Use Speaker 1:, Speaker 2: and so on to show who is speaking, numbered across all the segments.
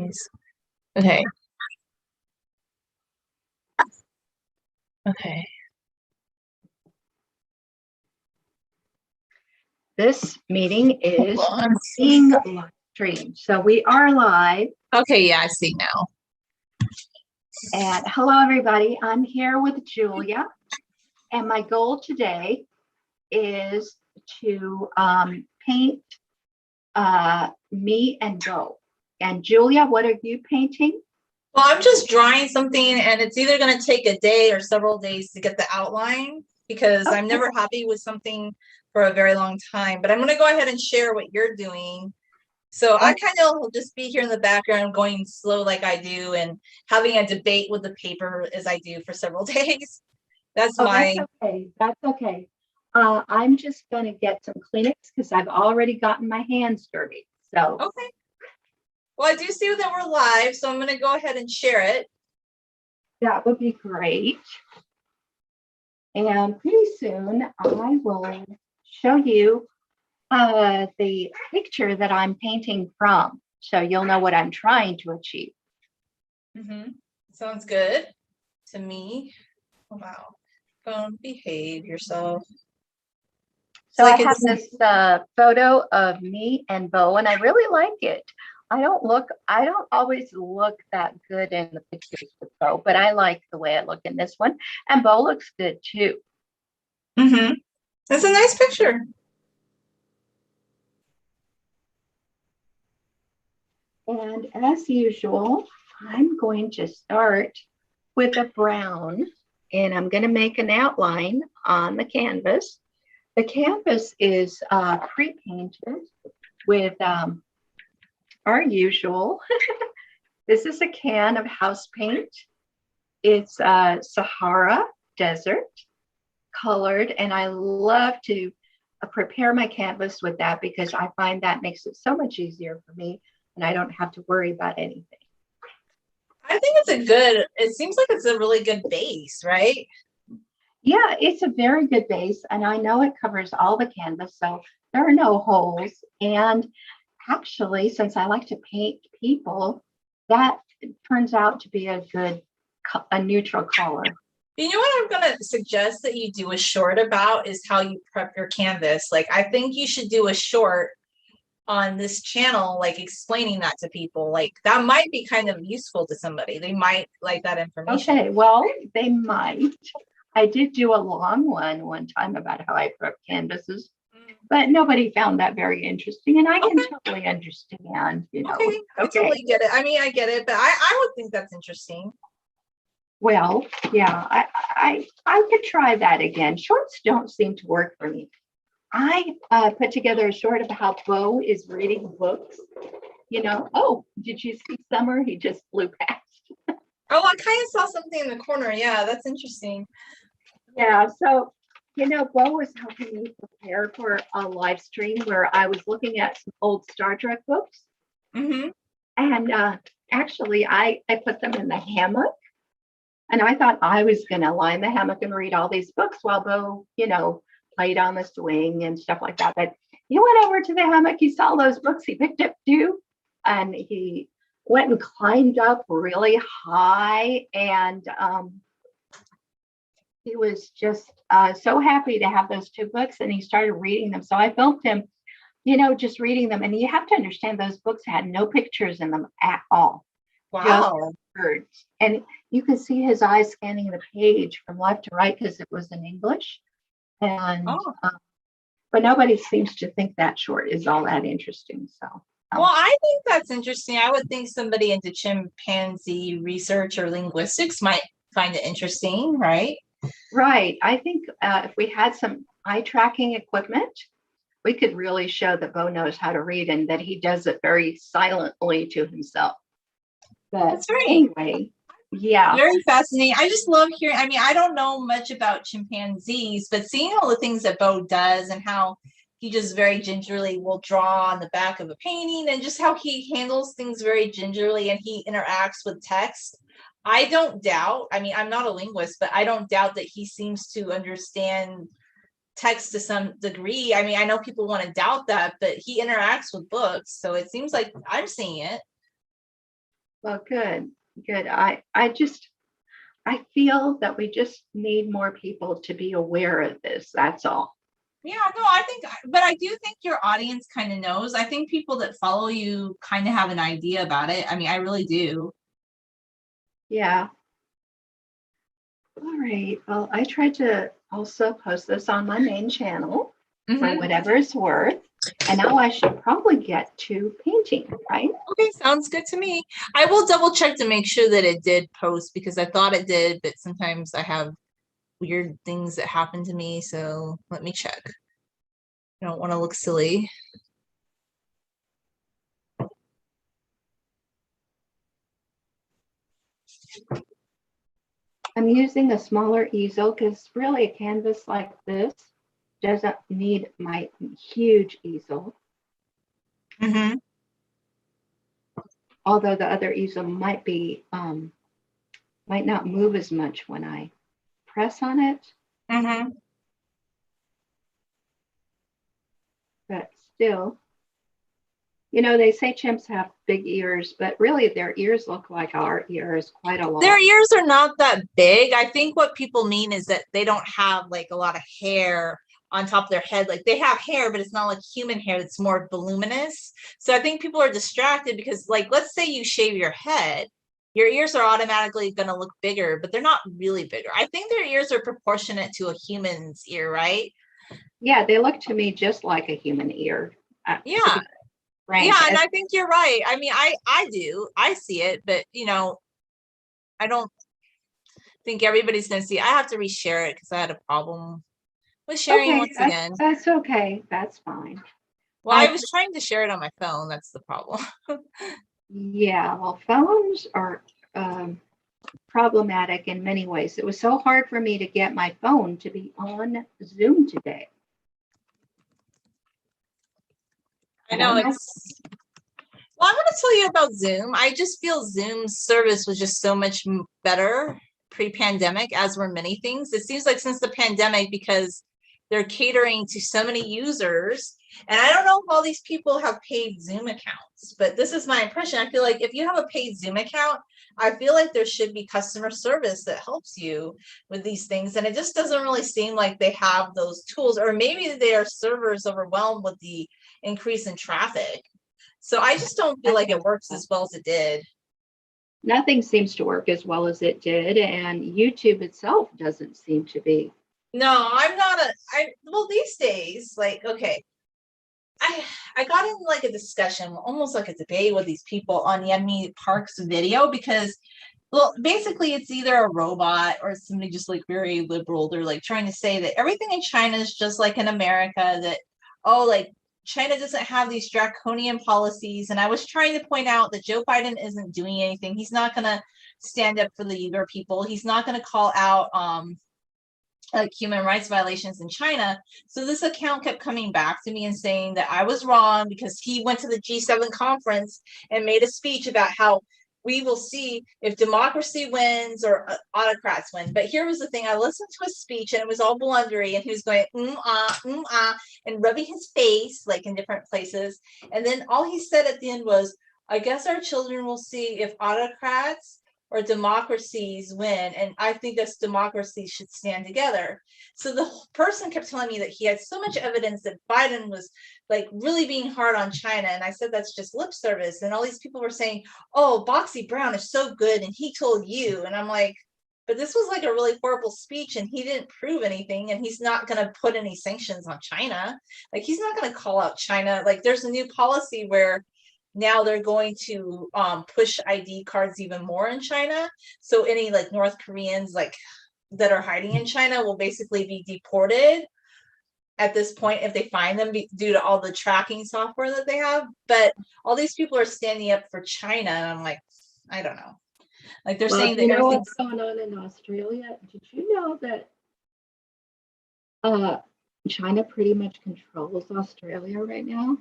Speaker 1: Nice. Okay. Okay.
Speaker 2: This meeting is being live streamed. So we are live.
Speaker 1: Okay, yeah, I see now.
Speaker 2: And hello, everybody. I'm here with Julia. And my goal today is to paint me and Bo. And Julia, what are you painting?
Speaker 1: Well, I'm just drawing something, and it's either going to take a day or several days to get the outline because I'm never happy with something for a very long time. But I'm going to go ahead and share what you're doing. So I kind of will just be here in the background going slow like I do and having a debate with the paper as I do for several days. That's
Speaker 2: okay. That's okay. I'm just going to get some Kleenex because I've already gotten my hands dirty. So
Speaker 1: okay. Well, I do see that we're live, so I'm going to go ahead and share it.
Speaker 2: That would be great. And pretty soon I will show you the picture that I'm painting from, so you'll know what I'm trying to achieve.
Speaker 1: Sounds good to me. Oh, wow. Phone, behave yourself.
Speaker 2: So I have this photo of me and Bo, and I really like it. I don't always look that good in the pictures with Bo, but I like the way I look in this one. And Bo looks good too.
Speaker 1: That's a nice picture.
Speaker 2: And as usual, I'm going to start with a brown, and I'm going to make an outline on the canvas. The canvas is pre-painted with our usual. This is a can of house paint. It's Sahara Desert colored, and I love to prepare my canvas with that because I find that makes it so much easier for me, and I don't have to worry about anything.
Speaker 1: I think it seems like it's a really good base, right?
Speaker 2: Yeah, it's a very good base, and I know it covers all the canvas, so there are no holes. And actually, since I like to paint people, that turns out to be a neutral color.
Speaker 1: You know what I'm going to suggest that you do a short about is how you prep your canvas. Like, I think you should do a short on this channel, like explaining that to people. Like, that might be kind of useful to somebody. They might like that information.
Speaker 2: Okay, well, they might. I did do a long one time about how I prep canvases, but nobody found that very interesting, and I can totally understand, you know.
Speaker 1: Okay, I totally get it. I mean, I get it, but I would think that's interesting.
Speaker 2: Well, yeah, I could try that again. Shorts don't seem to work for me. I put together a short of how Bo is reading books. You know, oh, did you see Summer? He just flew past.
Speaker 1: Oh, I kind of saw something in the corner. Yeah, that's interesting.
Speaker 2: Yeah, so, you know, Bo was helping me prepare for a live stream where I was looking at some old Star Trek books. And actually, I put them in the hammock. And I thought I was going to lie in the hammock and read all these books while Bo, you know, played on the swing and stuff like that. But he went over to the hammock. He saw those books. He picked up two. And he went and climbed up really high. And he was just so happy to have those two books, and he started reading them. So I filmed him, you know, just reading them. And you have to understand those books had no pictures in them at all.
Speaker 1: Wow.
Speaker 2: Just words. And you could see his eyes scanning the page from left to right because it was in English. And but nobody seems to think that short is all that interesting. So
Speaker 1: well, I think that's interesting. I would think somebody into chimpanzee research or linguistics might find it interesting, right?
Speaker 2: Right. I think if we had some eye tracking equipment, we could really show that Bo knows how to read and that he does it very silently to himself. But
Speaker 1: that's right.
Speaker 2: Anyway, yeah.
Speaker 1: Very fascinating. I just love hearing. I mean, I don't know much about chimpanzees, but seeing all the things that Bo does and how he just very gingerly will draw on the back of a painting and just how he handles things very gingerly and he interacts with text. I don't doubt, I mean, I'm not a linguist, but I don't doubt that he seems to understand text to some degree. I mean, I know people want to doubt that, but he interacts with books. So it seems like I'm seeing it.
Speaker 2: Well, good, good. I feel that we just need more people to be aware of this. That's all.
Speaker 1: Yeah, no, I think, but I do think your audience kind of knows. I think people that follow you kind of have an idea about it. I mean, I really do.
Speaker 2: Yeah. All right. Well, I tried to also post this on my main channel for
Speaker 1: Hmm.
Speaker 2: whatever it's worth. And now I should probably get to painting, right?
Speaker 1: Okay, sounds good to me. I will double check to make sure that it did post because I thought it did, but sometimes I have weird things that happen to me. So let me check. I don't want to look silly.
Speaker 2: I'm using a smaller easel because really a canvas like this doesn't need my huge easel.
Speaker 1: Mm-hmm.
Speaker 2: Although the other easel might not move as much when I press on it,
Speaker 1: Mm-hmm.
Speaker 2: but still, they say chimps have big ears, but really their ears look like our ears quite a
Speaker 1: Their
Speaker 2: lot.
Speaker 1: ears are not that big. I think what people mean is that they don't have like a lot of hair on top of their head. Like they have hair, but it's not like human hair that's more voluminous. So I think people are distracted because, like, let's say you shave your head, your ears are automatically going to look bigger, but they're not really bigger. I think their ears are proportionate to a human's ear, right?
Speaker 2: Yeah, they look to me just like a human ear, to
Speaker 1: Yeah.
Speaker 2: be frank.
Speaker 1: Yeah, and I think you're right. I mean, I do. I see it, but I don't think everybody's going to see. I have to reshare it because I had a problem with sharing
Speaker 2: Okay,
Speaker 1: once again.
Speaker 2: that's okay. That's fine.
Speaker 1: Well, I
Speaker 2: I
Speaker 1: was trying to share it on my phone. That's the problem.
Speaker 2: Yeah, well, phones are problematic in many ways. It was so hard for me to get my phone to be on Zoom today.
Speaker 1: I
Speaker 2: I
Speaker 1: know
Speaker 2: don't know.
Speaker 1: it's. Well, I'm going to tell you about Zoom. I just feel Zoom's service was just so much better pre-pandemic, as were many things. It seems like since the pandemic, because they're catering to so many users. And I don't know if all these people have paid Zoom accounts, but this is my impression. I feel like if you have a paid Zoom account, I feel like there should be customer service that helps you with these things. And it just doesn't really seem like they have those tools, or maybe their servers overwhelmed with the increase in traffic. So I just don't feel
Speaker 2: I
Speaker 1: like
Speaker 2: think
Speaker 1: it works as well as it did.
Speaker 2: nothing seems to work as well as it did, and YouTube itself doesn't seem to be.
Speaker 1: No, I'm not well, these days, like, okay, I I got in like a discussion, almost like a debate with these people on Yemi Park's video because, well, basically it's either a robot or somebody just like very liberal. They're like trying to say that everything in China is just like in America, that, oh, like China doesn't have these draconian policies. And I was trying to point out that Joe Biden isn't doing anything. He's not going to stand up for the Uyghur people. He's not going to call out like human rights violations in China. So this account kept coming back to me and saying that I was wrong because he went to the G7 conference and made a speech about how we will see if democracy wins or autocrats win. But here was the thing. I listened to his speech and it was all blundery and he was going, and rubbing his face like in different places. And then all he said at the end was, I guess our children will see if autocrats or democracies win. And I think this democracy should stand together. So the person kept telling me that he had so much evidence that Biden was like really being hard on China. And I said, that's just lip service. And all these people were saying, oh, Boxy Brown is so good. And he told you. And I'm like, but this was like a really horrible speech and he didn't prove anything. And he's not going to put any sanctions on China. Like he's not going to call out China. Like there's a new policy where now they're going to push ID cards even more in China. So any like North Koreans like that are hiding in China will basically be deported at this point if they find them due to all the tracking software that they have. But all these people are standing up for China, and I'm like, I don't know. Like they're
Speaker 2: Well,
Speaker 1: saying
Speaker 2: do you
Speaker 1: that
Speaker 2: know
Speaker 1: everything's.
Speaker 2: what's going on in Australia? Did you know that uh, China pretty much controls Australia right now?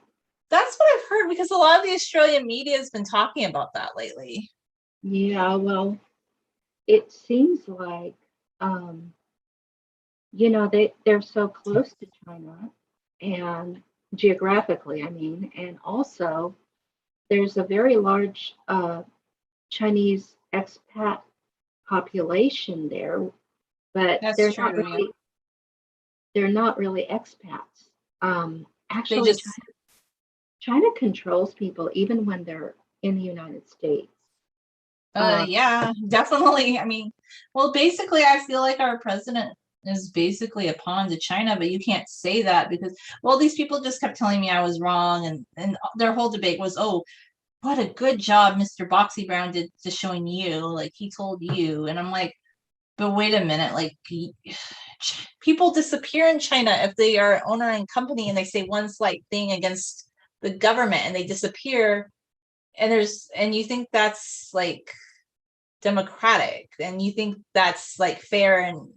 Speaker 1: That's what I've heard because a lot of the Australian media has been talking about that lately.
Speaker 2: Yeah, well, it seems like um, they're so close to China, and geographically, I mean, and also there's a very large Chinese expat population there, but
Speaker 1: That's true. Yeah.
Speaker 2: they're not really expats.
Speaker 1: They
Speaker 2: Actually,
Speaker 1: just,
Speaker 2: China controls people even when they're in the United States.
Speaker 1: yeah, definitely. I mean, well, basically, I feel like our president is basically a pawn to China, but you can't say that because, well, these people just kept telling me I was wrong, and their whole debate was, oh, what a good job Mr. Boxy Brown did to showing you, like he told you, and I'm like, but wait a minute, like people disappear in China if they are owner and company and they say one slight thing against the government and they disappear, and you think that's like democratic, and you think that's like fair, and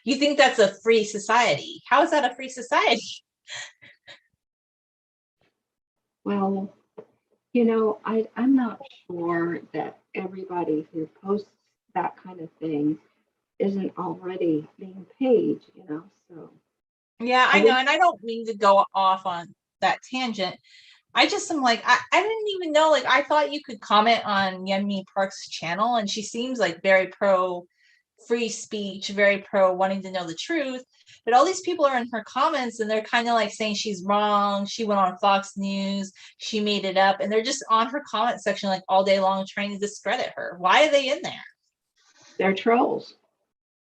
Speaker 1: you think that's a free society. How is that a free society?
Speaker 2: Well, I'm not sure that everybody who posts that kind of thing isn't already being paid, so
Speaker 1: Yeah,
Speaker 2: I
Speaker 1: I know,
Speaker 2: wish.
Speaker 1: and I don't mean to go off on that tangent. I just am like, I didn't even know, like, I thought you could comment on Yeonmi Park's channel, and she seems like very pro free speech, very pro wanting to know the truth. But all these people are in her comments and they're kind of like saying she's wrong. She went on Fox News, she made it up, and they're just on her comment section like all day long trying to discredit her. Why are they in there?
Speaker 2: They're trolls.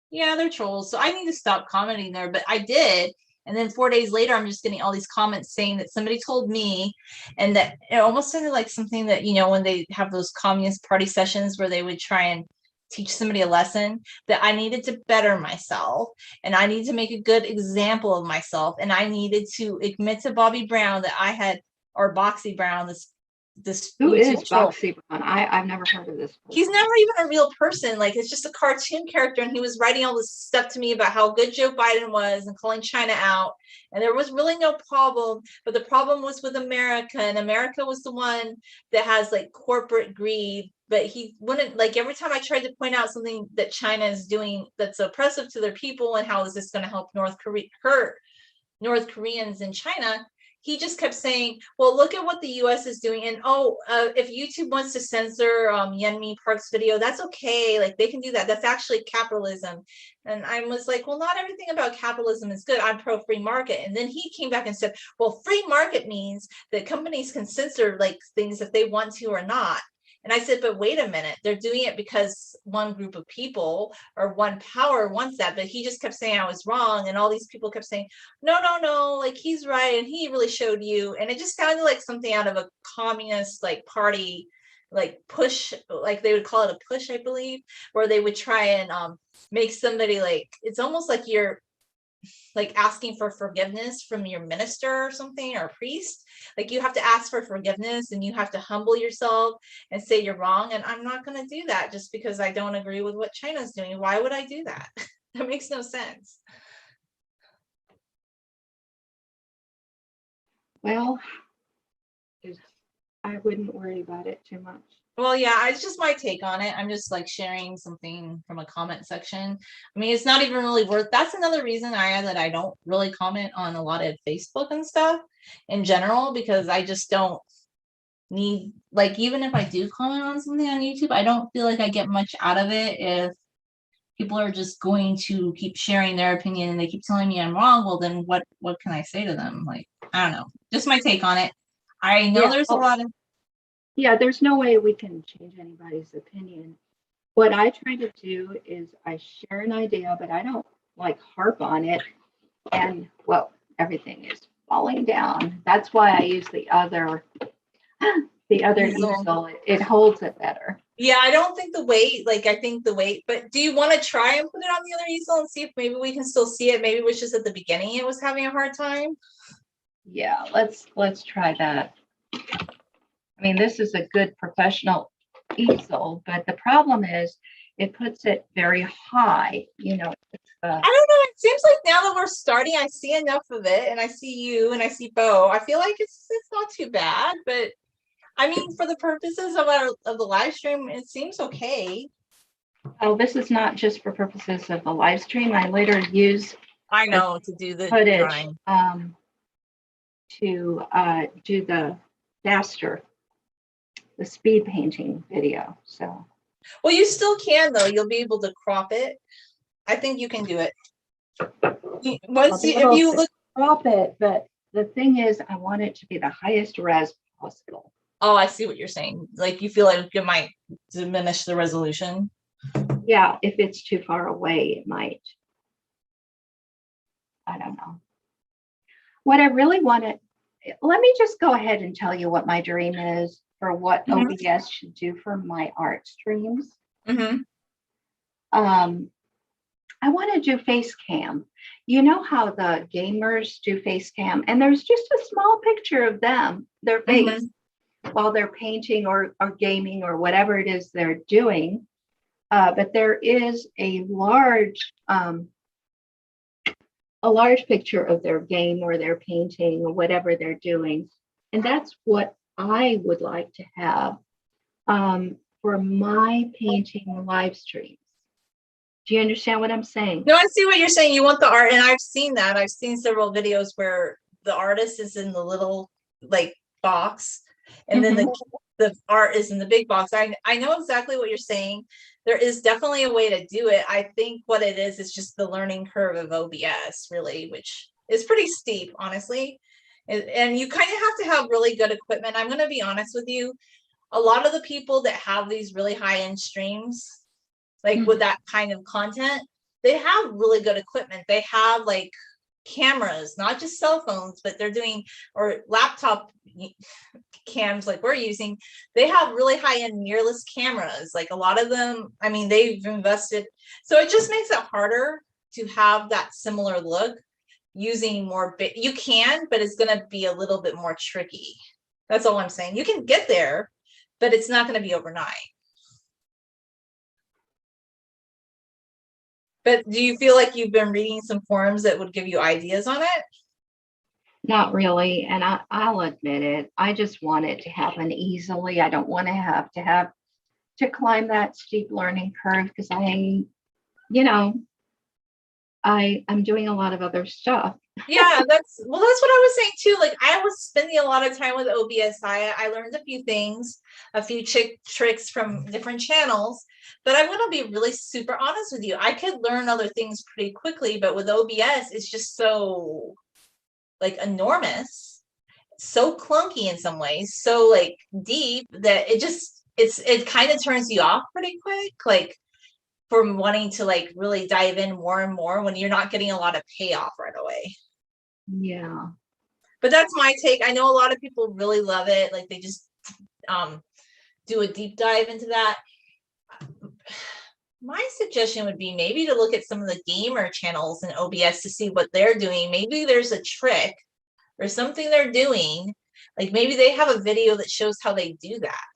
Speaker 1: Yeah, they're trolls. So I need to stop commenting there, but I did. And then 4 days later, I'm just getting all these comments saying that somebody told me, and that it almost sounded like something that, when they have those Communist Party sessions where they would try and teach somebody a lesson, that I needed to better myself and I needed to make a good example of myself. And I needed to admit to Bobby Brown that I had, or Boxy Brown, this
Speaker 2: Who is
Speaker 1: YouTube troll.
Speaker 2: Boxy Brown? I've never heard of this person.
Speaker 1: He's never even a real person. Like, it's just a cartoon character, and he was writing all this stuff to me about how good Joe Biden was and calling China out, and there was really no problem, but the problem was with America, and America was the one that has like corporate greed. But he wouldn't, like, every time I tried to point out something that China is doing that's oppressive to their people and how is this going to help hurt North Koreans in China, he just kept saying, well, look at what the US is doing. And if YouTube wants to censor Yeonmi Park's video, that's okay. Like, they can do that. That's actually capitalism. And I was like, well, not everything about capitalism is good. I'm pro free market. And then he came back and said, well, free market means that companies can censor like things if they want to or not. And I said, but wait a minute, they're doing it because one group of people or one power wants that. But he just kept saying I was wrong. And all these people kept saying, no, like he's right. And he really showed you. And it just sounded like something out of a communist like party, like push, like they would call it a push, I believe, where they would try and make somebody, like, it's almost like you're like asking for forgiveness from your minister or something, or priest. Like, you have to ask for forgiveness and you have to humble yourself and say you're wrong. And I'm not going to do that just because I don't agree with what China's doing. Why would I do that? That makes no sense.
Speaker 2: Well, I wouldn't worry about it too much.
Speaker 1: Well, yeah, it's just my take on it. I'm just like sharing something from a comment section. I mean, it's not even really worth. That's another reason that I don't really comment on a lot of Facebook and stuff in general, because I just don't need, like, even if I do comment on something on YouTube, I don't feel like I get much out of it if people are just going to keep sharing their opinion and they keep telling me I'm wrong. Well, then what can I say to them? Like, I don't know. Just my take on it. I know there's a lot of.
Speaker 2: Yeah, there's no way we can change anybody's opinion. What I try to do is I share an idea, but I don't like harp on it. And well, everything is falling down. That's why I use the other easel. It holds it better.
Speaker 1: Yeah, I don't think the weight, like, I think the weight, but do you want to try and put it on the other easel and see if maybe we can still see it? Maybe it was just at the beginning it was having a hard time.
Speaker 2: Yeah, let's try that. I mean, this is a good professional easel, but the problem is it puts it very high.
Speaker 1: I don't know. It seems like now that we're starting, I see enough of it, and I see you, and I see Bo. I feel like it's not too bad, but I mean, for the purposes of the live stream, it seems okay.
Speaker 2: Oh, this is not just for purposes of the live stream. I later use
Speaker 1: to do the
Speaker 2: footage
Speaker 1: drawing.
Speaker 2: To do the the speed painting video. So,
Speaker 1: well, you still can though. You'll be able to crop it. I think you can do it. Once you, if you look,
Speaker 2: crop it, but the thing is, I want it to be the highest res possible.
Speaker 1: oh, I see what you're saying. Like you feel like it might diminish the resolution.
Speaker 2: Yeah, if it's too far away, it might. I don't know. What I really wanted, let me just go ahead and tell you what my dream is for what OBS should do for my art streams. I want to do face cam. You know how the gamers do face cam, and there's just a small picture of them, their face, while they're painting or gaming or whatever it is they're doing. But there is a large picture of their game or their painting or whatever they're doing. And that's what I would like to have for my painting live streams. Do you understand what I'm saying?
Speaker 1: No, I see what you're saying. You want the art, and I've seen that. I've seen several videos where the artist is in the little like box, and then the art is in the big box. I know exactly what you're saying. There is definitely a way to do it. I think what it is just the learning curve of OBS, really, which is pretty steep, honestly. And you kind of have to have really good equipment. I'm going to be honest with you. A lot of the people that have these really high-end streams, like with that kind of content, they have really good equipment. They have like cameras, not just cell phones, but they're doing, or laptop cams like we're using. They have really high-end mirrorless cameras. Like a lot of them, I mean, they've invested. So it just makes it harder to have that similar look using more bit. You can, but it's going to be a little bit more tricky. That's all I'm saying. You can get there, but it's not going to be overnight. But do you feel like you've been reading some forums that would give you ideas on it?
Speaker 2: Not really. And I'll admit it. I just want it to happen easily. I don't want to have to climb that steep learning curve because I'm doing a lot of other stuff.
Speaker 1: Yeah, that's what I was saying too. Like I was spending a lot of time with OBS. I learned a few things, a few tricks from different channels, but I'm going to be really super honest with you. I could learn other things pretty quickly, but with OBS, it's just so like enormous, so clunky in some ways, so like deep that it kind of turns you off pretty quick. Like from wanting to like really dive in more and more when you're not getting a lot of payoff right away.
Speaker 2: Yeah.
Speaker 1: But that's my take. I know a lot of people really love it. Like they just do a deep dive into that. My suggestion would be maybe to look at some of the gamer channels in OBS to see what they're doing. Maybe there's a trick or something they're doing. Like maybe they have a video that shows how they do that.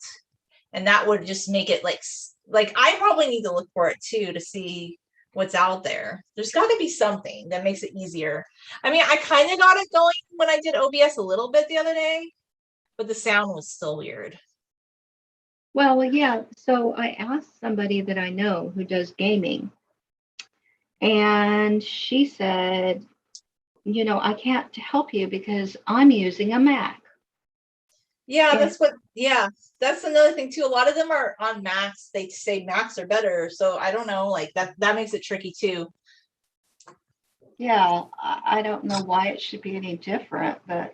Speaker 1: And that would just make it like I probably need to look for it too to see what's out there. There's got to be something that makes it easier. I mean, I kind of got it going when I did OBS a little bit the other day, but the sound was still weird.
Speaker 2: Well, yeah. So I asked somebody that I know who does gaming, and she said, I can't help you because I'm using a Mac.
Speaker 1: Yeah, that's another thing too. A lot of them are on Macs. They say Macs are better. So I don't know, like that makes it tricky too.
Speaker 2: Yeah, I don't know why it should be any different, but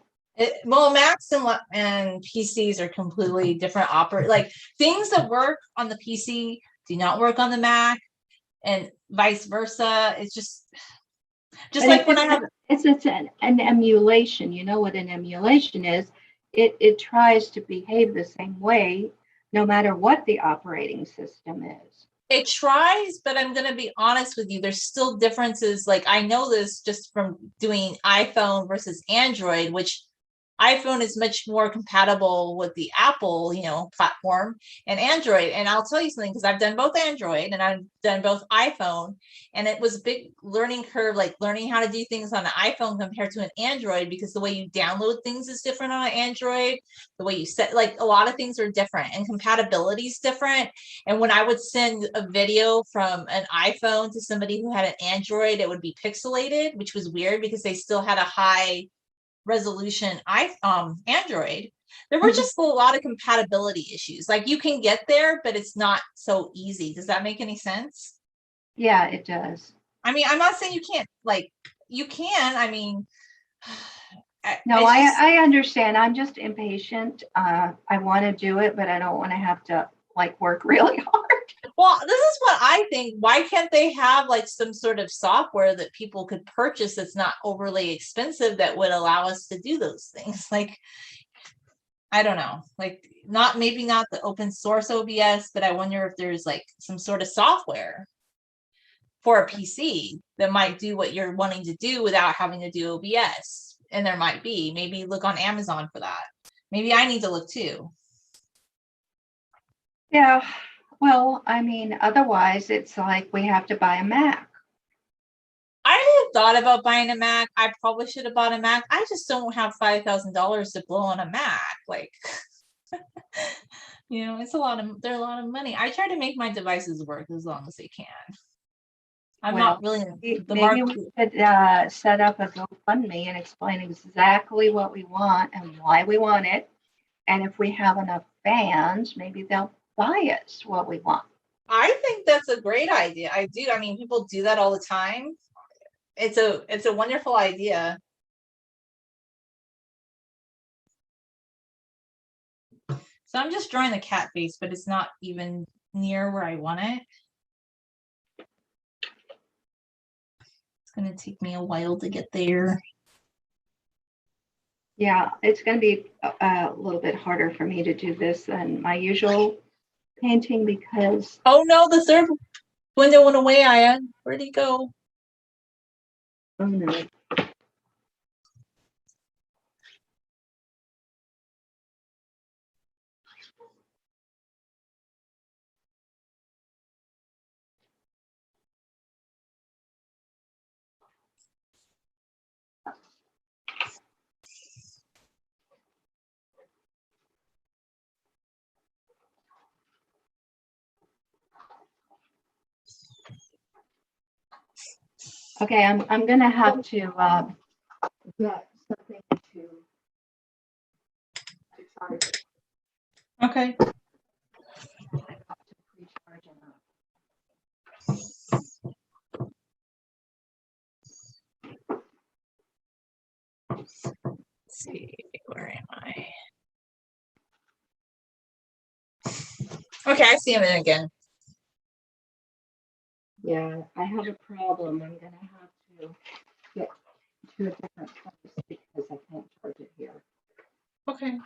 Speaker 1: Macs and PCs are completely different like things that work on the PC do not work on the Mac and vice versa. It's just like when I have
Speaker 2: it's an emulation. You know what an emulation is? It tries to behave the same way no matter what the operating system is.
Speaker 1: It tries, but I'm going to be honest with you. There's still differences. Like I know this just from doing iPhone versus Android, which iPhone is much more compatible with the Apple, platform and Android. And I'll tell you something, because I've done both Android and I've done both iPhone. And it was a big learning curve, like learning how to do things on an iPhone compared to an Android, because the way you download things is different on an Android. The way you set, like a lot of things are different and compatibility is different. And when I would send a video from an iPhone to somebody who had an Android, it would be pixelated, which was weird because they still had a high resolution Android, There were just a lot of compatibility issues. Like you can get there, but it's not so easy. Does that make any sense?
Speaker 2: Yeah, it does.
Speaker 1: I mean, I'm not saying you can't, like, you can. I mean,
Speaker 2: No,
Speaker 1: it's just,
Speaker 2: I understand. I'm just impatient. I want to do it, but I don't want to have to like work really hard.
Speaker 1: well, this is what I think. Why can't they have like some sort of software that people could purchase that's not overly expensive that would allow us to do those things? Like, I don't know, like not, maybe not the open source OBS, but I wonder if there's like some sort of software for a PC that might do what you're wanting to do without having to do OBS. And there might be, maybe look on Amazon for that. Maybe I need to look too.
Speaker 2: Yeah. Well, I mean, otherwise it's like we have to buy a Mac.
Speaker 1: I had thought about buying a Mac. I probably should have bought a Mac. I just don't have $5,000 to blow on a Mac. Like, it's they're a lot of money. I try to make my devices work as long as they can. I'm
Speaker 2: Well,
Speaker 1: not really the
Speaker 2: maybe
Speaker 1: market.
Speaker 2: we could set up a GoFundMe and explain exactly what we want and why we want it. And if we have enough fans, maybe they'll buy us what we want.
Speaker 1: I think that's a great idea. I do. I mean, people do that all the time. It's a wonderful idea. So I'm just drawing the cat face, but it's not even near where I want it. It's going to take me a while to get there.
Speaker 2: Yeah, it's going to be a little bit harder for me to do this than my usual painting because.
Speaker 1: Oh no, the third window went away, Aya. Where'd he go?
Speaker 2: Oh no. Okay, I'm gonna have to get something to charge it.
Speaker 1: Okay.
Speaker 2: I have to recharge it up.
Speaker 1: Let's see, where am I? Okay, I see him again.
Speaker 2: Yeah, I have a problem. I'm gonna have to get to a different place because I can't charge it here.
Speaker 1: Okay.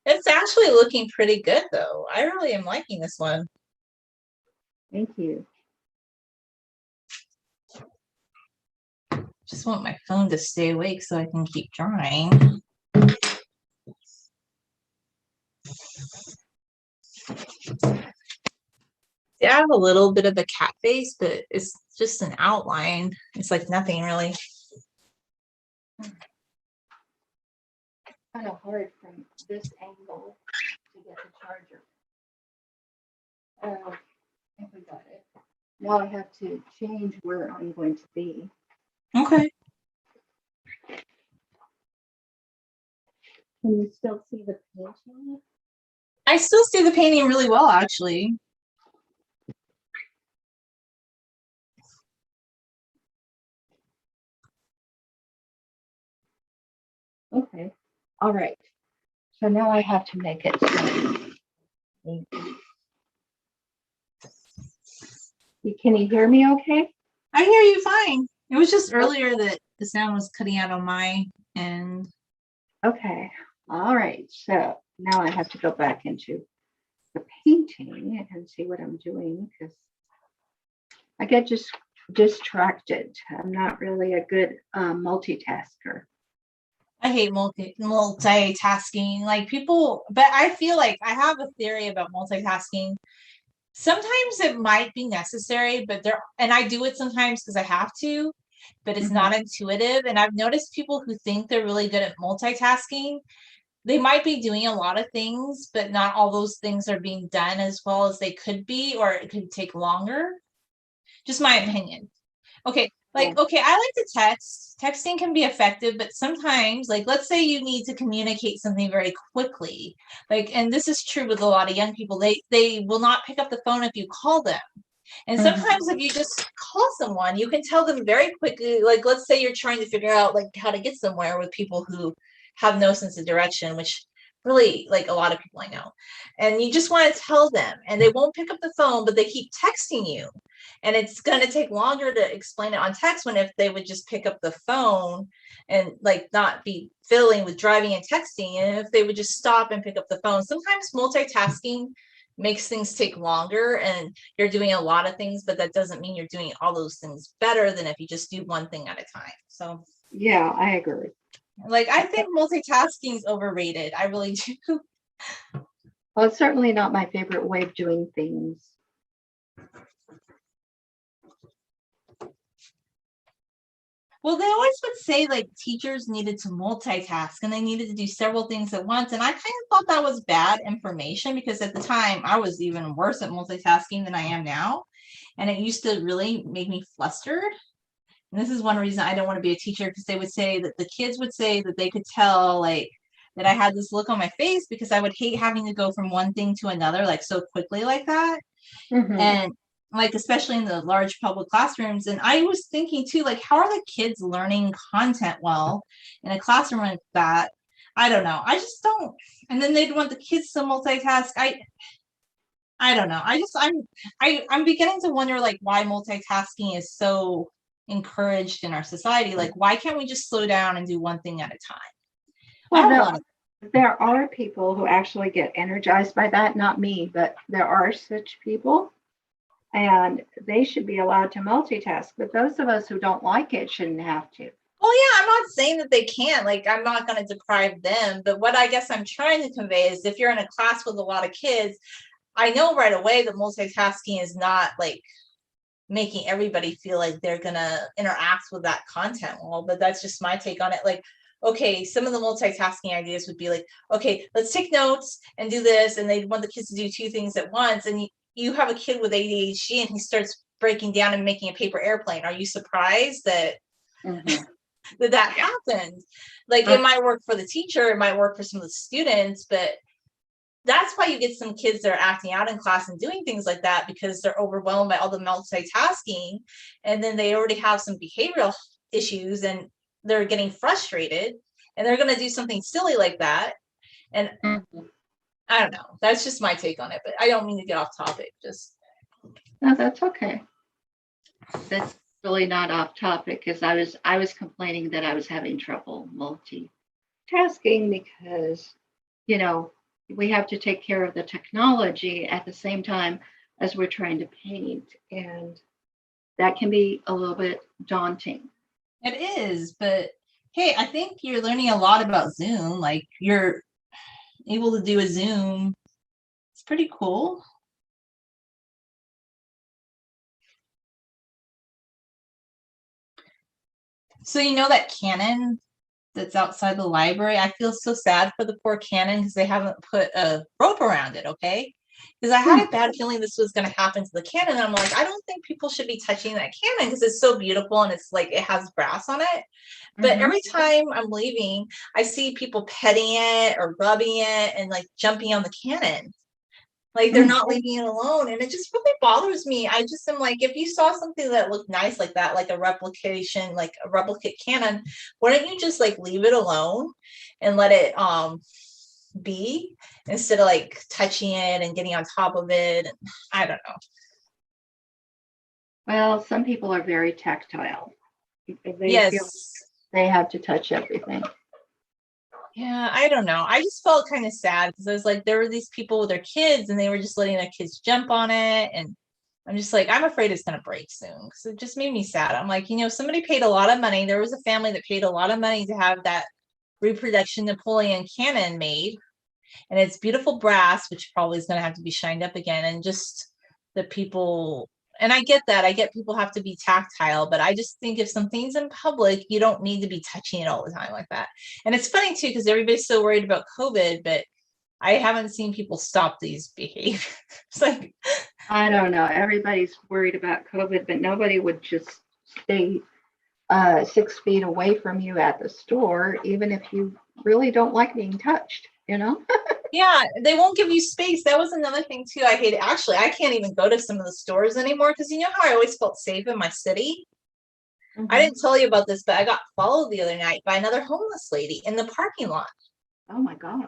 Speaker 1: It's actually looking pretty good though. I really am liking this one.
Speaker 2: Thank you.
Speaker 1: Just want my phone to stay awake so I can keep drawing. Yeah, I have a little bit of a cat face, but it's just an outline. It's like nothing really.
Speaker 2: Kind of hard from this angle to get the charger. I think we got it. Now I have to change where I'm going to be.
Speaker 1: Okay.
Speaker 2: Can you still see the painting?
Speaker 1: I still see the painting really well, actually.
Speaker 2: Okay. All right. So now I have to make it. Can you hear me okay?
Speaker 1: I hear you fine. It was just earlier that the sound was cutting out on my end.
Speaker 2: Okay. All right. So now I have to go back into the painting and see what I'm doing because I get just distracted. I'm not really a good multitasker.
Speaker 1: I hate multitasking. Like people, but I feel like I have a theory about multitasking. Sometimes it might be necessary, but and I do it sometimes because I have to, but it's not intuitive. And I've noticed people who think they're really good at multitasking, they might be doing a lot of things, but not all those things are being done as well as they could be, or it could take longer. Just my opinion. Okay, Like, okay, I like to text. Texting can be effective, but sometimes, like, let's say you need to communicate something very quickly. Like, and this is true with a lot of young people. They will not pick up the phone if you call them. And sometimes if you just call someone, you can tell them very quickly, like, let's say you're trying to figure out like how to get somewhere with people who have no sense of direction, which really like a lot of people I know. And you just want to tell them and they won't pick up the phone, but they keep texting you. And it's going to take longer to explain it on text when if they would just pick up the phone and like not be fiddling with driving and texting. And if they would just stop and pick up the phone, sometimes multitasking makes things take longer and you're doing a lot of things, but that doesn't mean you're doing all those things better than if you just do one thing at a time. So
Speaker 2: yeah, I agree.
Speaker 1: like I think multitasking is overrated. I really do.
Speaker 2: Well, it's certainly not my favorite way of doing things.
Speaker 1: Well, they always would say like teachers needed to multitask and they needed to do several things at once. And I kind of thought that was bad information because at the time I was even worse at multitasking than I am now. And it used to really make me flustered. And this is one reason I don't want to be a teacher because they would say that the kids would say that they could tell like that I had this look on my face because I would hate having to go from one thing to another like so quickly like that. And like especially in the large public classrooms. And I was thinking too, like, how are the kids learning content well in a classroom like that? I don't know. I just don't. And then they'd want the kids to multitask. I don't know. I'm beginning to wonder like why multitasking is so encouraged in our society. Like, why can't we just slow down and do one thing at a time?
Speaker 2: Well, there are people who actually get energized by that, not me, but there are such people. And they should be allowed to multitask. But those of us who don't like it shouldn't have to.
Speaker 1: Well, yeah, I'm not saying that they can't. Like, I'm not going to deprive them. But what I guess I'm trying to convey is if you're in a class with a lot of kids, I know right away that multitasking is not like making everybody feel like they're going to interact with that content well. But that's just my take on it. Like, okay, some of the multitasking ideas would be like, okay, let's take notes and do this. And they want the kids to do two things at once. And you have a kid with ADHD and he starts breaking down and making a paper airplane. Are you surprised that that happened? Like it might work for the teacher, it might work for some of the students, but that's why you get some kids that are acting out in class and doing things like that because they're overwhelmed by all the multitasking. And then they already have some behavioral issues and they're getting frustrated and they're going to do something silly like that. And I don't know. That's just my take on it, but I don't mean to get off topic. Just
Speaker 2: no, that's okay. That's really not off topic because I was complaining that I was having trouble multitasking because, you know, we have to take care of the technology at the same time as we're trying to paint, and that can be a little bit daunting.
Speaker 1: It is, but hey, I think you're learning a lot about Zoom. Like you're able to do a Zoom. It's pretty cool. So you know that cannon that's outside the library? I feel so sad for the poor cannon because they haven't put a rope around it, okay? Because I had a bad feeling this was going to happen to the cannon. And I'm like, I don't think people should be touching that cannon because it's so beautiful and it's like it has brass on it. But every time I'm leaving, I see people petting it or rubbing it and like jumping on the cannon. Like they're not leaving it alone. And it just really bothers me. I just am like, if you saw something that looked nice like that, like a replication, like a replicate cannon, wouldn't you just like leave it alone and let it be instead of like touching it and getting on top of it? And I don't know.
Speaker 2: Well, some people are very tactile.
Speaker 1: Yes.
Speaker 2: Feel they have to touch everything.
Speaker 1: Yeah, I don't know. I just felt kind of sad because I was like, there were these people with their kids and they were just letting their kids jump on it. And I'm just like, I'm afraid it's going to break soon because it just made me sad. I'm like, you know, somebody paid a lot of money. There was a family that paid a lot of money to have that reproduction Napoleon cannon made. And it's beautiful brass, which probably is going to have to be shined up again. And just the people, and I get that. I get people have to be tactile, but I just think if something's in public, you don't need to be touching it all the time like that. And it's funny too, because everybody's so worried about COVID, but I haven't seen people stop these behaviors.
Speaker 2: I don't know. Everybody's worried about COVID, but nobody would just stay 6 feet away from you at the store, even if you really don't like being touched, you know?
Speaker 1: Yeah, they won't give you space. That was another thing too. I hate it. Actually, I can't even go to some of the stores anymore because you know how I always felt safe in my city? I didn't tell you about this, but I got followed the other night by another homeless lady in the parking lot.
Speaker 2: Oh my God.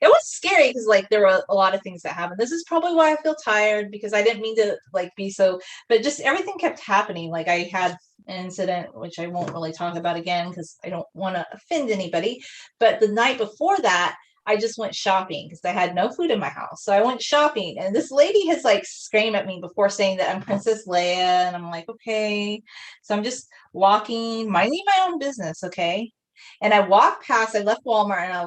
Speaker 1: It was scary because like there were a lot of things that happened. This is probably why I feel tired because I didn't mean to like be so, but just everything kept happening. Like I had an incident, which I won't really talk about again because I don't want to offend anybody. But the night before that, I just went shopping because I had no food in my house. So I went shopping and this lady has like screamed at me before saying that I'm Princess Leia. And I'm like, okay. So I'm just walking, minding my own business. Okay. And I walked past, I left Walmart and I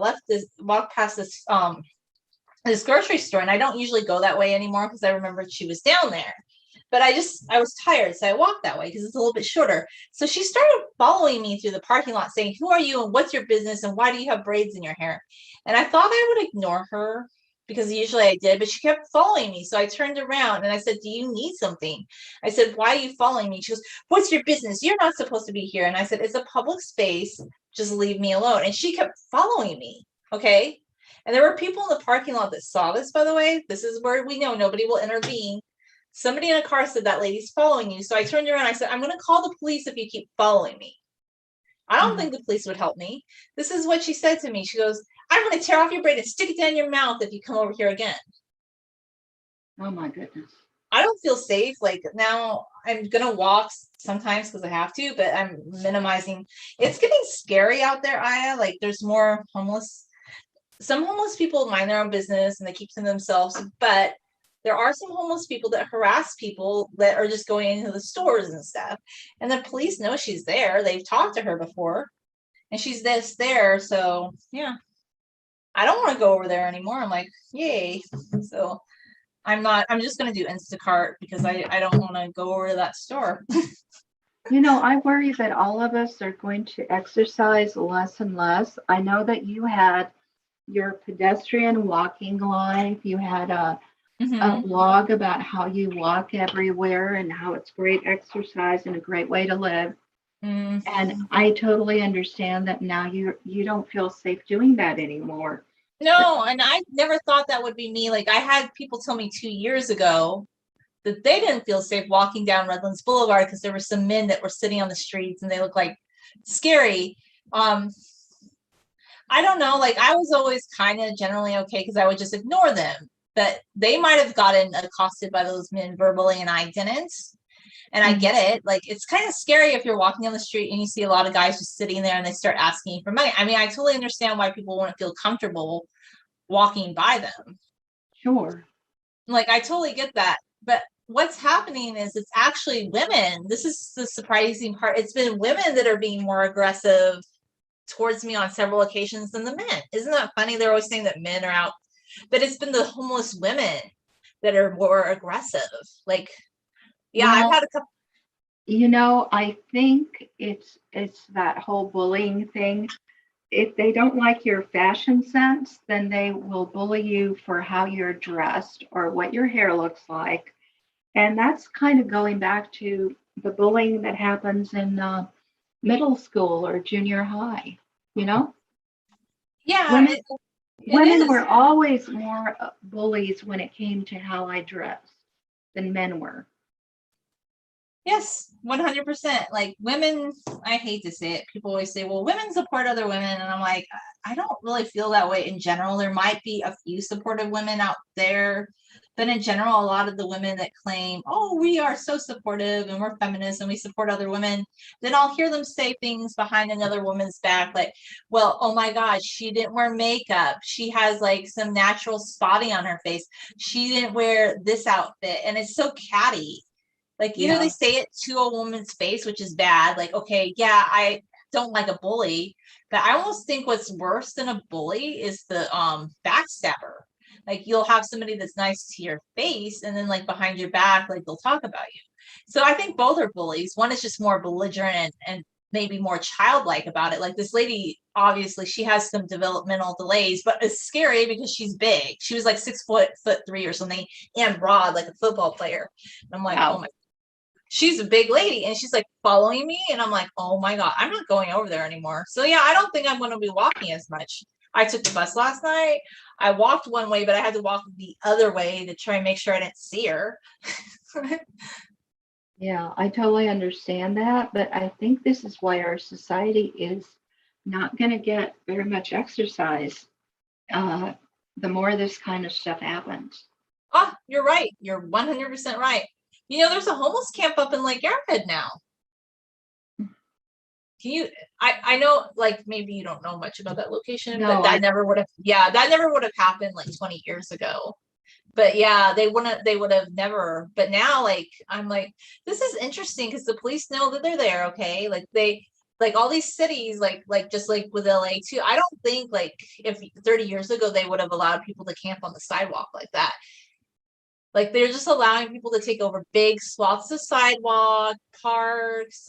Speaker 1: walked past this grocery store. And I don't usually go that way anymore because I remembered she was down there. But I was tired. So I walked that way because it's a little bit shorter. So she started following me through the parking lot saying, who are you and what's your business and why do you have braids in your hair? And I thought I would ignore her because usually I did, but she kept following me. So I turned around and I said, do you need something? I said, why are you following me? She goes, what's your business? You're not supposed to be here. And I said, it's a public space. Just leave me alone. And she kept following me. Okay. And there were people in the parking lot that saw this, by the way. This is where we know nobody will intervene. Somebody in a car said that lady's following you. So I turned around. I said, I'm going to call the police if you keep following me. I don't think the police would help me. This is what she said to me. She goes, I'm going to tear off your braid and stick it down your mouth if you come over here again.
Speaker 2: Oh my goodness.
Speaker 1: I don't feel safe. Like now I'm going to walk sometimes because I have to, but I'm minimizing. It's getting scary out there, Aya. Like there's more homeless. Some homeless people mind their own business and they keep to themselves, but there are some homeless people that harass people that are just going into the stores and stuff. And the police know she's there. They've talked to her before and she's there. So yeah, I don't want to go over there anymore. I'm like, yay. So I'm just going to do Instacart because I don't want to go over to that store.
Speaker 2: You know, I worry that all of us are going to exercise less and less. I know that you had your pedestrian walking life. You had a blog about how you walk everywhere and how it's great exercise and a great way to live. And I totally understand that now you don't feel safe doing that anymore.
Speaker 1: No, and I never thought that would be me. Like I had people tell me 2 years ago that they didn't feel safe walking down Redlands Boulevard because there were some men that were sitting on the streets and they looked like scary. I don't know, like I was always kind of generally okay because I would just ignore them, but they might have gotten accosted by those men verbally and I didn't. And I get it. Like it's kind of scary if you're walking on the street and you see a lot of guys just sitting there and they start asking you for money. I mean, I totally understand why people wouldn't feel comfortable walking by them.
Speaker 2: Sure.
Speaker 1: Like I totally get that. But what's happening is it's actually women. This is the surprising part. It's been women that are being more aggressive towards me on several occasions than the men. Isn't that funny? They're always saying that men are out, but it's been the homeless women that are more aggressive. Like, yeah,
Speaker 2: Well,
Speaker 1: I've had a couple.
Speaker 2: you know, I think it's that whole bullying thing. If they don't like your fashion sense, then they will bully you for how you're dressed or what your hair looks like. And that's kind of going back to the bullying that happens in middle school or junior high, you know?
Speaker 1: Yeah,
Speaker 2: Women,
Speaker 1: it
Speaker 2: women
Speaker 1: is.
Speaker 2: were always more bullies when it came to how I dressed than men were.
Speaker 1: Yes, 100%. Like women, I hate to say it. People always say, well, women support other women. And I'm like, I don't really feel that way in general. There might be a few supportive women out there, but in general, a lot of the women that claim, oh, we are so supportive and we're feminists and we support other women, then I'll hear them say things behind another woman's back like, well, oh my God, she didn't wear makeup. She has like some natural spotting on her face. She didn't wear this outfit. And it's so catty. Like either they say it to a woman's face, which is bad. Like, okay, yeah, I don't like a bully, but I almost think what's worse than a bully is the backstabber. Like you'll have somebody that's nice to your face, and then like behind your back, like they'll talk about you. So I think both are bullies. One is just more belligerent and maybe more childlike about it. Like this lady, obviously, she has some developmental delays, but it's scary because she's big. She was like 6 foot 3 or something, and broad like a football player. And I'm like,
Speaker 2: Wow.
Speaker 1: oh my. she's a big lady and she's like following me. And I'm like, oh my God, I'm not going over there anymore. So yeah, I don't think I'm going to be walking as much. I took the bus last night. I walked one way, but I had to walk the other way to try and make sure I didn't see her.
Speaker 2: Yeah, I totally understand that, but I think this is why our society is not going to get very much exercise uh, the more this kind of stuff happens.
Speaker 1: Oh, you're right. You're 100% right. You know, there's a homeless camp up in Lake Arrowhead now. Can you, I know, like, maybe you don't know much about that location, but
Speaker 2: No,
Speaker 1: that never would have, yeah, that never would have happened like 20 years ago. But yeah, they would have never, but now, like, I'm like, this is interesting because the police know that they're there, okay? Like like all these cities, like just like with LA too, I don't think like if 30 years ago they would have allowed people to camp on the sidewalk like that. Like they're just allowing people to take over big swaths of sidewalk, parks,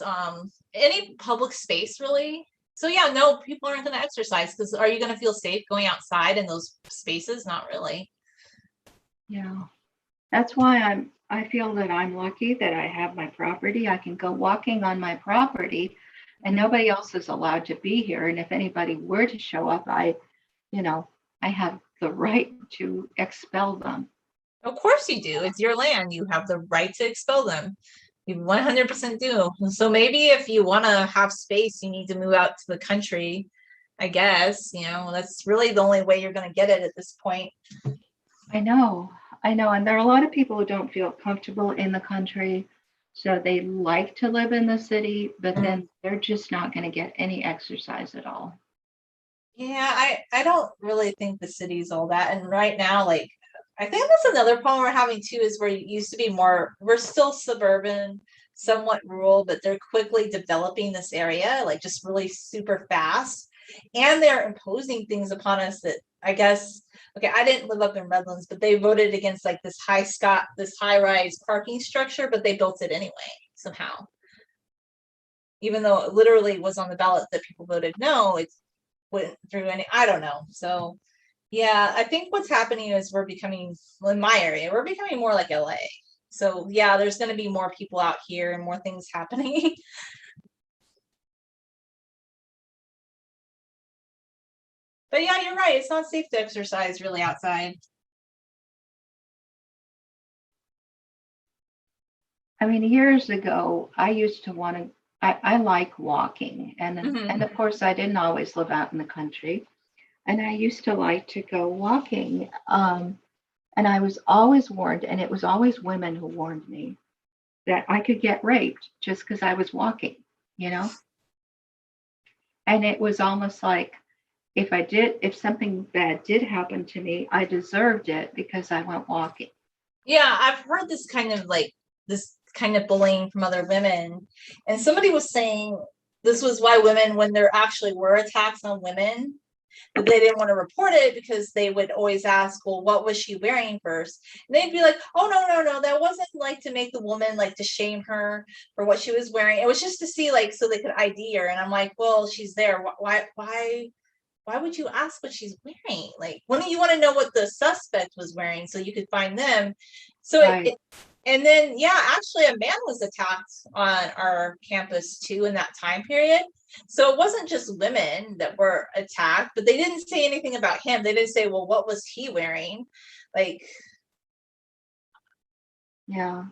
Speaker 1: any public space really. So yeah, no, people aren't going to exercise because are you going to feel safe going outside in those spaces? Not really.
Speaker 2: yeah, that's why I feel that I'm lucky that I have my property. I can go walking on my property and nobody else is allowed to be here. And if anybody were to show up, you know, I have the right to expel them.
Speaker 1: Of course you do. It's your land. You have the right to expel them. You 100% do. So maybe if you want to have space, you need to move out to the country, I guess. You know, that's really the only way you're going to get it at this point.
Speaker 2: I know, I know. And there are a lot of people who don't feel comfortable in the country. So they like to live in the city, but then they're just not going to get any exercise at all.
Speaker 1: Yeah, I don't really think the city's all that. And right now, like, I think that's another problem we're having too, is where it used to be more, we're still suburban, somewhat rural, but they're quickly developing this area, like just really super fast. And they're imposing things upon us that I guess, okay, I didn't live up in Redlands, but they voted against like this high rise parking structure, but they built it anyway, somehow. Even though it literally was on the ballot that people voted no, it went through any, I don't know. So yeah, I think what's happening is we're becoming, well, in my area, we're becoming more like LA. So yeah, there's going to be more people out here and more things happening. But yeah, you're right. It's not safe to exercise really outside.
Speaker 2: I mean, years ago, I used to want to, I like walking. And of course, I didn't always live out in the country. And I used to like to go walking. And I was always warned, and it was always women who warned me that I could get raped just because I was walking, you know? And it was almost like if something bad did happen to me, I deserved it because I went walking.
Speaker 1: Yeah, I've heard this kind of bullying from other women. And somebody was saying this was why women, when there actually were attacks on women, but they didn't want to report it because they would always ask, well, what was she wearing first? And they'd be like, oh, no, that wasn't like to make the woman, like to shame her for what she was wearing. It was just to see, like, so they could ID her. And I'm like, well, she's there. Why would you ask what she's wearing? Like, wouldn't you want to know what the suspect was wearing so you could find them? So
Speaker 2: Right.
Speaker 1: and then yeah, actually a man was attacked on our campus too in that time period. So it wasn't just women that were attacked, but they didn't say anything about him. They didn't say, well, what was he wearing? Like,
Speaker 2: Yeah.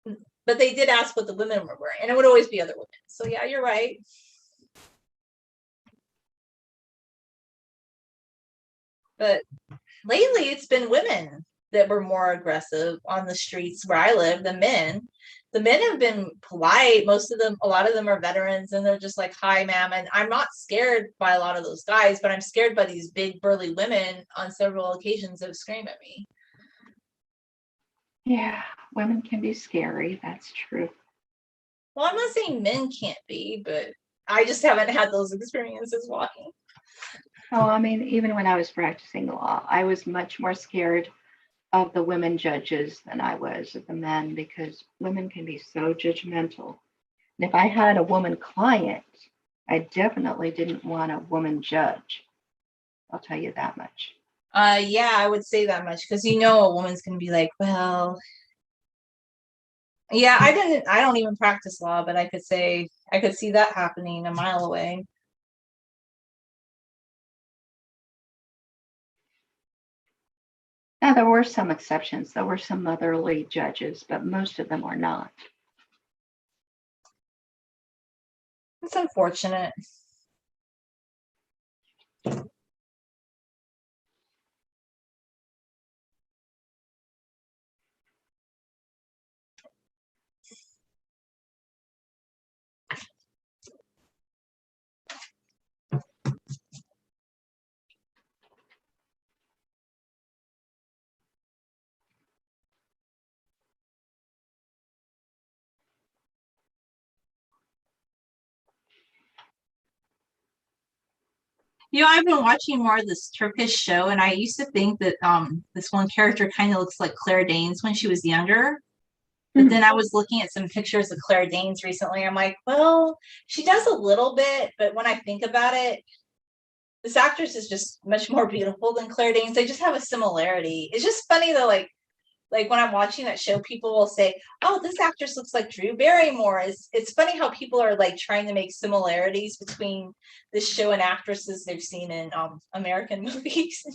Speaker 1: but they did ask what the women were wearing, and it would always be other women. So yeah, you're right. But lately it's been women that were more aggressive on the streets where I live than men. The men have been polite. Most of them, a lot of them are veterans, and they're just like, hi, ma'am. And I'm not scared by a lot of those guys, but I'm scared by these big burly women on several occasions that have screamed at me.
Speaker 2: Yeah. Women can be scary. That's true.
Speaker 1: Well, I'm not saying men can't be, but I just haven't had those experiences walking.
Speaker 2: Oh, I mean, even when I was practicing law, I was much more scared of the women judges than I was of the men because women can be so judgmental. And if I had a woman client, I definitely didn't want a woman judge. I'll tell you that much.
Speaker 1: Yeah, I would say that much because you know a woman's gonna be like, well, Yeah, I don't even practice law, but I could say, I could see that happening a mile away.
Speaker 2: Now, there were some exceptions. There were some motherly judges, but most of them are not.
Speaker 1: It's unfortunate. You know, I've been watching more of this Turkish show, and I used to think that this one character kind of looks like Claire Danes when she was younger. But then I was looking at some pictures of Claire Danes recently. I'm like, well, she does a little bit, but when I think about it, this actress is just much more beautiful than Claire Danes. They just have a similarity. It's just funny though, like when I'm watching that show, people will say, "Oh, this actress looks like Drew Barrymore." It's funny how people are like trying to make similarities between this show and actresses they've seen in American movies.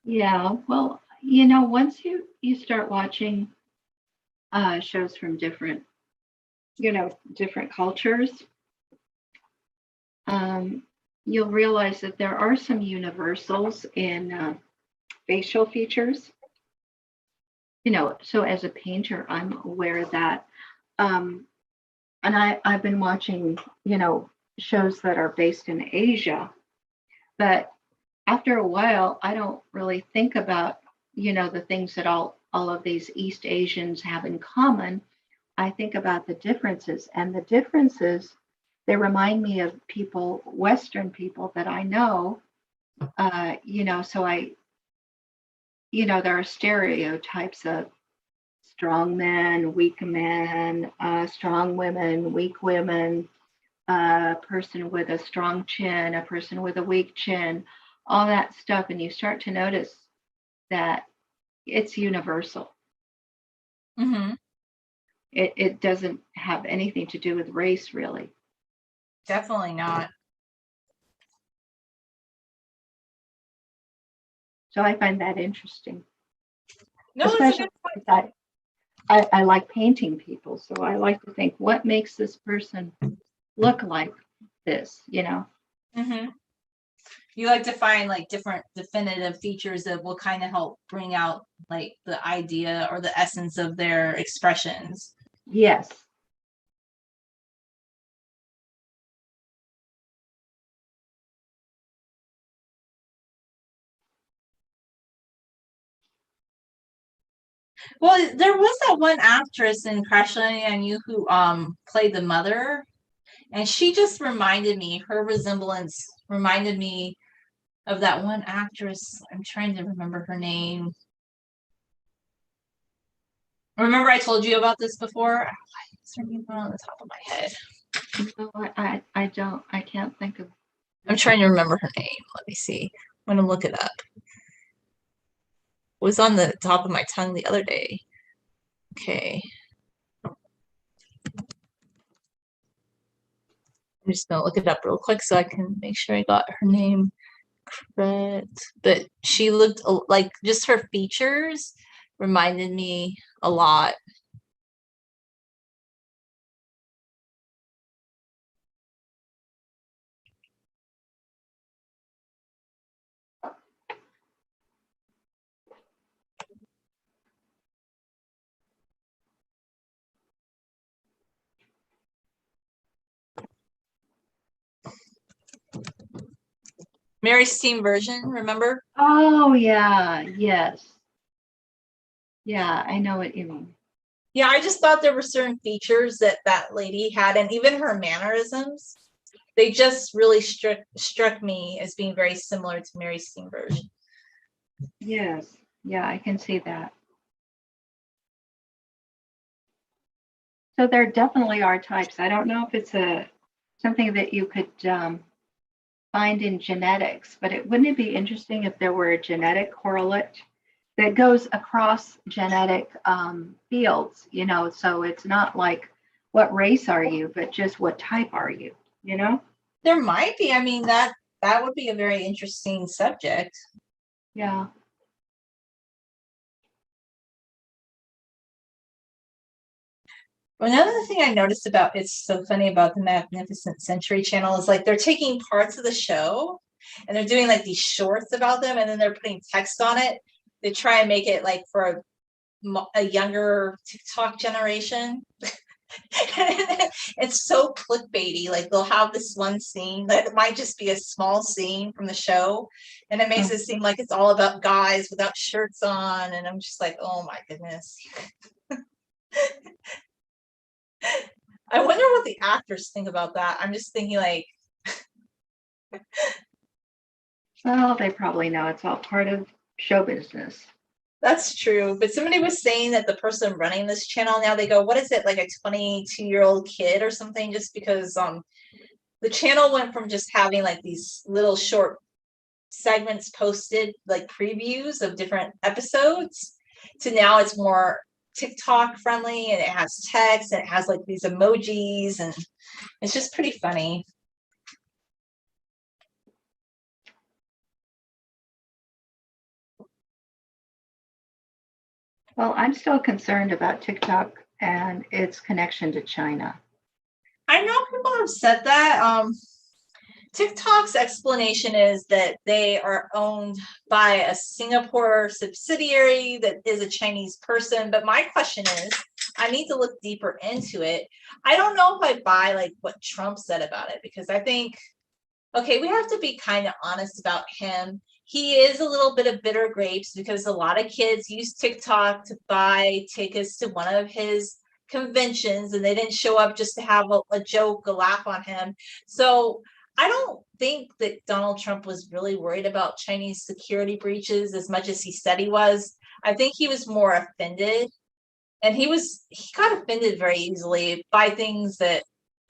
Speaker 2: Yeah, well, you know, once you start watching shows from different, you know, different cultures, um, you'll realize that there are some universals in facial features. You know, so as a painter, I'm aware that, um, and I've been watching, you know, shows that are based in Asia, but after a while, I don't really think about, you know, the things that all of these East Asians have in common. I think about the differences, and the differences, they remind me of people, Western people that I know. You know, so you know, there are stereotypes of strong men, strong women, weak women, a person with a strong chin, a person with a weak chin, all that stuff. And you start to notice that it's universal.
Speaker 1: Mm-hmm.
Speaker 2: It doesn't have anything to do with race, really.
Speaker 1: Definitely not.
Speaker 2: So I find that interesting,
Speaker 1: No, it's a
Speaker 2: especially
Speaker 1: good point.
Speaker 2: because I like painting people. So I like to think, what makes this person look like this, you know?
Speaker 1: Mm-hmm. You like to find like different definitive features that will kind of help bring out like the idea or the essence of their expressions.
Speaker 2: Yes.
Speaker 1: Well, there was that one actress in Crash Landing on You who played the mother, and she just reminded me, her resemblance reminded me of that one actress. I'm trying to remember her name. Remember I told you about this before? It's her name on the top of my head.
Speaker 2: No, I don't. I can't think of.
Speaker 1: I'm trying to remember her name. Let me see. I'm gonna look it up. It was on the top of my tongue the other day. Okay. I'm just gonna look it up real quick so I can make sure I got her name correct. But she looked like, just her features reminded me a lot. Mary Steenburgen, remember?
Speaker 2: Oh, yeah. Yes. Yeah, I know what you mean.
Speaker 1: Yeah, I just thought there were certain features that that lady had, and even her mannerisms. They just really struck me as being very similar to Mary Steenburgen.
Speaker 2: Yes. Yeah, I can see that. So there definitely are types. I don't know if it's a something that you could find in genetics, but wouldn't it be interesting if there were a genetic correlate that goes across genetic fields, so it's not like what race are you, but just what type are you?
Speaker 1: There might be. I mean, that would be a very interesting subject.
Speaker 2: Yeah.
Speaker 1: Another thing I noticed about, it's so funny about the Magnificent Century channel is like they're taking parts of the show and they're doing like these shorts about them, and then they're putting text on it to try and make it like for a younger TikTok generation. It's so clickbaity. Like they'll have this one scene that might just be a small scene from the show, and it makes it seem like it's all about guys without shirts on, and I'm just like, oh my goodness. I wonder what the actors think about that. I'm just thinking like,
Speaker 2: Well, they probably know it's all part of show business.
Speaker 1: that's true. But somebody was saying that the person running this channel now, they go, what is it, like a 22-year-old kid or something? Just because the channel went from just having like these little short segments posted, like previews of different episodes, to now it's more TikTok friendly, and it has text and it has like these emojis, and it's just pretty funny.
Speaker 2: Well, I'm still concerned about TikTok and its connection to China.
Speaker 1: I know people have said that. TikTok's explanation is that they are owned by a Singapore subsidiary that is a Chinese person. But my question is, I need to look deeper into it. I don't know if I buy like what Trump said about it, because I think, okay, we have to be kind of honest about him. He is a little bit of bitter grapes because a lot of kids use TikTok to buy tickets to one of his conventions, and they didn't show up just to have a joke, a laugh on him. So I don't think that Donald Trump was really worried about Chinese security breaches as much as he said he was. I think he was more offended, and he got offended very easily by things that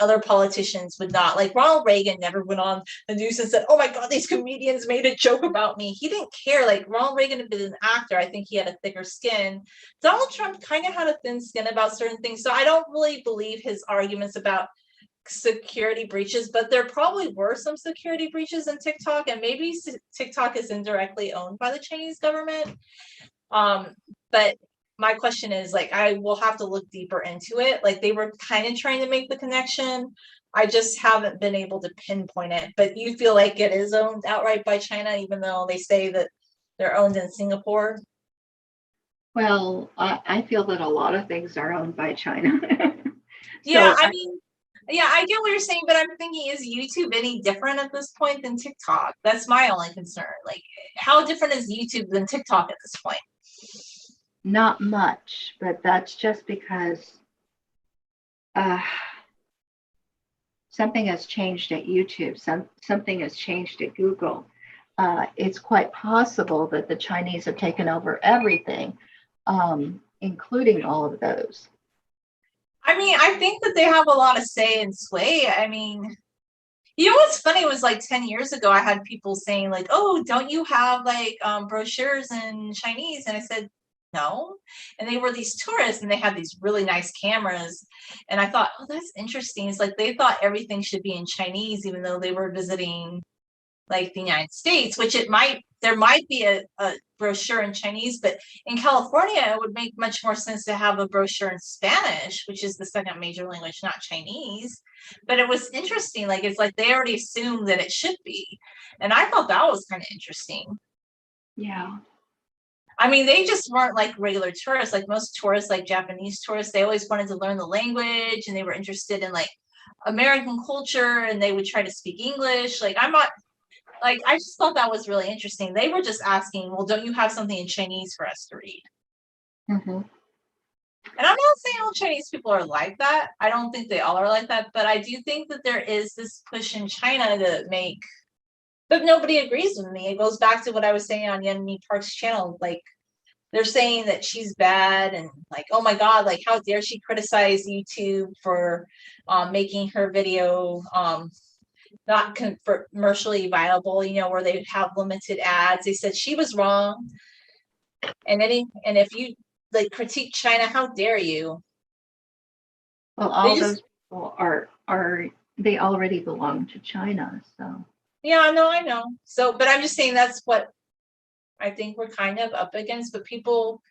Speaker 1: other politicians would not. Like Ronald Reagan never went on the news and said, oh my God, these comedians made a joke about me. He didn't care. Like Ronald Reagan had been an actor. I think he had a thicker skin. Donald Trump kind of had a thin skin about certain things. So I don't really believe his arguments about security breaches, but there probably were some security breaches in TikTok, and maybe TikTok is indirectly owned by the Chinese government. But my question is, like, I will have to look deeper into it. Like they were kind of trying to make the connection. I just haven't been able to pinpoint it. But you feel like it is owned outright by China, even though they say that they're owned in Singapore?
Speaker 2: Well, I feel that a lot of things are owned by China.
Speaker 1: Yeah, I mean, yeah, I get what you're saying, but I'm thinking, is YouTube any different at this point than TikTok? That's my only concern. Like, how different is YouTube than TikTok at this point?
Speaker 2: Not much, but that's just because something has changed at YouTube. Something has changed at Google. It's quite possible that the Chinese have taken over everything, including all of those.
Speaker 1: I mean, I think that they have a lot of say and sway. I mean, you know what's funny was like 10 years ago, I had people saying like, oh, don't you have like brochures in Chinese? And I said, no. And they were these tourists, and they had these really nice cameras. And I thought, oh, that's interesting. It's like they thought everything should be in Chinese, even though they were visiting like the United States, which there might be a brochure in Chinese, but in California, it would make much more sense to have a brochure in Spanish, which is the second major language, not Chinese. But it was interesting. Like, it's like they already assumed that it should be. And I thought that was kind of interesting.
Speaker 2: Yeah.
Speaker 1: I mean, they just weren't like regular tourists. Like most tourists, like Japanese tourists, they always wanted to learn the language, and they were interested in like American culture, and they would try to speak English. Like, I'm not, like, I just thought that was really interesting. They were just asking, well, don't you have something in Chinese for us to read?
Speaker 2: Mm-hmm.
Speaker 1: And I'm not saying all Chinese people are like that. I don't think they all are like that, but I do think that there is this push in China to make, but nobody agrees with me. It goes back to what I was saying on Yenmi Park's channel. Like, they're saying that she's bad, and like, oh my God, like how dare she criticize YouTube for making her video not commercially viable, where they have limited ads. They said she was wrong. And if you like critique China, how dare you?
Speaker 2: Well, all those people are they already belong to China, so.
Speaker 1: Yeah, no, I know. So, but I'm just saying that's what I think we're kind of up against. But people,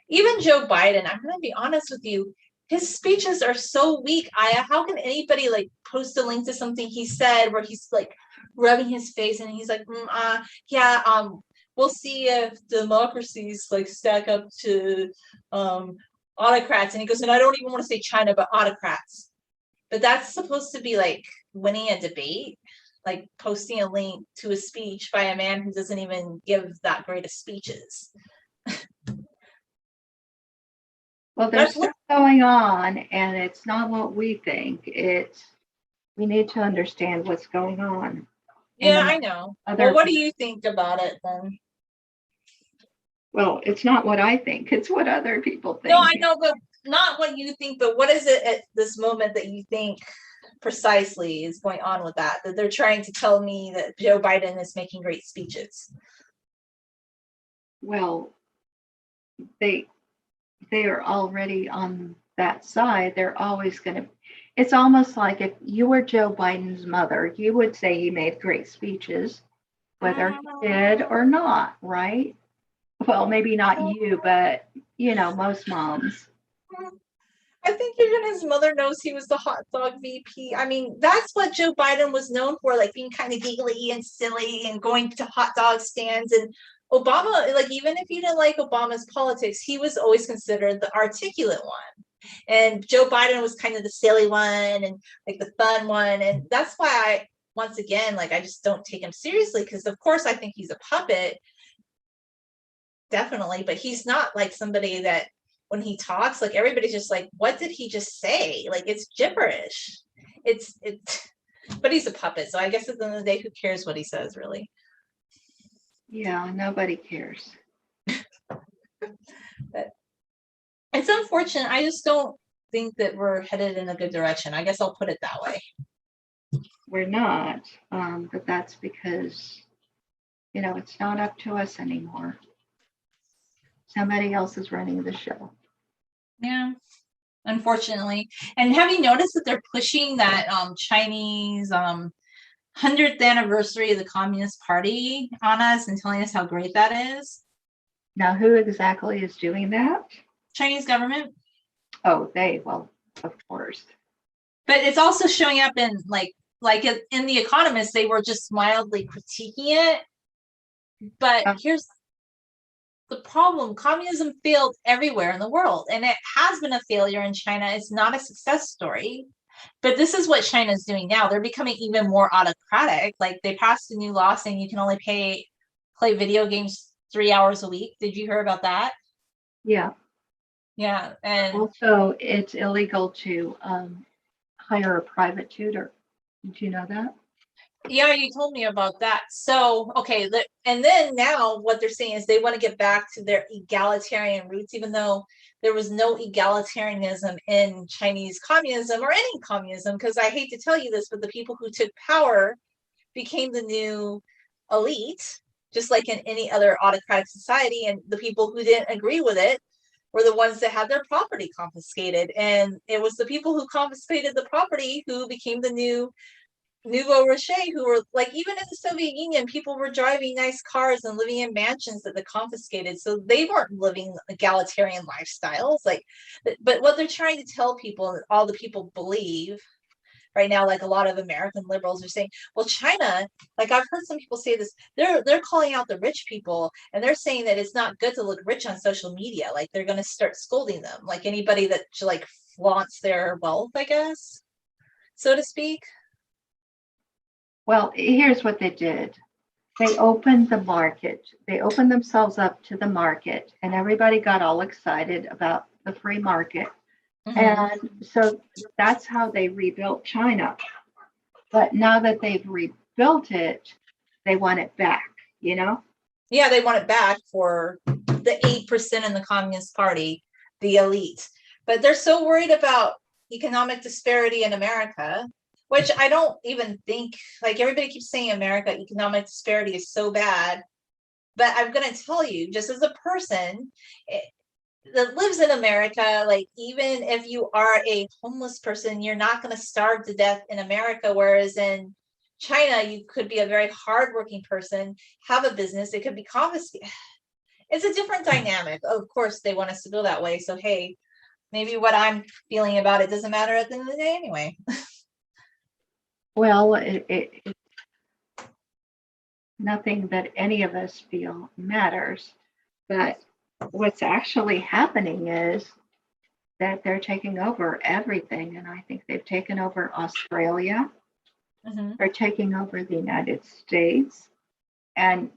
Speaker 1: even Joe Biden, I'm going to be honest with you, his speeches are so weak. How can anybody like post a link to something he said where he's like rubbing his face and he's like, yeah, we'll see if democracies like stack up to autocrats. And he goes, and I don't even want to say China, but autocrats. But that's supposed to be like winning a debate, like posting a link to a speech by a man who doesn't even give that great of speeches.
Speaker 2: Well, there's stuff going on, and it's not what we think. We need to understand what's going on.
Speaker 1: Yeah, I know. Well, what do you think about it then?
Speaker 2: Well, it's not what I think. It's what other people think.
Speaker 1: No, I know, but not what you think, but what is it at this moment that you think precisely is going on with that they're trying to tell me that Joe Biden is making great speeches?
Speaker 2: Well, they are already on that side. They're always going to. It's almost like if you were Joe Biden's mother, you would say he made great speeches, whether he did or not, right? Well, maybe not you, but most moms.
Speaker 1: I think even his mother knows he was the hot dog VP. I mean, that's what Joe Biden was known for, like being kind of giggly and silly and going to hot dog stands. And Obama, like even if you didn't like Obama's politics, he was always considered the articulate one. And Joe Biden was kind of the silly one and like the fun one. And that's why once again, like I just don't take him seriously because of course I think he's a puppet. Definitely, but he's not like somebody that when he talks, like everybody's just like, what did he just say? Like it's gibberish. It's but he's a puppet. So I guess at the end of the day, who cares what he says, really?
Speaker 2: Yeah, nobody cares.
Speaker 1: But it's unfortunate. I just don't think that we're headed in a good direction. I guess I'll put it that way.
Speaker 2: We're not, but that's because, it's not up to us anymore. Somebody else is running the show.
Speaker 1: Yeah, unfortunately. And have you noticed that they're pushing that Chinese 100th anniversary of the Communist Party on us and telling us how great that is?
Speaker 2: Now, who exactly is doing that?
Speaker 1: Chinese government.
Speaker 2: Oh, well, of course.
Speaker 1: But it's also showing up in like in The Economist, they were just mildly critiquing it. But here's the problem. Communism failed everywhere in the world, and it has been a failure in China. It's not a success story. But this is what China is doing now. They're becoming even more autocratic. Like they passed a new law saying you can only play video games 3 hours a week. Did you hear about that?
Speaker 2: Yeah.
Speaker 1: Yeah. And
Speaker 2: also, it's illegal to hire a private tutor. Did you know that?
Speaker 1: Yeah, you told me about that. So, okay. And then now what they're saying is they want to get back to their egalitarian roots, even though there was no egalitarianism in Chinese communism or any communism, because I hate to tell you this, but the people who took power became the new elite, just like in any other autocratic society. And the people who didn't agree with it were the ones that had their property confiscated. And it was the people who confiscated the property who became the nouveau riche, who were like, even in the Soviet Union, people were driving nice cars and living in mansions that they confiscated. So they weren't living egalitarian lifestyles. Like, but what they're trying to tell people, and all the people believe right now, like a lot of American liberals are saying, well, China, like I've heard some people say this, they're calling out the rich people and they're saying that it's not good to look rich on social media. Like they're going to start scolding them, like anybody that like flaunts their wealth, I guess, so to speak.
Speaker 2: Well, here's what they did. They opened the market. They opened themselves up to the market, and everybody got all excited about the free market. Mm-hmm. And so that's how they rebuilt China. But now that they've rebuilt it, they want it back, Yeah,
Speaker 1: they want it back for the 8% in the Communist Party, the elite. But they're so worried about economic disparity in America, which I don't even think, like everybody keeps saying America, economic disparity is so bad. But I'm going to tell you, just as a person that lives in America, like even if you are a homeless person, you're not going to starve to death in America. Whereas in China, you could be a very hardworking person, have a business, it could be confiscated. It's a different dynamic. Of course, they want us to go that way. So, hey, maybe what I'm feeling about it doesn't matter at the end of the day anyway.
Speaker 2: Well, it nothing that any of us feel matters. But what's actually happening is that they're taking over everything. And I think they've taken over Australia.
Speaker 1: Mm-hmm.
Speaker 2: They're taking over the United States. And,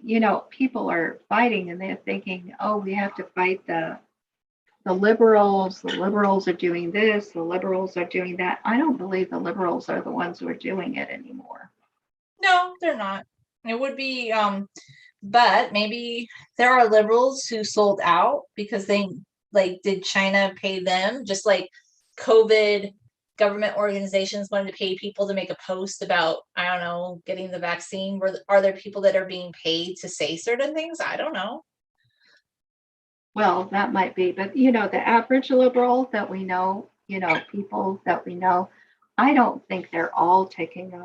Speaker 2: people are fighting and they're thinking, oh, we have to fight the liberals. The liberals are doing this. The liberals are doing that. I don't believe the liberals are the ones who are doing it anymore.
Speaker 1: No, they're not. It would be, but maybe there are liberals who sold out because they did China pay them? Just like COVID government organizations wanted to pay people to make a post about, I don't know, getting the vaccine. Are there people that are being paid to say certain things? I don't know.
Speaker 2: Well, that might be, but the average liberal that we know, people that we know, I don't think they're all taking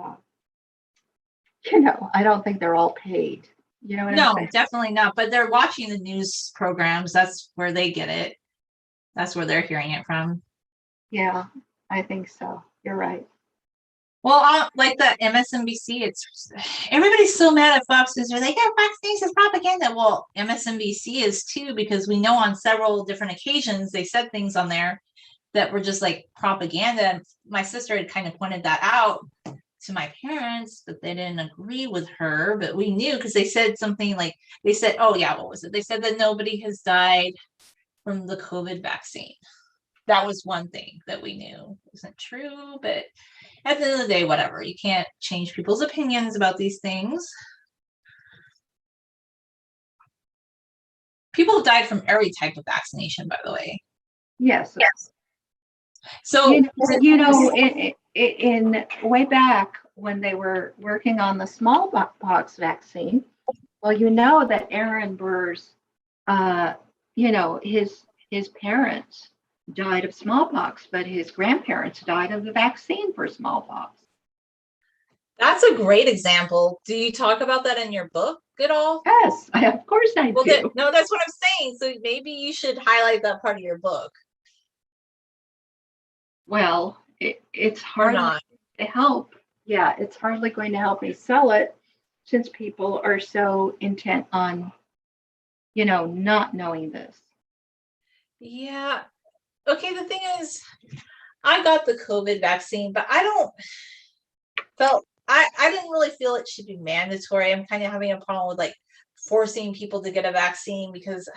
Speaker 2: I don't think they're all paid. You know what I'm
Speaker 1: No,
Speaker 2: saying?
Speaker 1: definitely not. But they're watching the news programs. That's where they get it. That's where they're hearing it from.
Speaker 2: Yeah, I think so. You're right.
Speaker 1: Well, like the MSNBC, it's everybody's so mad at Fox News. They're like, yeah, Fox News is propaganda. Well, MSNBC is too, because we know on several different occasions they said things on there that were just like propaganda. And my sister had kind of pointed that out to my parents, but they didn't agree with her. But we knew because they said something like, they said, oh yeah, what was it? They said that nobody has died from the COVID vaccine. That was one thing that we knew wasn't true, but at the end of the day, whatever. You can't change people's opinions about these things. People have died from every type of vaccination, by the way.
Speaker 2: Yes.
Speaker 1: Yes. So,
Speaker 2: in way back when they were working on the smallpox vaccine, well, that Aaron Burr's, his parents died of smallpox, but his grandparents died of the vaccine for smallpox.
Speaker 1: that's a great example. Do you talk about that in your book at all?
Speaker 2: Yes, of course I do.
Speaker 1: No, that's what I'm saying. So maybe you should highlight that part of your book.
Speaker 2: Well, it's hardly to help. Yeah, it's hardly going to help me sell it since people are so intent on, not knowing this.
Speaker 1: Yeah. Okay, the thing is, I got the COVID vaccine, but I didn't really feel it should be mandatory. I'm kind of having a problem with like forcing people to get a vaccine because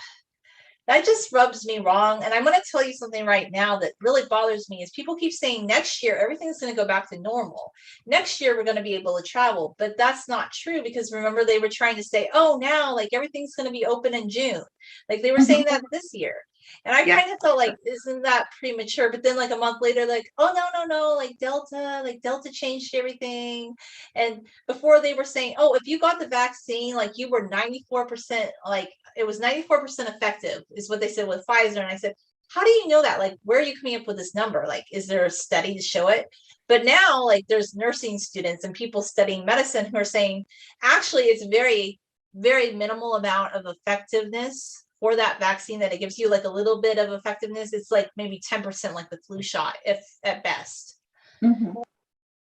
Speaker 1: that just rubs me wrong. And I'm going to tell you something right now that really bothers me is people keep saying next year, everything's going to go back to normal. Next year, we're going to be able to travel. But that's not true because remember, they were trying to say, oh, now like everything's going to be open in June. Like they were saying that this year. And I kind of felt like, isn't that premature? But then like a month later, like, oh, no, like Delta changed everything. And before they were saying, oh, if you got the vaccine, like you were 94%, like it was 94% effective is what they said with Pfizer. And I said, how do you know that? Like, where are you coming up with this number? Like, is there a study to show it? But now, like, there's nursing students and people studying medicine who are saying, actually, it's very, very minimal amount of effectiveness for that vaccine that it gives you, like a little bit of effectiveness. It's like maybe 10% like the flu shot, if at best.
Speaker 2: Mm-hmm.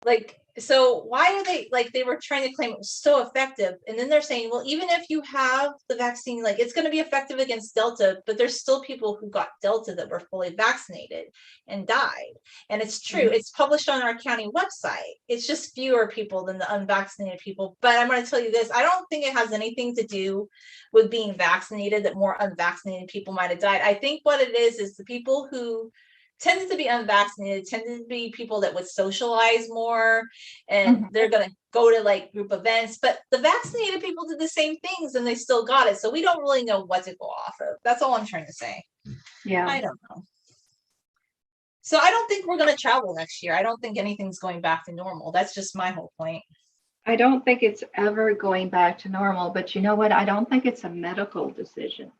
Speaker 1: Like, so why are they like, they were trying to claim it was so effective, and then they're saying, well, even if you have the vaccine, like it's going to be effective against Delta, but there's still people who got Delta that were fully vaccinated and died. And it's true. Mm-hmm. It's published on our county website. It's just fewer people than the unvaccinated people. But I'm going to tell you this, I don't think it has anything to do with being vaccinated that more unvaccinated people might have died. I think what it is the people who tended to be unvaccinated, tended to be people that would socialize more, and they're going to go to like group events. But the vaccinated people did the same things and they still got it. So we don't really know what to go off of. That's all I'm trying to say.
Speaker 2: Yeah.
Speaker 1: I don't know. So I don't think we're going to travel next year. I don't think anything's going back to normal. That's just my whole point.
Speaker 2: I don't think it's ever going back to normal, but you know what? I don't think it's a medical decision.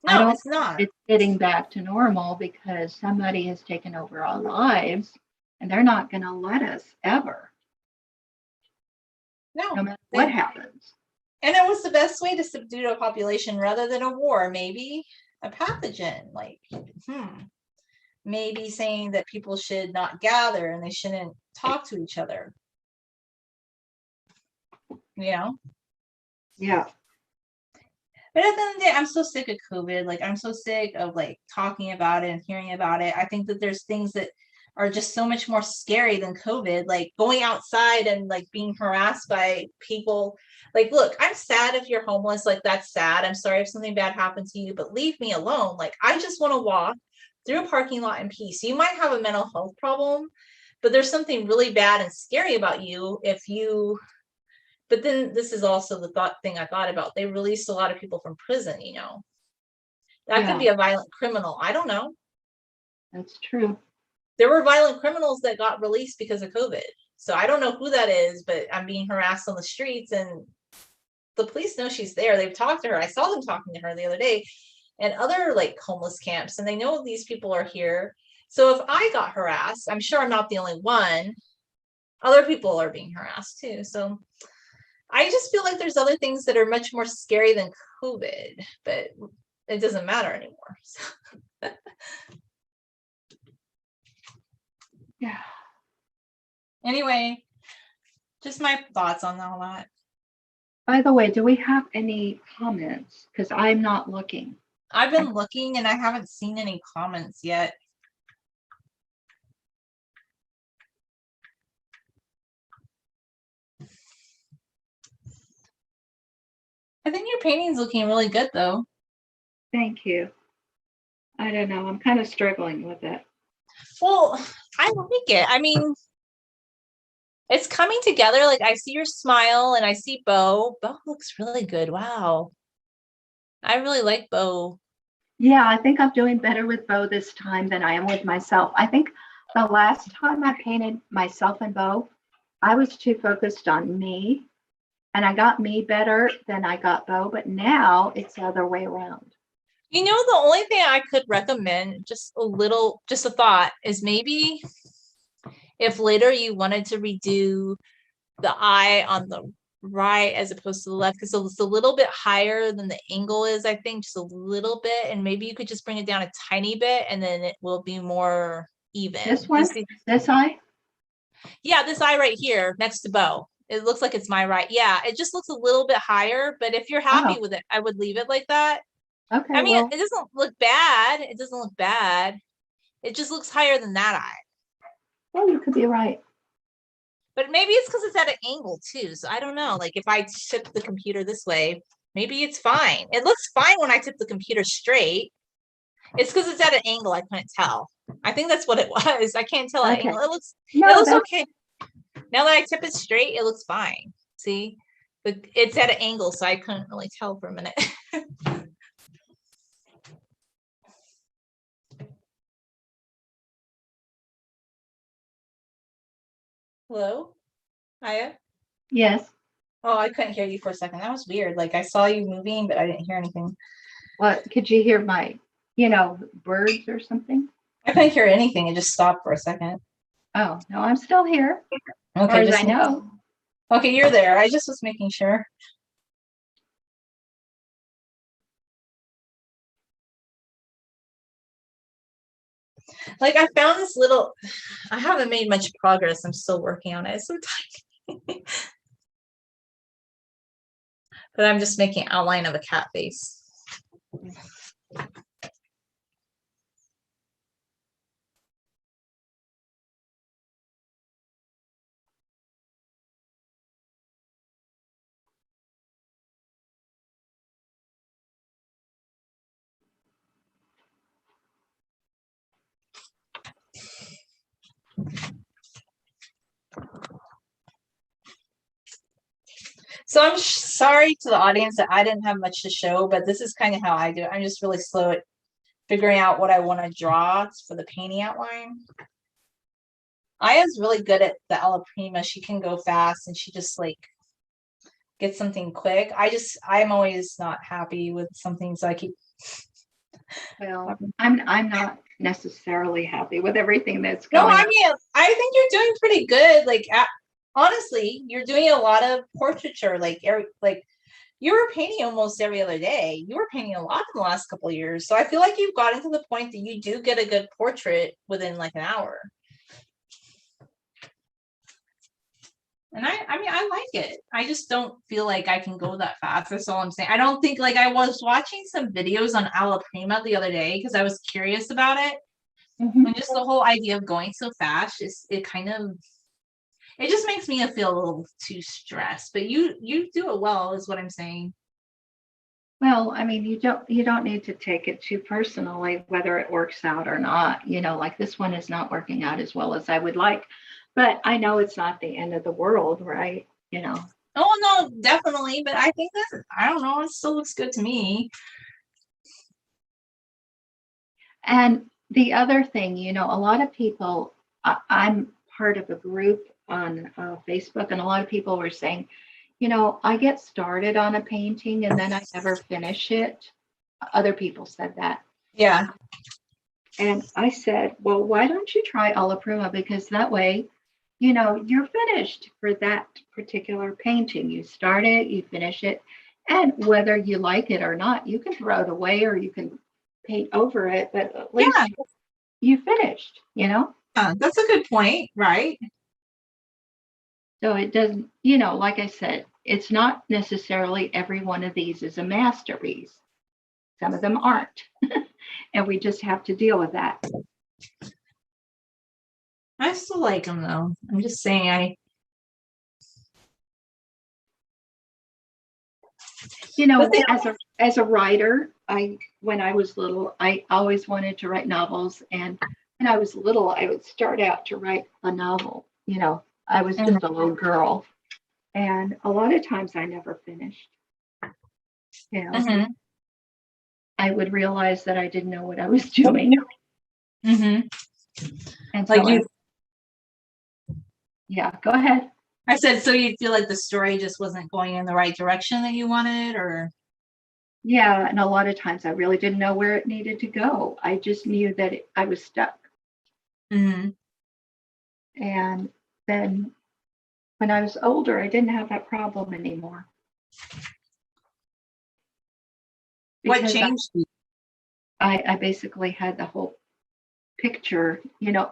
Speaker 2: I
Speaker 1: No,
Speaker 2: don't
Speaker 1: it's not.
Speaker 2: think it's getting back to normal because somebody has taken over our lives and they're not going to let us ever, no
Speaker 1: No.
Speaker 2: matter what happens.
Speaker 1: And it was the best way to subdue a population rather than a war. Maybe a pathogen, like, maybe saying that people should not gather and they shouldn't talk to each other. You know?
Speaker 2: Yeah.
Speaker 1: But at the end of the day, I'm so sick of COVID. Like, I'm so sick of like talking about it and hearing about it. I think that there's things that are just so much more scary than COVID, like going outside and like being harassed by people. Like, look, I'm sad if you're homeless, like that's sad. I'm sorry if something bad happened to you, but leave me alone. Like, I just want to walk through a parking lot in peace. You might have a mental health problem, but there's something really bad and scary about you if you. But then this is also the thing I thought about. They released a lot of people from prison, you know. That could be a violent criminal. I don't know.
Speaker 2: That's true.
Speaker 1: There were violent criminals that got released because of COVID. So I don't know who that is, but I'm being harassed on the streets and the police know she's there. They've talked to her. I saw them talking to her the other day and other like homeless camps, and they know these people are here. So if I got harassed, I'm sure I'm not the only one. Other people are being harassed too. So I just feel like there's other things that are much more scary than COVID, but it doesn't matter anymore. So.
Speaker 2: Yeah.
Speaker 1: Anyway, just my thoughts on all that.
Speaker 2: By the way, do we have any comments? Because I'm not looking.
Speaker 1: I've been looking and I haven't seen any comments yet. I think your painting's looking really good though.
Speaker 2: Thank you. I don't know. I'm kind of struggling with it.
Speaker 1: Well, I like it. I mean, it's coming together. Like I see your smile and I see Bo. Bo looks really good. Wow. I really like Bo.
Speaker 2: Yeah, I think I'm doing better with Bo this time than I am with myself. I think the last time I painted myself and Bo, I was too focused on me and I got me better than I got Bo, but now it's the other way around.
Speaker 1: You know, the only thing I could recommend, just a thought, is maybe if later you wanted to redo the eye on the right as opposed to the left, because it's a little bit higher than the angle is, I think, just a little bit, and maybe you could just bring it down a tiny bit and then it will be more even.
Speaker 2: This one? This eye?
Speaker 1: Yeah, this eye right here next to Bo. It looks like it's my right. Yeah, it just looks a little bit higher, but if you're happy with it, I would leave it like that.
Speaker 2: Okay.
Speaker 1: I mean, it doesn't look bad. It doesn't look bad. It just looks higher than that eye.
Speaker 2: Well, you could be right.
Speaker 1: But maybe it's because it's at an angle too. So I don't know. Like if I tip the computer this way, maybe it's fine. It looks fine when I tip the computer straight. It's because it's at an angle. I couldn't tell. I think that's what it was. I can't tell an angle. It looks okay. Now that I tip it straight, it looks fine. See, but it's at an angle, so I couldn't really tell for a minute. Hello, Aya?
Speaker 2: Yes.
Speaker 1: Oh, I couldn't hear you for a second. That was weird. Like I saw you moving, but I didn't hear anything.
Speaker 2: What? Could you hear my, birds or something?
Speaker 1: I couldn't hear anything. It just stopped for a second.
Speaker 2: Oh, no, I'm still here.
Speaker 1: Okay,
Speaker 2: as I know.
Speaker 1: Okay, you're there. I just was making sure. Like I found this little, I haven't made much progress. I'm still working on it. It's so tiny. But I'm just making outline of a cat face. So I'm sorry to the audience that I didn't have much to show, but this is kind of how I do it. I'm just really slow at figuring out what I want to draw for the painting outline. Aya's really good at the Alla Prima. She can go fast and she just like gets something quick. I'm always not happy with something, so I keep.
Speaker 2: Well, I'm not necessarily happy with everything that's
Speaker 1: No,
Speaker 2: going
Speaker 1: I
Speaker 2: on.
Speaker 1: mean, I think you're doing pretty good. Like, honestly, you're doing a lot of portraiture. Like you were painting almost every other day. You were painting a lot in the last couple of years. So I feel like you've gotten to the point that you do get a good portrait within like an hour. And I mean, I like it. I just don't feel like I can go that fast. That's all I'm saying. I don't think, like, I was watching some videos on Alla Prima the other day because I was curious about it.
Speaker 2: Mhm.
Speaker 1: And just the whole idea of going so fast, it just makes me feel a little too stressed. But you do it well, is what I'm saying.
Speaker 2: Well, I mean, you don't need to take it too personally whether it works out or not. Like this one is not working out as well as I would like, but I know it's not the end of the world, right?
Speaker 1: Oh no, definitely. But I think I don't know, it still looks good to me.
Speaker 2: And the other thing, a lot of people, I'm part of a group on Facebook, and a lot of people were saying, I get started on a painting and then I never finish it. Other people said that.
Speaker 1: Yeah.
Speaker 2: And I said, well, why don't you try Alla Prima? Because that way, you're finished for that particular painting. You start it, you finish it. And whether you like it or not, you can throw it away or you can paint over it, but at least
Speaker 1: Yeah.
Speaker 2: you finished.
Speaker 1: That's a good point, right?
Speaker 2: So it doesn't, like I said, it's not necessarily every one of these is a masterpiece. Some of them aren't. And we just have to deal with that.
Speaker 1: I still like them though. I'm just saying
Speaker 2: As a writer, when I was little, I always wanted to write novels. And when I was little, I would start out to write a novel. I was just a little girl. And a lot of times I never finished.
Speaker 1: Mm-hmm.
Speaker 2: I would realize that I didn't know what I was doing.
Speaker 1: Mm-hmm.
Speaker 2: And
Speaker 1: Like
Speaker 2: so yeah, go ahead.
Speaker 1: I said, so you feel like the story just wasn't going in the right direction that you wanted, or?
Speaker 2: Yeah, and a lot of times I really didn't know where it needed to go. I just knew that I was stuck.
Speaker 1: Mm-hmm.
Speaker 2: And then when I was older, I didn't have that problem anymore.
Speaker 1: What
Speaker 2: Because
Speaker 1: changed you?
Speaker 2: I basically had the whole picture,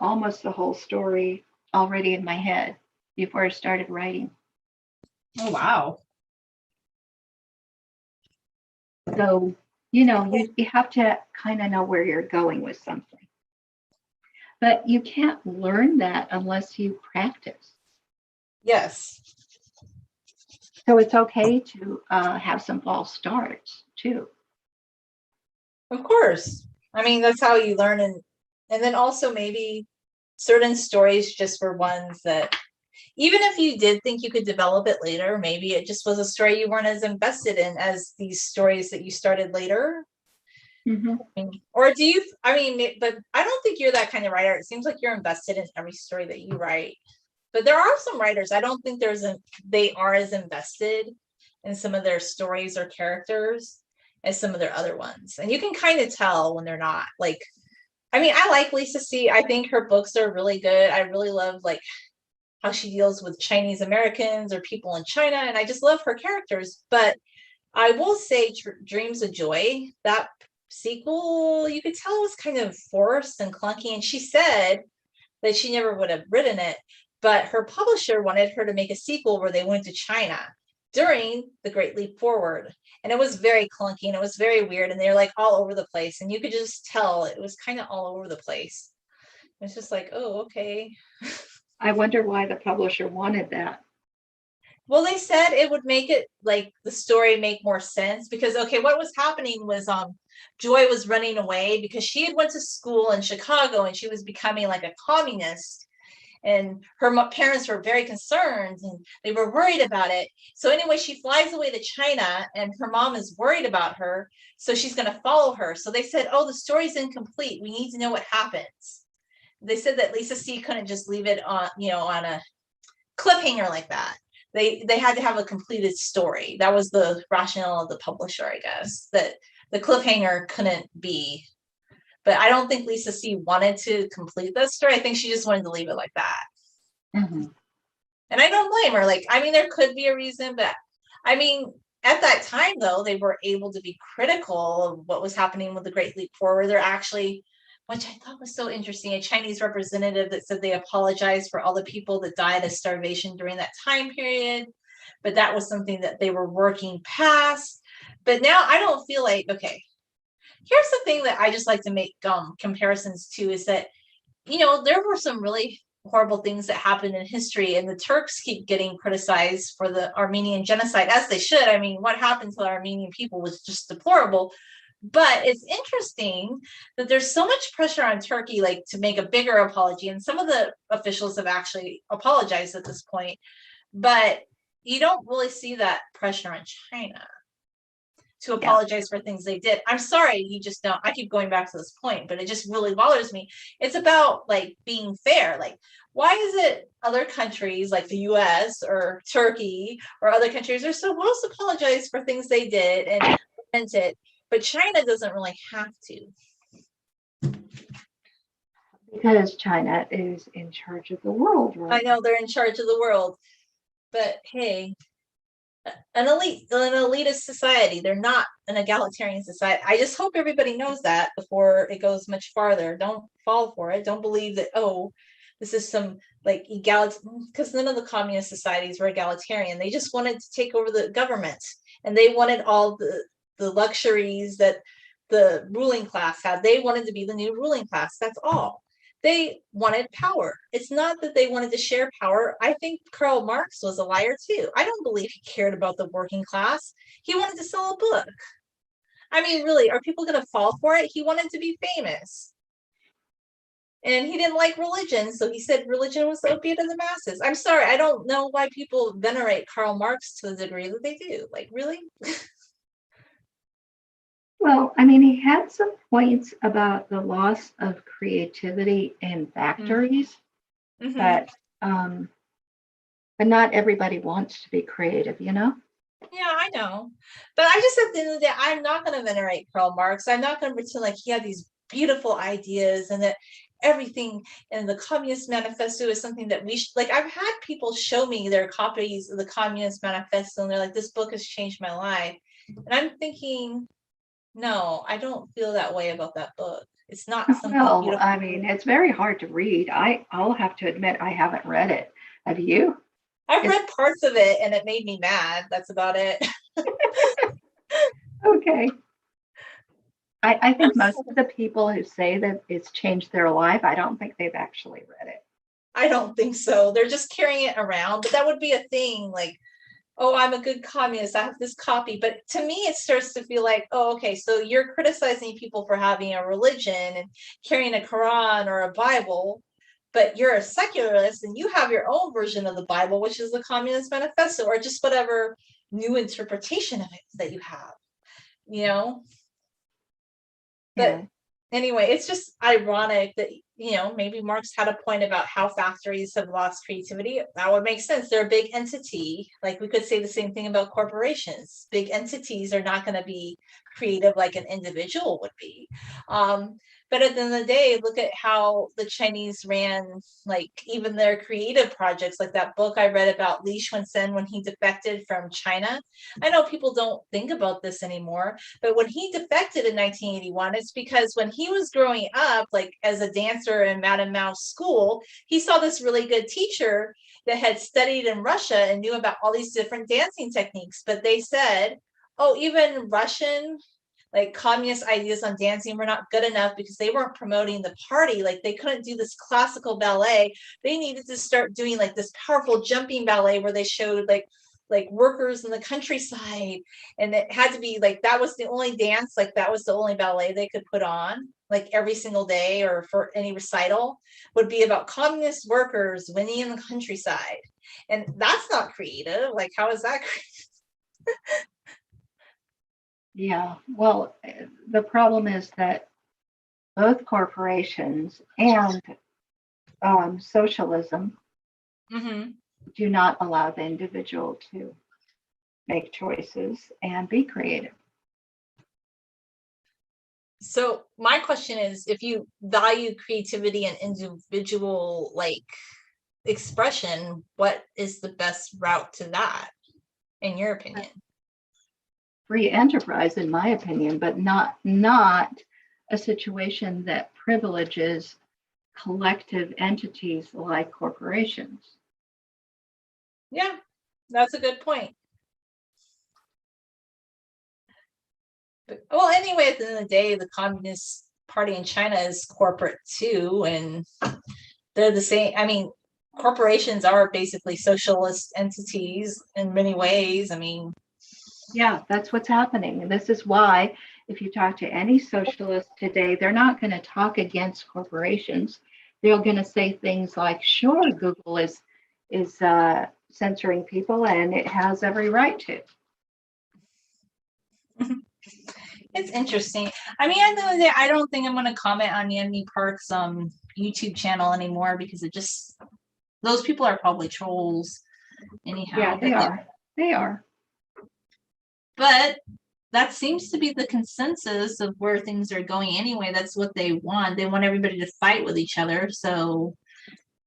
Speaker 2: almost the whole story already in my head before I started writing.
Speaker 1: Oh, wow.
Speaker 2: So, you have to kind of know where you're going with something. But you can't learn that unless you practice.
Speaker 1: Yes.
Speaker 2: So it's okay to have some false starts too.
Speaker 1: Of course. I mean, that's how you learn. And then also maybe certain stories just were ones that, even if you did think you could develop it later, maybe it just was a story you weren't as invested in as these stories that you started later.
Speaker 2: Mm-hmm.
Speaker 1: Or do you, I mean, but I don't think you're that kind of writer. It seems like you're invested in every story that you write. But there are some writers, I don't think they are as invested in some of their stories or characters as some of their other ones. And you can kind of tell when they're not. Like, I mean, I like Lisa C. I think her books are really good. I really love like how she deals with Chinese Americans or people in China. And I just love her characters. But I will say Dreams of Joy, that sequel, you could tell it was kind of forced and clunky. And she said that she never would have written it, but her publisher wanted her to make a sequel where they went to China during the Great Leap Forward. And it was very clunky and it was very weird. And they're like all over the place. And you could just tell it was kind of all over the place. It's just like, oh, okay.
Speaker 2: I wonder why the publisher wanted that.
Speaker 1: Well, they said it would make it like the story make more sense because, okay, what was happening was Joy was running away because she had went to school in Chicago and she was becoming like a communist. And her parents were very concerned and they were worried about it. So anyway, she flies away to China and her mom is worried about her. So she's going to follow her. So they said, oh, the story's incomplete. We need to know what happens. they said that Lisa C couldn't just leave it on, on a cliffhanger like that. They had to have a completed story. That was the rationale of the publisher, I guess, that the cliffhanger couldn't be. But I don't think Lisa C wanted to complete the story. I think she just wanted to leave it like that.
Speaker 2: Mm-hmm.
Speaker 1: And I don't blame her. Like, I mean, there could be a reason, but I mean, at that time, though, they were able to be critical of what was happening with the Great Leap Forward. They're actually, which I thought was so interesting, a Chinese representative that said they apologized for all the people that died of starvation during that time period. But that was something that they were working past. But now I don't feel like, okay, here's the thing that I just like to make comparisons to is that, there were some really horrible things that happened in history, and the Turks keep getting criticized for the Armenian genocide, as they should. I mean, what happened to the Armenian people was just deplorable. But it's interesting that there's so much pressure on Turkey, like, to make a bigger apology, and some of the officials have actually apologized at this point, but you don't really see that pressure on China to apologize for things they did. I'm sorry, you just don't. I keep going back to this point, but it just really bothers me. It's about, like, being fair. Like, why is it other countries like the US or Turkey or other countries are supposed to apologize for things they did and prevent it, but China doesn't really have to?
Speaker 2: Because China is in charge of the world, right?
Speaker 1: I know they're in charge of the world, but hey, an elitist society. They're not an egalitarian society. I just hope everybody knows that before it goes much farther. Don't fall for it. Don't believe that, oh, this is some, like, egalitarian, because none of the communist societies were egalitarian. They just wanted to take over the government, and they wanted all the luxuries that the ruling class had. They wanted to be the new ruling class. That's all. They wanted power. It's not that they wanted to share power. I think Karl Marx was a liar too. I don't believe he cared about the working class. He wanted to sell a book. I mean, really, are people going to fall for it? He wanted to be famous. And he didn't like religion, so he said religion was the opiate of the masses. I'm sorry, I don't know why people venerate Karl Marx to the degree that they do. Like, really?
Speaker 2: Well, I mean, he had some points about the loss of creativity in factories,
Speaker 1: Mm-hmm.
Speaker 2: but not everybody wants to be creative, you know?
Speaker 1: Yeah, I know. But I just, at the end of the day, I'm not going to venerate Karl Marx. I'm not going to pretend like he had these beautiful ideas and that everything in the Communist Manifesto is something that we should, like, I've had people show me their copies of the Communist Manifesto and they're like, this book has changed my life. And I'm thinking, no, I don't feel that way about that book. It's not something
Speaker 2: Well,
Speaker 1: beautiful.
Speaker 2: I mean, it's very hard to read. I'll have to admit, I haven't read it. Have you?
Speaker 1: I've read parts of it and it made me mad. That's about it.
Speaker 2: Okay. I think most of the people who say that it's changed their life, I don't think they've actually read it.
Speaker 1: I don't think so. They're just carrying it around, but that would be a thing, like, oh, I'm a good communist, I have this copy. But to me, it starts to feel like, oh, okay, so you're criticizing people for having a religion and carrying a Quran or a Bible, but you're a secularist and you have your own version of the Bible, which is the Communist Manifesto, or just whatever new interpretation of it that you have, you know? But
Speaker 2: Yeah.
Speaker 1: anyway, it's just ironic that, maybe Marx had a point about how factories have lost creativity. That would make sense. They're a big entity. Like, we could say the same thing about corporations. Big entities are not going to be creative like an individual would be. But at the end of the day, look at how the Chinese ran, like, even their creative projects, like that book I read about Li Xuanzhen when he defected from China. I know people don't think about this anymore, but when he defected in 1981, it's because when he was growing up, like, as a dancer in Madame Mao's school, he saw this really good teacher that had studied in Russia and knew about all these different dancing techniques. But they said, oh, even Russian, like, communist ideas on dancing were not good enough because they weren't promoting the party. Like, they couldn't do this classical ballet. They needed to start doing, like, this powerful jumping ballet where they showed, like workers in the countryside, and it had to be like, that was the only dance, like that was the only ballet they could put on, like, every single day or for any recital would be about communist workers winning in the countryside. And that's not creative. Like, how is that creative?
Speaker 2: Yeah. Well, the problem is that both corporations and socialism
Speaker 1: Mm-hmm.
Speaker 2: do not allow the individual to make choices and be creative.
Speaker 1: So my question is, if you value creativity and individual like expression, what is the best route to that, in your opinion?
Speaker 2: Free enterprise, in my opinion, but not a situation that privileges collective entities like corporations.
Speaker 1: Yeah, that's a good point. But, well, anyway, at the end of the day, the Communist Party in China is corporate too, and they're the same. I mean, corporations are basically socialist entities in many ways. I mean,
Speaker 2: yeah, that's what's happening. And this is why, if you talk to any socialist today, they're not going to talk against corporations. They're going to say things like, sure, Google is censoring people and it has every right to.
Speaker 1: it's interesting. I mean, at the end of the day, I don't think I'm going to comment on Yanni Park's YouTube channel anymore, because it just, those people are probably trolls anyhow.
Speaker 2: Yeah, they are. They are.
Speaker 1: But that seems to be the consensus of where things are going anyway. That's what they want. They want everybody to fight with each other. So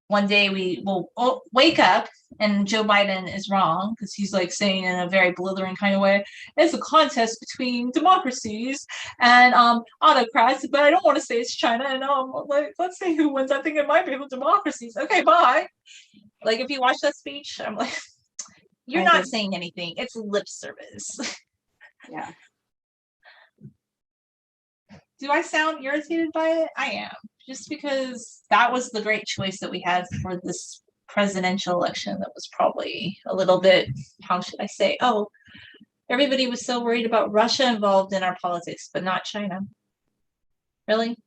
Speaker 1: one day we will wake up and Joe Biden is wrong, because he's like saying in a very blithering kind of way, it's a contest between democracies and autocrats, but I don't want to say it's China, and like, let's say who wins. I think it might be the democracies. Okay, bye. Like, if you watch that speech, I'm like, you're not saying anything. It's lip service.
Speaker 2: Yeah.
Speaker 1: Do I sound irritated by it? I am, just because that was the great choice that we had for this presidential election. That was probably a little bit, how should I say? Oh, everybody was so worried about Russia involved in our politics, but not China. Really?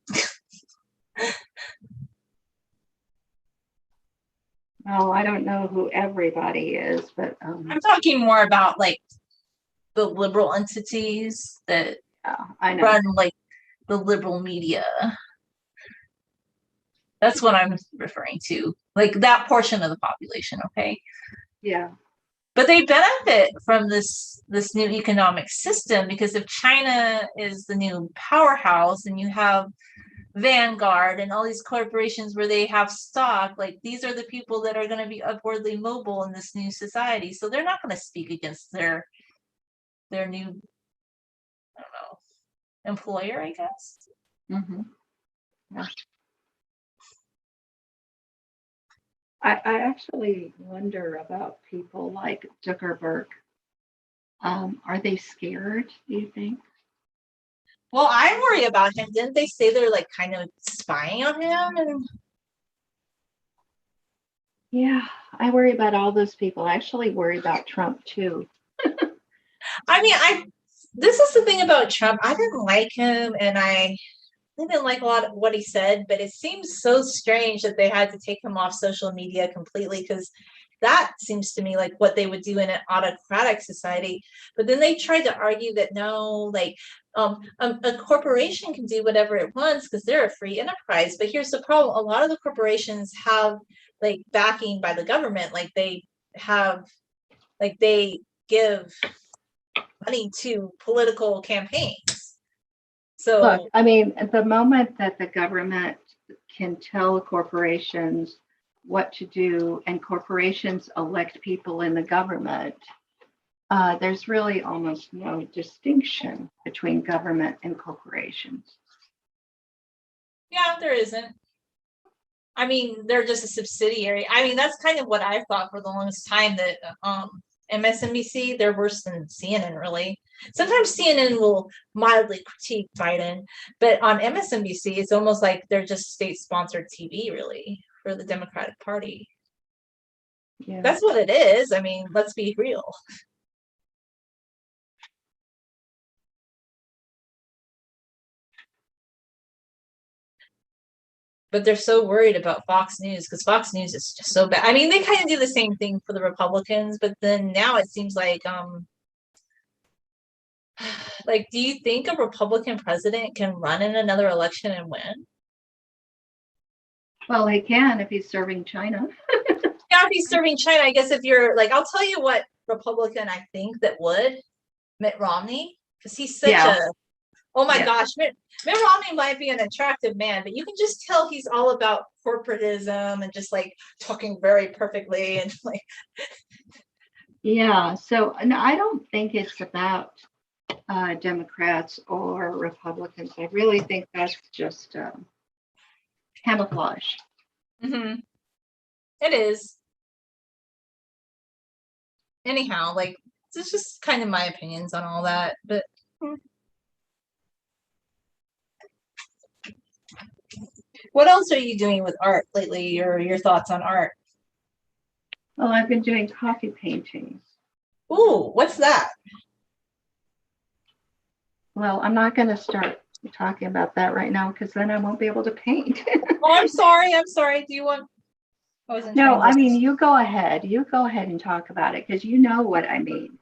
Speaker 2: Oh, I don't know who everybody is, but
Speaker 1: I'm talking more about like the liberal entities that
Speaker 2: I know.
Speaker 1: run like the liberal media. That's what I'm referring to, like that portion of the population. Okay.
Speaker 2: Yeah.
Speaker 1: But they benefit from this new economic system, because if China is the new powerhouse and you have Vanguard and all these corporations where they have stock, like these are the people that are going to be upwardly mobile in this new society. So they're not going to speak against their new, I don't know, employer, I guess.
Speaker 2: Mm-hmm. Yeah. I actually wonder about people like Zuckerberg. Are they scared, do you think?
Speaker 1: Well, I worry about him. Didn't they say they're like kind of spying on him? And
Speaker 2: yeah, I worry about all those people. I actually worry about Trump too.
Speaker 1: I mean, this is the thing about Trump. I didn't like him, and I didn't like a lot of what he said, but it seems so strange that they had to take him off social media completely, because that seems to me like what they would do in an autocratic society. But then they tried to argue that no, like a corporation can do whatever it wants because they're a free enterprise. But here's the problem: a lot of the corporations have like backing by the government. Like they give money to political campaigns. So
Speaker 2: look, I mean, at the moment that the government can tell corporations what to do and corporations elect people in the government, there's really almost no distinction between government and corporations.
Speaker 1: yeah, there isn't. I mean, they're just a subsidiary. I mean, that's kind of what I thought for the longest time, that MSNBC, they're worse than CNN, really. Sometimes CNN will mildly critique Biden, but on MSNBC, it's almost like they're just state-sponsored TV, really, for the Democratic Party.
Speaker 2: Yeah.
Speaker 1: That's what it is. I mean, let's be real. But they're so worried about Fox News, because Fox News is just so bad. I mean, they kind of do the same thing for the Republicans, but then now it seems like do you think a Republican president can run in another election and win?
Speaker 2: Well, he can if he's serving China.
Speaker 1: Yeah, if he's serving China, I guess if you're like, I'll tell you what Republican I think that would, Mitt Romney, because he's such
Speaker 2: Yeah.
Speaker 1: a, oh my
Speaker 2: Yeah.
Speaker 1: gosh, Mitt Romney might be an attractive man, but you can just tell he's all about corporatism and just like talking very perfectly and like.
Speaker 2: Yeah. So no, I don't think it's about Democrats or Republicans. I really think that's just camouflage.
Speaker 1: Mm-hmm. It is. Anyhow, like it's just kind of my opinions on all that, but. What else are you doing with art lately, or your thoughts on art?
Speaker 2: Well, I've been doing coffee paintings.
Speaker 1: Ooh, what's that?
Speaker 2: Well, I'm not going to start talking about that right now because then I won't be able to paint.
Speaker 1: Oh, I'm sorry. I'm sorry. Do you want? I wasn't
Speaker 2: No,
Speaker 1: trying to.
Speaker 2: I mean, you go ahead. You go ahead and talk about it because you know what I mean.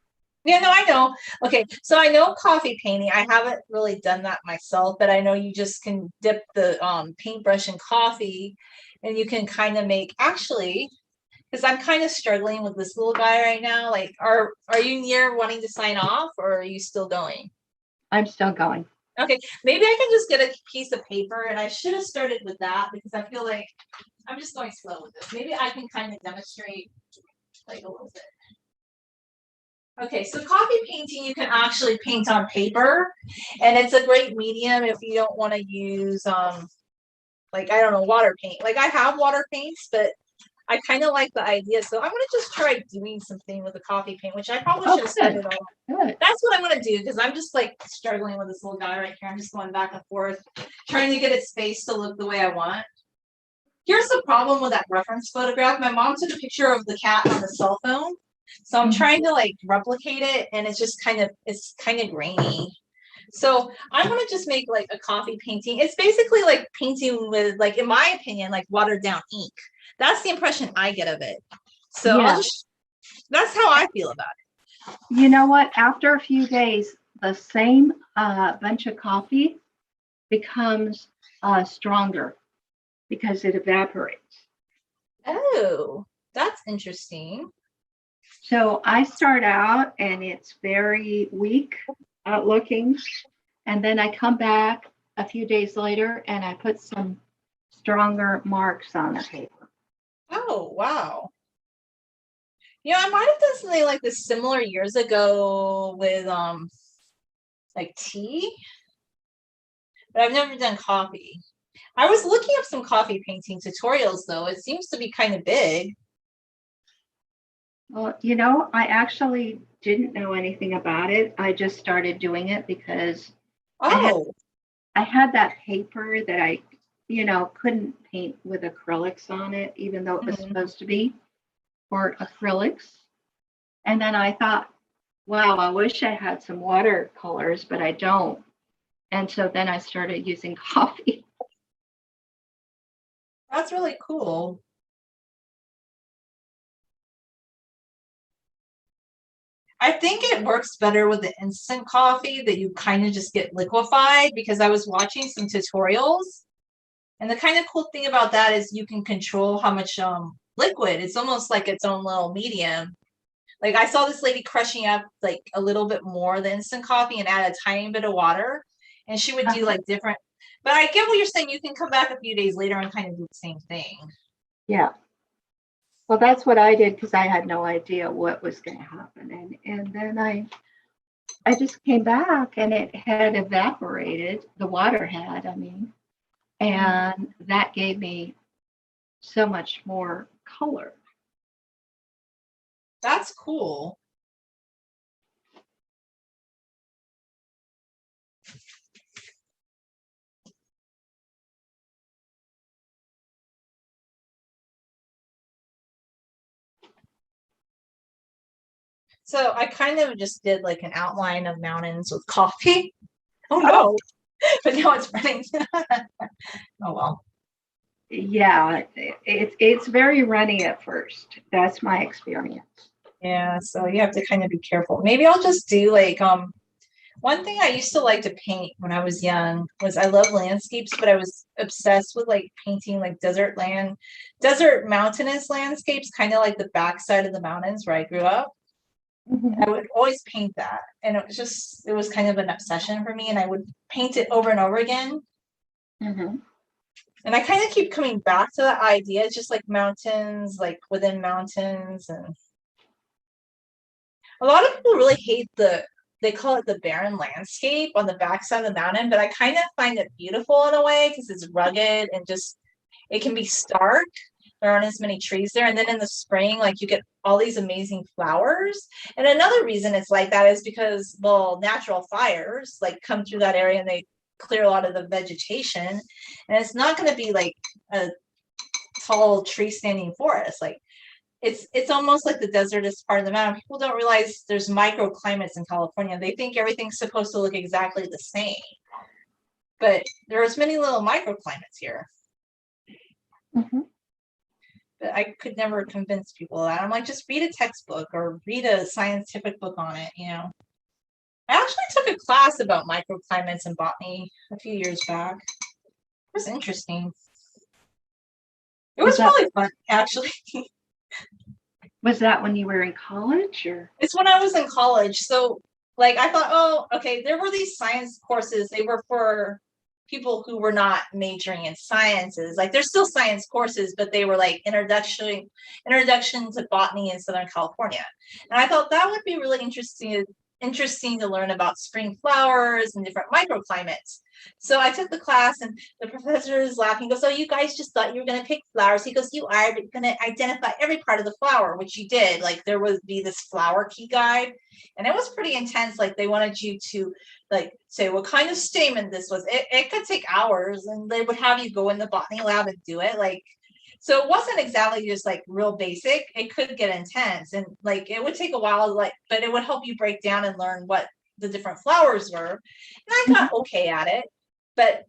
Speaker 1: Yeah, no, I know. Okay, so I know coffee painting. I haven't really done that myself, but I know you just can dip the paintbrush in coffee, and you can kind of make actually. Because I'm kind of struggling with this little guy right now. Like, are you near wanting to sign off, or are you still going?
Speaker 2: I'm still going.
Speaker 1: Okay, maybe I can just get a piece of paper, and I should have started with that because I feel like I'm just going slow with this. Maybe I can kind of demonstrate like a little bit. Okay, so coffee painting, you can actually paint on paper, and it's a great medium if you don't want to use like I don't know, water paint. Like I have water paints, but I kind of like the idea. So I'm gonna just try doing something with the coffee paint, which I probably should have started on.
Speaker 2: Good.
Speaker 1: That's what I'm gonna do because I'm just like struggling with this little guy right here. I'm just going back and forth, trying to get its face to look the way I want. Here's the problem with that reference photograph. My mom took a picture of the cat on the cell phone. So I'm trying to like replicate it, and it's kind of grainy. So I'm gonna just make like a coffee painting. It's basically like painting with like, in my opinion, like watered down ink. That's the impression I get of it. So
Speaker 2: Yeah.
Speaker 1: that's how I feel about it.
Speaker 2: You know what? After a few days, the same bunch of coffee becomes stronger because it evaporates.
Speaker 1: Oh, that's interesting.
Speaker 2: So I start out and it's very weak looking. And then I come back a few days later and I put some stronger marks on the paper.
Speaker 1: Oh, wow. You know, I might have done something like this similar years ago with like tea, but I've never done coffee. I was looking up some coffee painting tutorials though. It seems to be kind of big.
Speaker 2: Well, you know, I actually didn't know anything about it. I just started doing it because
Speaker 1: Oh.
Speaker 2: I had that paper that I, couldn't paint with acrylics on it, even though it was supposed to be for acrylics. And then I thought, wow, I wish I had some watercolors, but I don't. And so then I started using coffee.
Speaker 1: That's really cool. I think it works better with the instant coffee that you kind of just get liquefied because I was watching some tutorials. And the kind of cool thing about that is you can control how much liquid. It's almost like its own little medium. Like I saw this lady crushing up like a little bit more the instant coffee and add a tiny bit of water. And she would do like different, but I get what you're saying. You can come back a few days later and kind of do the same thing.
Speaker 2: Yeah. Well, that's what I did because I had no idea what was going to happen. And then I just came back and it had evaporated. The water had, I mean, and that gave me so much more color.
Speaker 1: That's cool. So I kind of just did like an outline of mountains with coffee. Oh no, but now it's running. Oh well.
Speaker 2: Yeah, it's very runny at first. That's my experience.
Speaker 1: Yeah, so you have to kind of be careful. Maybe I'll just do One thing I used to like to paint when I was young was I love landscapes, but I was obsessed with like painting like desert mountainous landscapes, kind of like the backside of the mountains where I grew up.
Speaker 2: Mhm.
Speaker 1: I would always paint that. And it was kind of an obsession for me. And I would paint it over and over again.
Speaker 2: Mhm.
Speaker 1: And I kind of keep coming back to that idea. It's just like mountains, like within mountains. And a lot of people really hate they call it the barren landscape on the backside of the mountain, but I kind of find it beautiful in a way because it's rugged and just, it can be stark. There aren't as many trees there. And then in the spring, like you get all these amazing flowers. And another reason it's like that is because, well, natural fires like come through that area and they clear a lot of the vegetation. And it's not going to be like a tall tree standing forest. Like it's almost like the desertous part of the mountain. People don't realize there's microclimates in California. They think everything's supposed to look exactly the same, but there's many little microclimates here.
Speaker 2: Mhm.
Speaker 1: But I could never convince people of that. I'm like, just read a textbook or read a scientific book on it, you know. I actually took a class about microclimates in botany a few years back. It was interesting. It was really fun, actually.
Speaker 2: Was that when you were in college or?
Speaker 1: It's when I was in college. So, like, I thought, oh, okay, there were these science courses. They were for people who were not majoring in sciences. Like, there's still science courses, but they were like introduction to botany in Southern California. And I thought that would be really interesting to learn about spring flowers and different microclimates. So I took the class and the professor is laughing. He goes, "Oh, you guys just thought you were going to pick flowers." He goes, "You are going to identify every part of the flower," which you did. Like there would be this flower key guide and it was pretty intense. Like they wanted you to like say what kind of stamen this was. It could take hours and they would have you go in the botany lab and do it. Like, so it wasn't exactly just like real basic. It could get intense and like it would take a while, like, but it would help you break down and learn what the different flowers were. And I got okay at it. But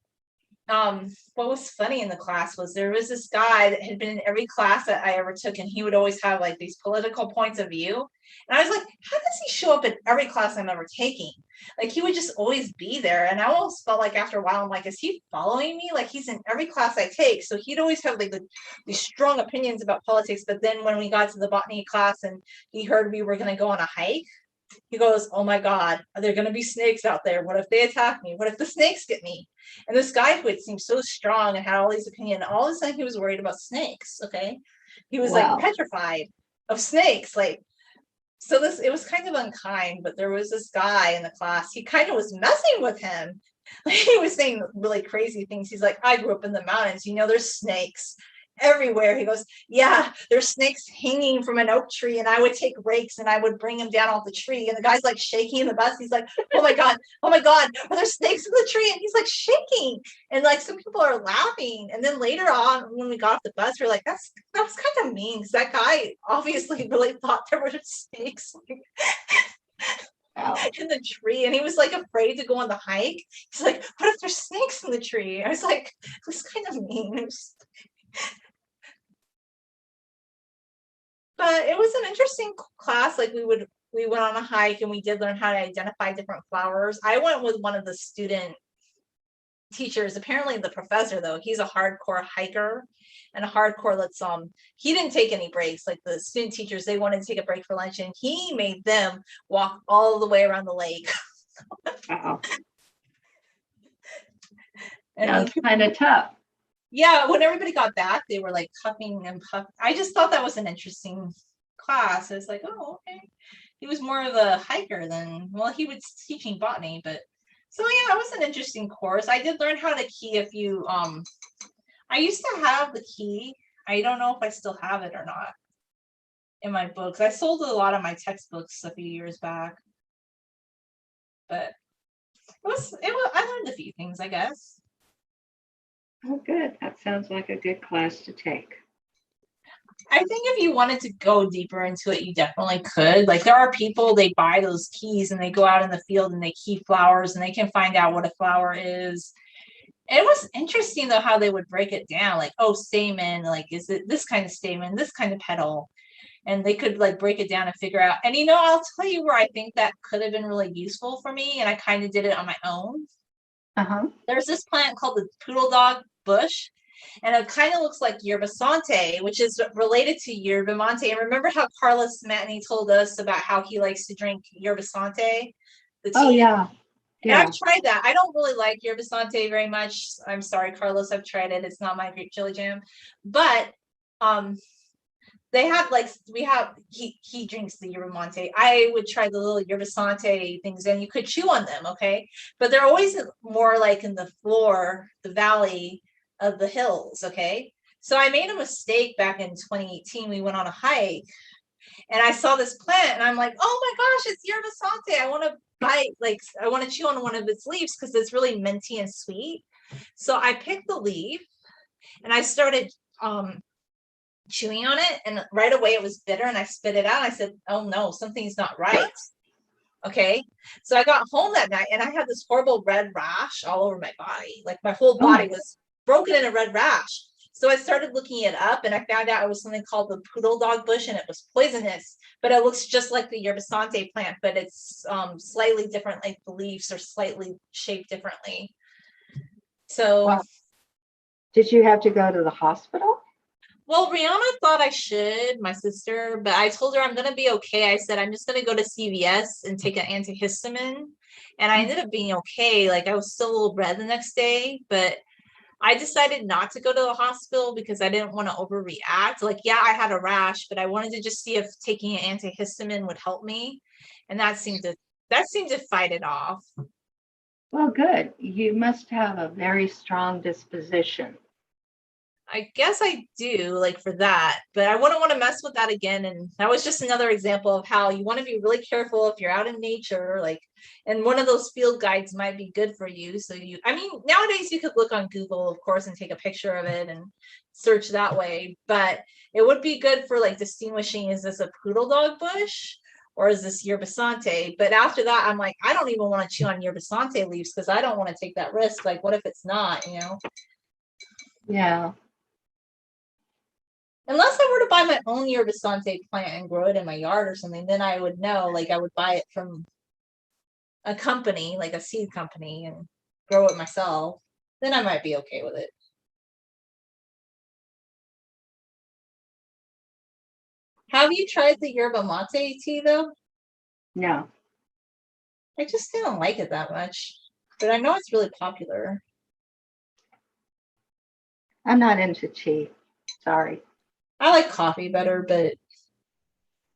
Speaker 1: what was funny in the class was there was this guy that had been in every class that I ever took, and he would always have like these political points of view. And I was like, how does he show up in every class I'm ever taking? Like he would just always be there. And I almost felt like after a while, I'm like, is he following me? Like he's in every class I take. So he'd always have like these strong opinions about politics. But then when we got to the botany class and he heard we were going to go on a hike, he goes, "Oh my God, are there going to be snakes out there? What if they attack me? What if the snakes get me?" And this guy who had seemed so strong and had all these opinions, all of a sudden he was worried about snakes. Okay. He was like petrified of snakes. Like, so it was kind of unkind, but there was this guy in the class, he kind of was messing with him. Like, he was saying really crazy things. He's like, "I grew up in the mountains, you know, there's snakes everywhere." He goes, "Yeah, there's snakes hanging from an oak tree, and I would take rakes and I would bring them down off the tree." And the guy's like shaking in the bus. He's like, oh my God, are there snakes in the tree?" And he's like shaking. And like some people are laughing. And then later on, when we got off the bus, we're like, that was kind of mean because that guy obviously really thought there were snakes in the tree. And he was like afraid to go on the hike. He's like, "What if there's snakes in the tree?" I was like, it was kind of mean. But it was an interesting class. Like we went on a hike and we did learn how to identify different flowers. I went with one of the student teachers. Apparently the professor though, he's a hardcore hiker and a hardcore he didn't take any breaks. Like the student teachers, they wanted to take a break for lunch and he made them walk all the way around the lake.
Speaker 2: Wow.
Speaker 1: And
Speaker 2: Sounds kind of tough.
Speaker 1: Yeah, when everybody got back, they were like huffing and puffing. I just thought that was an interesting class. It's like, oh, okay. He was more of a hiker than, well, he was teaching botany, but so yeah, it was an interesting course. I did learn how to key a few. I used to have the key. I don't know if I still have it or not in my books. I sold a lot of my textbooks a few years back, but I learned a few things, I guess.
Speaker 2: Oh, good. That sounds like a good class to take.
Speaker 1: I think if you wanted to go deeper into it, you definitely could. Like there are people, they buy those keys and they go out in the field and they key flowers and they can find out what a flower is. It was interesting though how they would break it down. Like, oh, stamen, like is it this kind of stamen, this kind of petal? and they could like break it down and figure out. And I'll tell you where I think that could have been really useful for me, and I kind of did it on my own. There's this plant called the poodle dog bush, and it kind of looks like yerba sante, which is related to yerba mate. And remember how Carlos Matney told us about how he likes to drink yerba sante, the tea?
Speaker 2: Oh yeah.
Speaker 1: And I've tried that. I don't really like yerba sante very much. I'm sorry, Carlos. I've tried it. It's not my grape chili jam. But they have he drinks the yerba mate. I would try the little yerba sante things, and you could chew on them, okay? But they're always more like in the valley of the hills, okay? So I made a mistake back in 2018. We went on a hike, and I saw this plant, and I'm like, oh my gosh, it's yerba sante. I want to I want to chew on one of its leaves because it's really minty and sweet. So I picked the leaf, and I started chewing on it, and right away it was bitter, and I spit it out. I said, oh no, something's not right. Okay, so I got home that night, and I had this horrible red rash all over my body. Like my whole body was broken in a red rash. So I started looking it up, and I found out it was something called the poodle dog bush, and it was poisonous, but it looks just like the yerba sante plant, but it's slightly different, like the leaves are slightly shaped differently. So
Speaker 2: wow. Did you have to go to the hospital?
Speaker 1: Well, Rihanna thought I should, my sister, but I told her I'm going to be okay. I said, I'm just going to go to CVS and take an antihistamine. And I ended up being okay. Like I was still a little red the next day, but I decided not to go to the hospital because I didn't want to overreact. Like, yeah, I had a rash, but I wanted to just see if taking an antihistamine would help me. And that seemed to fight it off.
Speaker 2: Well, good. You must have a very strong disposition.
Speaker 1: I guess I do, like for that, but I wouldn't want to mess with that again. And that was just another example of how you want to be really careful if you're out in nature, like, and one of those field guides might be good for you. So I mean, nowadays you could look on Google, of course, and take a picture of it and search that way, but it would be good for like distinguishing, is this a poodle dog bush or is this yerba sante? But after that, I'm like, I don't even want to chew on yerba sante leaves because I don't want to take that risk. Like, what if it's not,
Speaker 2: Yeah.
Speaker 1: Unless I were to buy my own yerba sante plant and grow it in my yard or something, then I would know, like I would buy it from a company, like a seed company, and grow it myself. Then I might be okay with it. Have you tried the yerba mate tea though?
Speaker 2: No.
Speaker 1: I just didn't like it that much, but I know it's really popular.
Speaker 2: I'm not into tea. Sorry.
Speaker 1: I like coffee better, but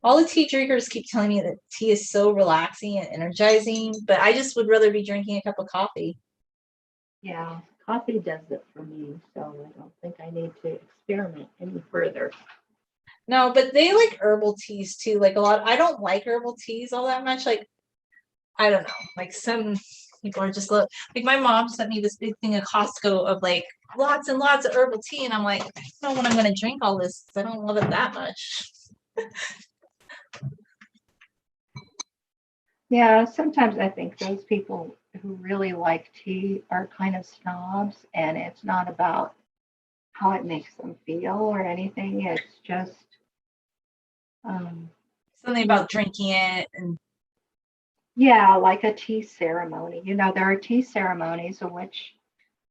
Speaker 1: all the tea drinkers keep telling me that tea is so relaxing and energizing, but I just would rather be drinking a cup of coffee.
Speaker 2: Yeah, coffee does it for me, so I don't think I need to experiment any further.
Speaker 1: No, but they like herbal teas too. Like a lot, I don't like herbal teas all that much. Like, I don't know. Like some people are just like my mom sent me this big thing at Costco of like lots and lots of herbal tea, and I'm like, I don't know when I'm gonna drink all this. I don't love it that much.
Speaker 2: Yeah, sometimes I think those people who really like tea are kind of snobs, and it's not about how it makes them feel or anything. It's just
Speaker 1: Something about drinking it and
Speaker 2: yeah, like a tea ceremony. There are tea ceremonies in which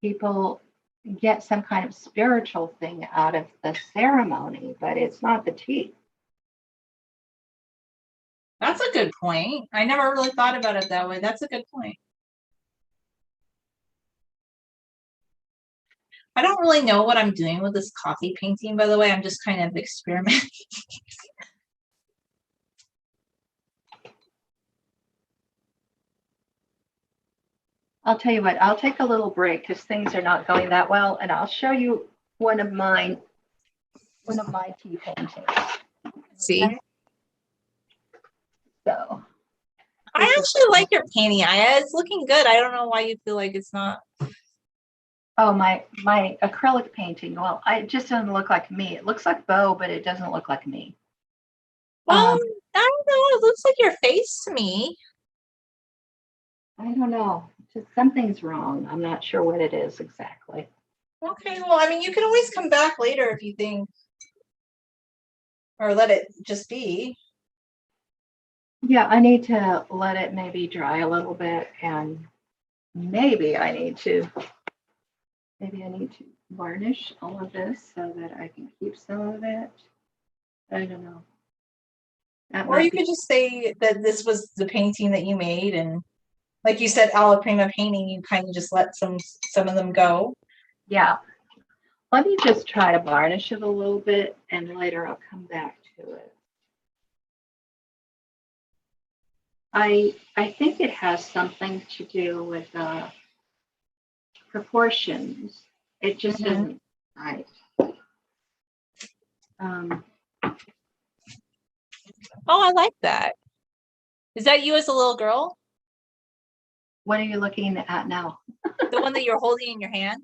Speaker 2: people get some kind of spiritual thing out of the ceremony, but it's not the tea.
Speaker 1: that's a good point. I never really thought about it that way. That's a good point. I don't really know what I'm doing with this coffee painting, by the way. I'm just kind of experimenting.
Speaker 2: I'll tell you what, I'll take a little break because things are not going that well, and I'll show you one of my tea paintings.
Speaker 1: See?
Speaker 2: Okay? So
Speaker 1: I actually like your painting. It's looking good. I don't know why you feel like it's not.
Speaker 2: oh, my acrylic painting. Well, it just doesn't look like me. It looks like Bo, but it doesn't look like me.
Speaker 1: Well, I don't know. It looks like your face to me.
Speaker 2: I don't know. Just something's wrong. I'm not sure what it is exactly.
Speaker 1: Okay, well, I mean, you can always come back later if you think. or let it just be.
Speaker 2: Yeah, I need to let it maybe dry a little bit, and maybe I need to varnish all of this so that I can keep some of it. I don't know. That
Speaker 1: Or
Speaker 2: might
Speaker 1: you
Speaker 2: be,
Speaker 1: could just say that this was the painting that you made, and like you said, alla prima painting, you kind of just let some of them go.
Speaker 2: yeah. Let me just try to varnish it a little bit, and later I'll come back to it. I think it has something to do with proportions. It just isn't right.
Speaker 1: Oh, I like that. Is that you as a little girl?
Speaker 2: What are you looking at now?
Speaker 1: The one that you're holding in your hand?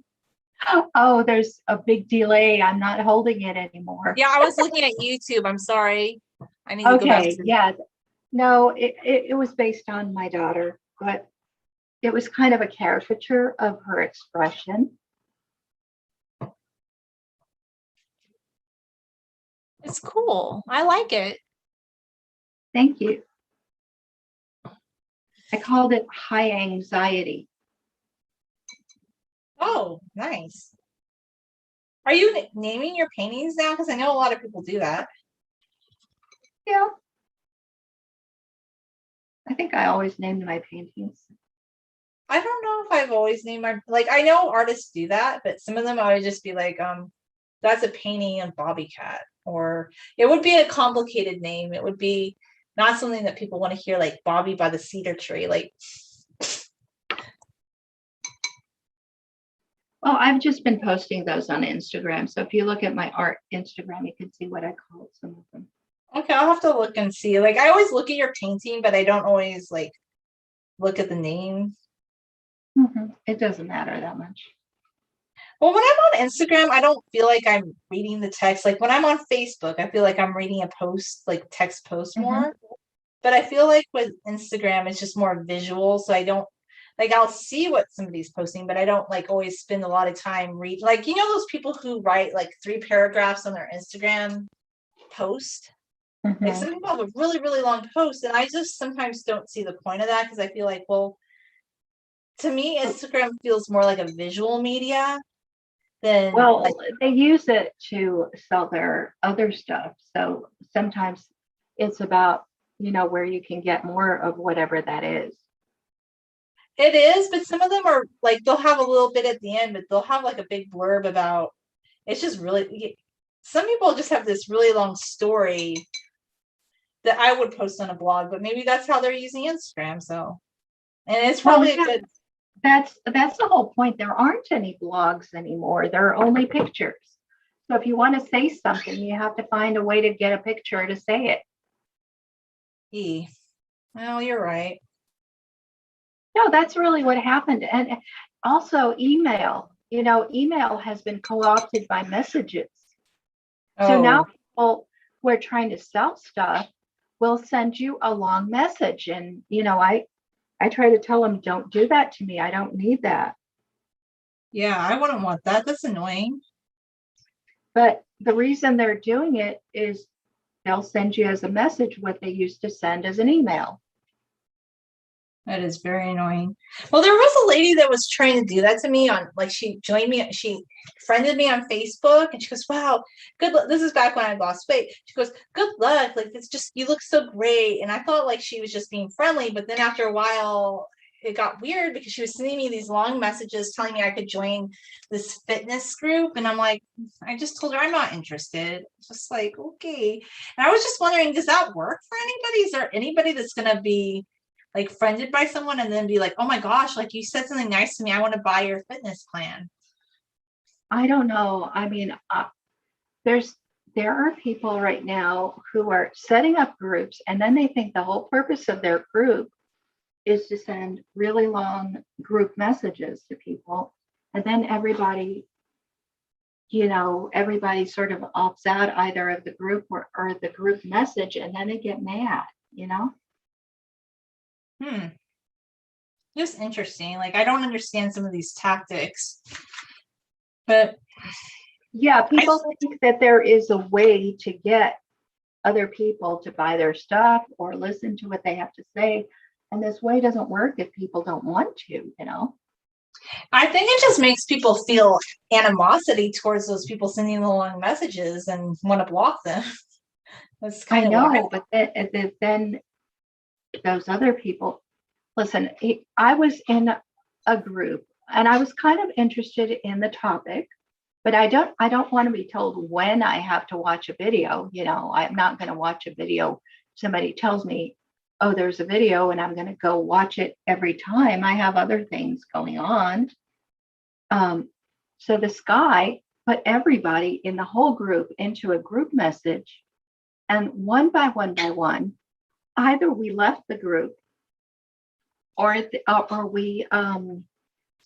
Speaker 2: Oh, there's a big delay. I'm not holding it anymore.
Speaker 1: Yeah, I was looking at YouTube. I'm sorry. I need to go back
Speaker 2: Okay,
Speaker 1: to.
Speaker 2: yeah. No, it was based on my daughter, but it was kind of a caricature of her expression.
Speaker 1: It's cool. I like it.
Speaker 2: Thank you. I called it high anxiety.
Speaker 1: Oh, nice. Are you naming your paintings now? Because I know a lot of people do that.
Speaker 2: Yeah. I think I always named my paintings.
Speaker 1: I don't know if I've always named my, like, I know artists do that, but some of them I would just be like, that's a painting of Bobby Cat, or it would be a complicated name. It would be not something that people want to hear, like Bobby by the cedar tree. Like,
Speaker 2: Well, I've just been posting those on Instagram. So if you look at my art Instagram, you can see what I called some of them.
Speaker 1: okay, I'll have to look and see. Like, I always look at your painting, but I don't always like look at the name.
Speaker 2: It doesn't matter that much.
Speaker 1: Well, when I'm on Instagram, I don't feel like I'm reading the text. Like when I'm on Facebook, I feel like I'm reading a post, like text post more. But I feel like with Instagram, it's just more visual. So I don't like, I'll see what somebody's posting, but I don't like always spend a lot of time read. Like, you know, those people who write like 3 paragraphs on their Instagram post. Like some people have a really, really long post, and I just sometimes don't see the point of that because I feel like, well, to me, Instagram feels more like a visual media than
Speaker 2: Well,
Speaker 1: like,
Speaker 2: they use it to sell their other stuff. So sometimes it's about, where you can get more of whatever that is.
Speaker 1: it is, but some of them are like, they'll have a little bit at the end, but they'll have like a big blurb about, it's just really, some people just have this really long story that I would post on a blog, but maybe that's how they're using Instagram. So, and it's probably a good.
Speaker 2: That's the whole point. There aren't any blogs anymore. There are only pictures. So if you want to say something, you have to find a way to get a picture to say it.
Speaker 1: Well, you're right.
Speaker 2: No, that's really what happened. And also email. Email has been co-opted by messages. So now people who are trying to sell stuff will send you a long message. And, I try to tell them, don't do that to me. I don't need that.
Speaker 1: Yeah, I wouldn't want that. That's annoying.
Speaker 2: But the reason they're doing it is they'll send you as a message what they used to send as an email.
Speaker 1: That is very annoying. Well, there was a lady that was trying to do that to me on, like, she joined me, she friended me on Facebook, and she goes, wow, good luck. This is back when I lost weight. She goes, good luck. Like, it's just, you look so great. And I thought like she was just being friendly, but then after a while, it got weird because she was sending me these long messages telling me I could join this fitness group. And I'm like, I just told her I'm not interested. Just like, okay. And I was just wondering, does that work for anybody? Is there anybody that's going to be like friended by someone and then be like, oh my gosh, like you said something nice to me, I want to buy your fitness plan?
Speaker 2: I don't know. I mean, there are people right now who are setting up groups, and then they think the whole purpose of their group is to send really long group messages to people. And then everybody sort of opts out either of the group or the group message, and then they get mad.
Speaker 1: Just interesting. Like, I don't understand some of these tactics, but
Speaker 2: yeah, people think that there is a way to get other people to buy their stuff or listen to what they have to say. And this way doesn't work if people don't want to, you know.
Speaker 1: I think it just makes people feel animosity towards those people sending the long messages and want to block them. That's
Speaker 2: I
Speaker 1: kind of
Speaker 2: know, but then those other people, listen, I was in a group and I was kind of interested in the topic, but I don't want to be told when I have to watch a video. You know, I'm not going to watch a video. Somebody tells me, oh, there's a video, and I'm going to go watch it every time. I have other things going on. So this guy put everybody in the whole group into a group message. And one by one, either we left the group or we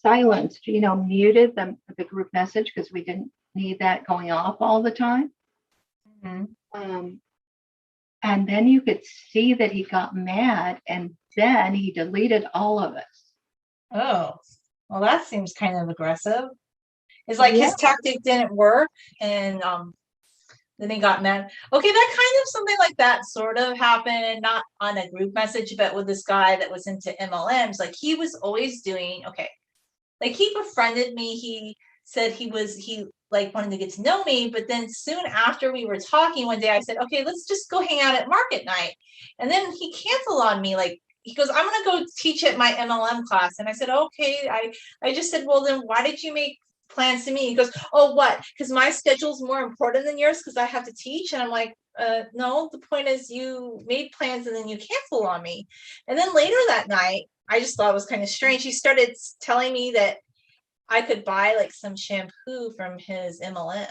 Speaker 2: silenced, you know, muted the group message because we didn't need that going off all the time.
Speaker 1: Mm-hmm.
Speaker 2: And then you could see that he got mad, and then he deleted all of us.
Speaker 1: Oh, well, that seems kind of aggressive. It's like his tactic didn't work, and then he got mad. Okay, that kind of something like that sort of happened, not on a group message, but with this guy that was into MLMs. Like he was always doing, okay, like he befriended me. He said he like wanted to get to know me, but then soon after we were talking one day, I said, okay, let's just go hang out at market night. And then he canceled on me. Like he goes, I'm gonna go teach at my MLM class. And I said, okay. I just said, well, then why did you make plans to meet? He goes, oh, what? Because my schedule's more important than yours because I have to teach. And I'm like, no, the point is you made plans and then you canceled on me. And then later that night, I just thought it was kind of strange. He started telling me that I could buy like some shampoo from his MLM.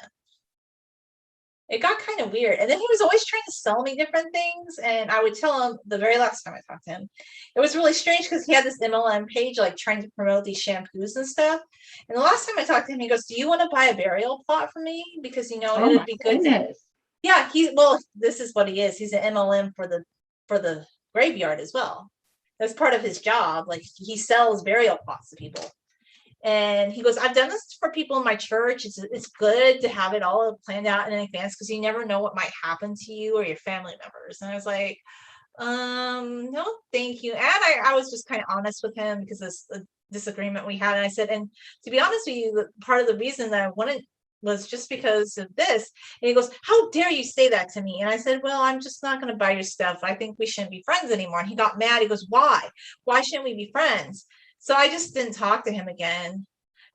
Speaker 1: It got kind of weird. And then he was always trying to sell me different things. And I would tell him the very last time I talked to him, it was really strange because he had this MLM page, like trying to promote these shampoos and stuff. And the last time I talked to him, he goes, do you want to buy a burial plot from me? Because, you know, it'd be good. Yeah, this is what he is. He's an MLM for the graveyard as well. That's part of his job. Like he sells burial plots to people. And he goes, I've done this for people in my church. It's good to have it all planned out in advance because you never know what might happen to you or your family members. And I was like, no, thank you. And I was just kind of honest with him because this disagreement we had. And I said, and to be honest with you, part of the reason that I wanted was just because of this. And he goes, how dare you say that to me? And I said, well, I'm just not going to buy your stuff. I think we shouldn't be friends anymore. And he got mad. He goes, why? Why shouldn't we be friends? So I just didn't talk to him again.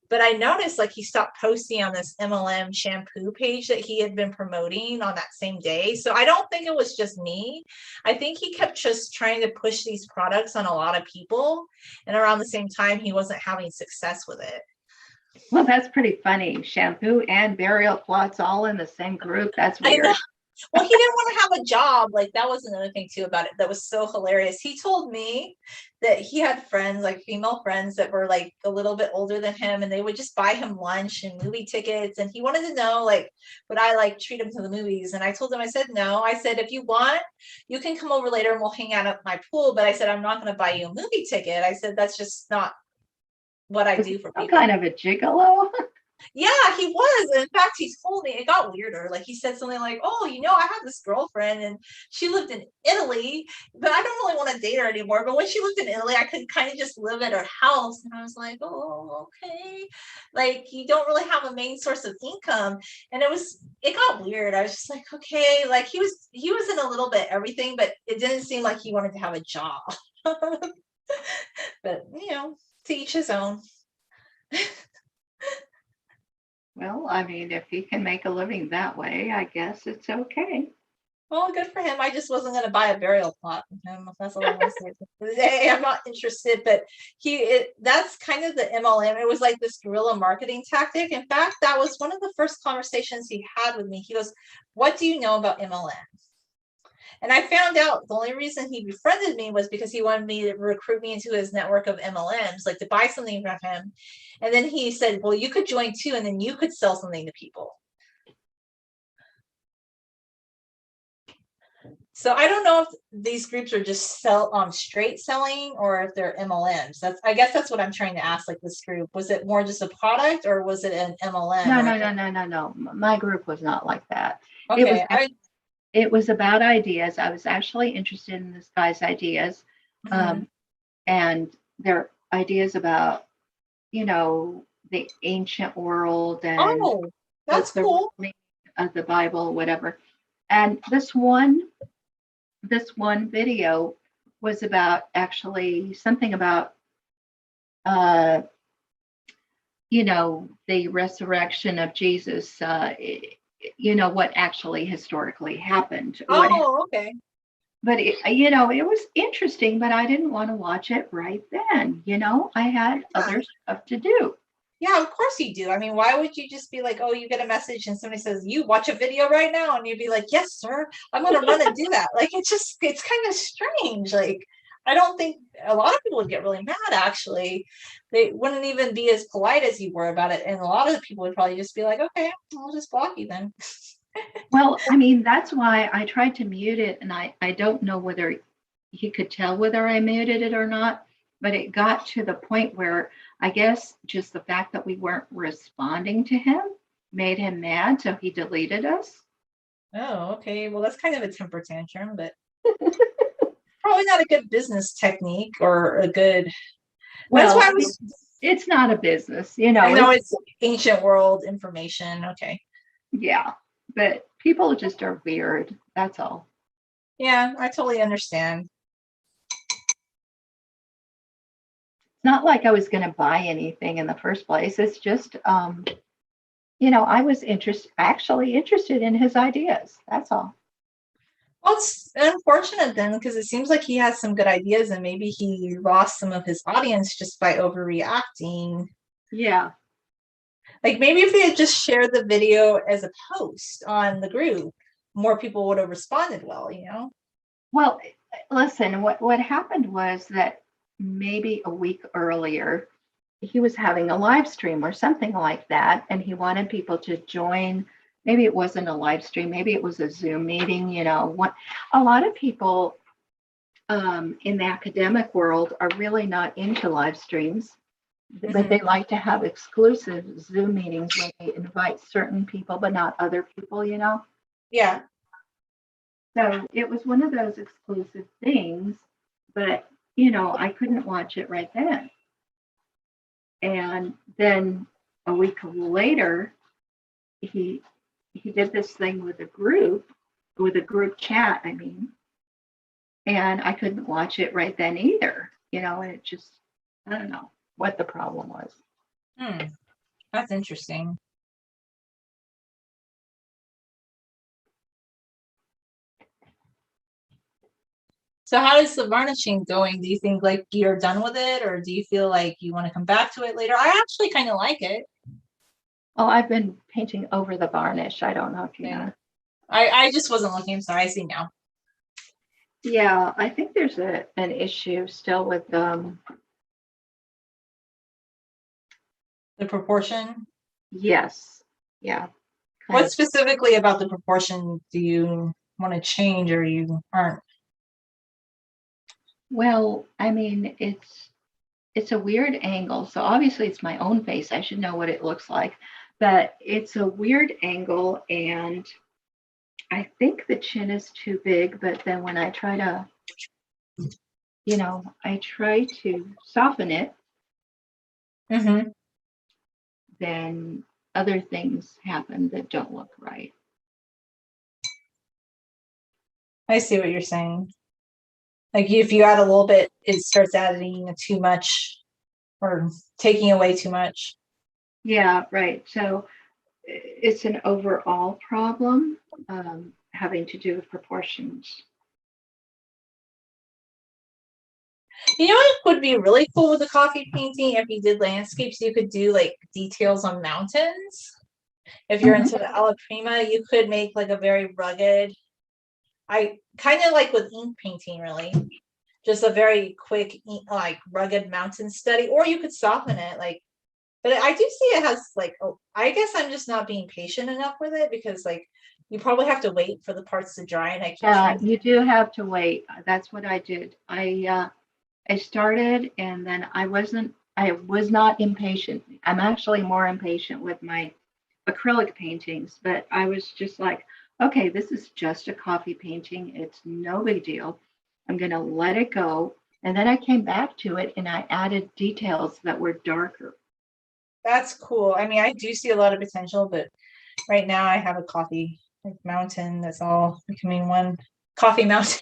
Speaker 1: But I noticed like he stopped posting on this MLM shampoo page that he had been promoting on that same day. So I don't think it was just me. I think he kept just trying to push these products on a lot of people. And around the same time, he wasn't having success with it.
Speaker 2: Well, that's pretty funny. Shampoo and burial plots all in the same group. That's weird.
Speaker 1: Well, he didn't want to have a job. Like that was another thing too about it that was so hilarious. He told me that he had friends, like female friends that were like a little bit older than him, and they would just buy him lunch and movie tickets. And he wanted to know like would I like treat him to the movies? And I told him, I said no. I said if you want, you can come over later and we'll hang out at my pool. But I said I'm not going to buy you a movie ticket. I said that's just not what I do for people.
Speaker 2: Kind of a gigolo.
Speaker 1: Yeah, he was. In fact, he told me it got weirder. Like he said something like, oh, you know, I have this girlfriend and she lived in Italy, but I don't really want to date her anymore. But when she lived in Italy, I could kind of just live at her house. And I was like, oh, okay. Like you don't really have a main source of income. And it got weird. I was just like, okay, like he was in a little bit everything, but it didn't seem like he wanted to have a job. But you know, to each his own.
Speaker 2: Well, I mean, if he can make a living that way, I guess it's okay.
Speaker 1: Well, good for him. I just wasn't going to buy a burial plot from him. That's all I want to say for the day. I'm not interested, but that's kind of the MLM. It was like this guerrilla marketing tactic. In fact, that was one of the first conversations he had with me. He goes, what do you know about MLM? And I found out the only reason he befriended me was because he wanted me to recruit me into his network of MLMs, like to buy something from him. And then he said, well, you could join too, and then you could sell something to people. So I don't know if these groups are just straight selling or if they're MLMs. I guess that's what I'm trying to ask. Like this group, was it more just a product or was it an MLM?
Speaker 2: No. My group was not like that.
Speaker 1: Okay.
Speaker 2: it was about ideas. I was actually interested in this guy's ideas,
Speaker 1: Mhm.
Speaker 2: and their ideas about, the ancient world and
Speaker 1: Oh,
Speaker 2: the,
Speaker 1: that's
Speaker 2: the
Speaker 1: cool.
Speaker 2: meaning of the Bible, whatever. And this one video was about actually something about uh, the resurrection of Jesus, what actually historically happened.
Speaker 1: Oh, okay.
Speaker 2: But it was interesting, but I didn't want to watch it right then. I had
Speaker 1: Yeah.
Speaker 2: other stuff to do.
Speaker 1: Yeah, of course you do. I mean, why would you just be like, oh, you get a message and somebody says, you watch a video right now, and you'd be like, yes, sir, I'm gonna run and do that. Like it's kind of strange. Like I don't think a lot of people would get really mad actually. They wouldn't even be as polite as you were about it. And a lot of the people would probably just be like, okay, I'll just block you then.
Speaker 2: Well, I mean, that's why I tried to mute it, and I don't know whether he could tell whether I muted it or not, but it got to the point where I guess just the fact that we weren't responding to him made him mad, so he deleted us.
Speaker 1: Oh, okay. Well, that's kind of a temper tantrum, but probably not a good business technique or a good. That's
Speaker 2: Well,
Speaker 1: why I was.
Speaker 2: it's not a business,
Speaker 1: I know
Speaker 2: it's
Speaker 1: it's ancient world information. Okay.
Speaker 2: yeah, but people just are weird. That's all.
Speaker 1: Yeah, I totally understand.
Speaker 2: It's not like I was going to buy anything in the first place. It's just, I was actually interested in his ideas. That's all.
Speaker 1: Well, it's unfortunate then because it seems like he has some good ideas and maybe he lost some of his audience just by overreacting.
Speaker 2: Yeah.
Speaker 1: Like maybe if they had just shared the video as a post on the group, more people would have responded well.
Speaker 2: Well, listen, what happened was that maybe a week earlier, he was having a live stream or something like that, and he wanted people to join. Maybe it wasn't a live stream, maybe it was a Zoom meeting. A lot of people in the academic world are really not into live streams, but they like to have exclusive Zoom meetings where they invite certain people, but not other people.
Speaker 1: Yeah.
Speaker 2: So it was one of those exclusive things, but I couldn't watch it right then. And then a week later, he did this thing with a group chat, I mean, and I couldn't watch it right then either. And it just, I don't know what the problem was.
Speaker 1: That's interesting. So how is the varnishing going? Do you think like you're done with it or do you feel like you want to come back to it later? I actually kind of like it.
Speaker 2: Oh, I've been painting over the varnish. I don't know if you
Speaker 1: Yeah.
Speaker 2: know.
Speaker 1: I just wasn't looking, so I see now.
Speaker 2: Yeah, I think there's an issue still with
Speaker 1: The proportion.
Speaker 2: yes. Yeah. Kind
Speaker 1: What
Speaker 2: of.
Speaker 1: specifically about the proportion do you want to change or you aren't?
Speaker 2: Well, I mean, it's a weird angle. So obviously it's my own face. I should know what it looks like. But it's a weird angle, and I think the chin is too big, but then when I try to, I try to soften it,
Speaker 1: Mm-hmm.
Speaker 2: then other things happen that don't look right.
Speaker 1: I see what you're saying. Like if you add a little bit, it starts adding too much or taking away too much.
Speaker 2: Yeah, right. So it's an overall problem having to do with proportions.
Speaker 1: You know what would be really cool with the coffee painting if you did landscapes, you could do like details on mountains. If you're into the alla prima, you could make like a very rugged. I kind of like with ink painting, really, just a very quick, like rugged mountain study, or you could soften it, like. But I do see it has like, oh, I guess I'm just not being patient enough with it because like you probably have to wait for the parts to dry, and I keep trying.
Speaker 2: You do have to wait. That's what I did. I started, and then I was not impatient. I'm actually more impatient with my acrylic paintings, but I was just like, okay, this is just a coffee painting. It's no big deal. I'm going to let it go. And then I came back to it and I added details that were darker.
Speaker 1: That's cool. I mean, I do see a lot of potential, but right now I have a coffee mountain that's all becoming one coffee mountain.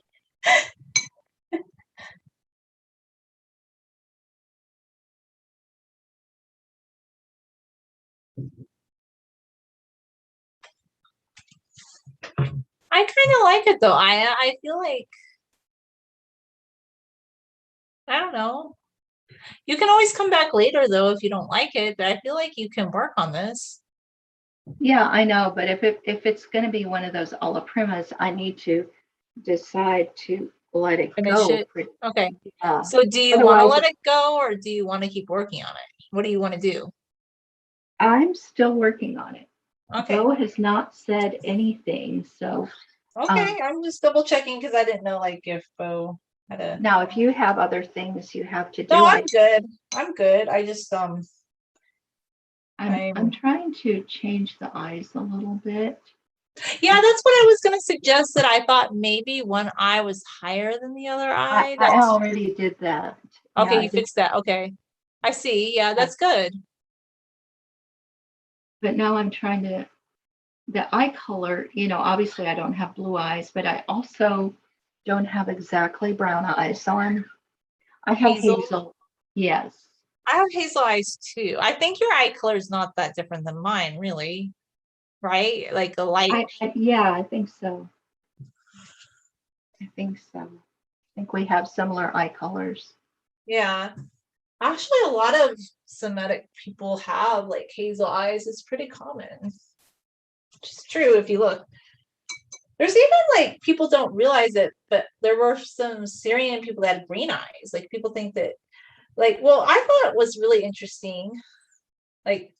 Speaker 1: I kind of like it though. I feel like, I don't know. You can always come back later though if you don't like it, but I feel like you can work on this.
Speaker 2: Yeah, I know, but if it's going to be one of those alla primas, I need to decide to let it
Speaker 1: Finish
Speaker 2: go.
Speaker 1: it. Okay.
Speaker 2: Uh,
Speaker 1: So do you want to
Speaker 2: Otherwise,
Speaker 1: let it go or do you want to keep working on it? What do you want to do?
Speaker 2: I'm still working on it.
Speaker 1: Okay.
Speaker 2: Bo has not said anything, so
Speaker 1: Okay. I'm just double checking because I didn't know like if Bo had a.
Speaker 2: now if you have other things you have to
Speaker 1: No,
Speaker 2: do,
Speaker 1: I'm good. I'm good. I just
Speaker 2: I'm trying to change the eyes a little bit.
Speaker 1: yeah, that's what I was gonna suggest, that I thought maybe one eye was higher than the other eye.
Speaker 2: I
Speaker 1: That's
Speaker 2: already did that. Yeah,
Speaker 1: okay,
Speaker 2: I
Speaker 1: you
Speaker 2: did
Speaker 1: fixed that. Okay. I see. Yeah,
Speaker 2: that.
Speaker 1: that's good.
Speaker 2: But now I'm trying to the eye color, obviously I don't have blue eyes, but I also don't have exactly brown eyes. So I have
Speaker 1: Hazel.
Speaker 2: hazel. Yes.
Speaker 1: I have hazel eyes too. I think your eye color is not that different than mine, really. Right? Like a light.
Speaker 2: Yeah, I think so. I think so. I think we have similar eye colors.
Speaker 1: Yeah. Actually, a lot of Semitic people have like hazel eyes. It's pretty common. Which is true if you look. There's even like people don't realize it, but there were some Syrian people that had green eyes. Like people think that, like, well, I thought it was really interesting. Like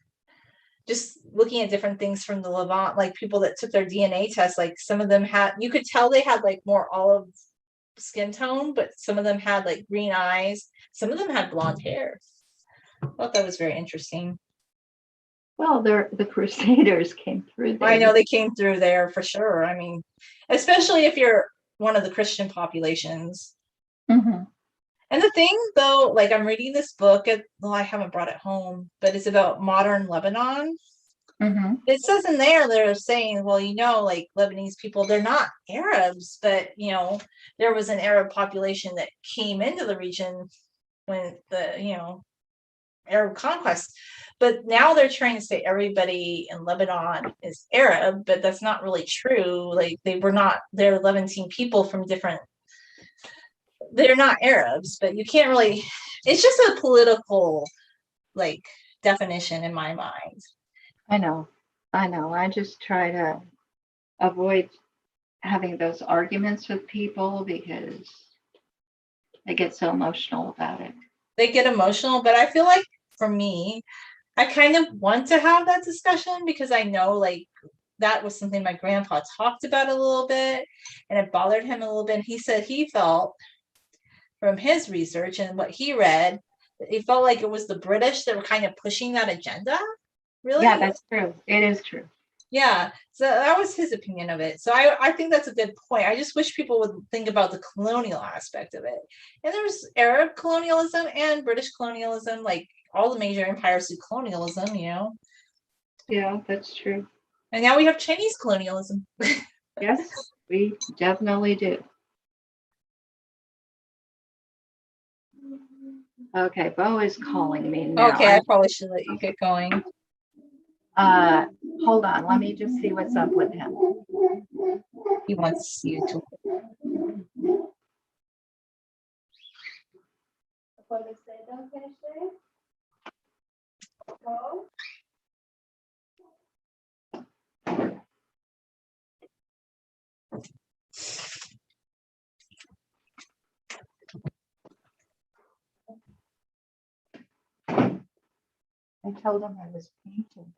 Speaker 1: just looking at different things from the Levant, like people that took their DNA test, like some of them had, you could tell they had like more olive skin tone, but some of them had like green eyes. Some of them had blonde hair. I thought that was very interesting.
Speaker 2: Well, the Crusaders came through
Speaker 1: I
Speaker 2: there.
Speaker 1: know they came through there for sure. I mean, especially if you're one of the Christian populations.
Speaker 2: Mm-hmm.
Speaker 1: And the thing though, like I'm reading this book, well, I haven't brought it home, but it's about modern Lebanon.
Speaker 2: Mm-hmm.
Speaker 1: It says in there, they're saying, well, like Lebanese people, they're not Arabs, but there was an Arab population that came into the region when the, Arab conquest. But now they're trying to say everybody in Lebanon is Arab, but that's not really true. Like they're Levantine people from different, they're not Arabs, but you can't really, it's just a political like definition in my mind.
Speaker 2: I know. I just try to avoid having those arguments with people because they get so emotional about it.
Speaker 1: They get emotional, but I feel like for me, I kind of want to have that discussion because I know like that was something my grandpa talked about a little bit and it bothered him a little bit. And he said he felt from his research and what he read, he felt like it was the British that were kind of pushing that agenda. Really?
Speaker 2: Yeah, that's true. It is true.
Speaker 1: Yeah. So that was his opinion of it. So I think that's a good point. I just wish people would think about the colonial aspect of it. And there's Arab colonialism and British colonialism, like all the major empires do colonialism,
Speaker 2: Yeah, that's true.
Speaker 1: And now we have Chinese colonialism.
Speaker 2: Yes, we definitely do. Okay, Bo is calling me now.
Speaker 1: Okay, I probably should let you get going.
Speaker 2: Hold on, let me just see what's up with him.
Speaker 1: He wants you to.
Speaker 2: I told him I was painting.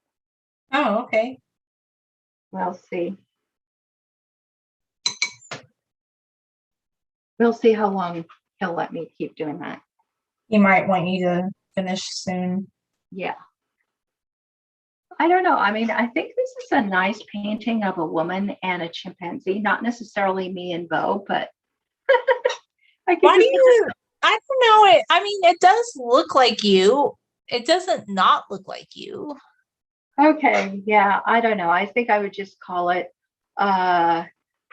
Speaker 1: Oh, okay.
Speaker 2: We'll see. We'll see how long he'll let me keep doing that.
Speaker 1: He might want you to finish soon.
Speaker 2: Yeah. I don't know. I mean, I think this is a nice painting of a woman and a chimpanzee, not necessarily me and Bo, but I could
Speaker 1: Why do
Speaker 2: just,
Speaker 1: you? I don't know it. I mean, it does look like you. It doesn't not look like you.
Speaker 2: okay, yeah, I don't know. I think I would just call it uh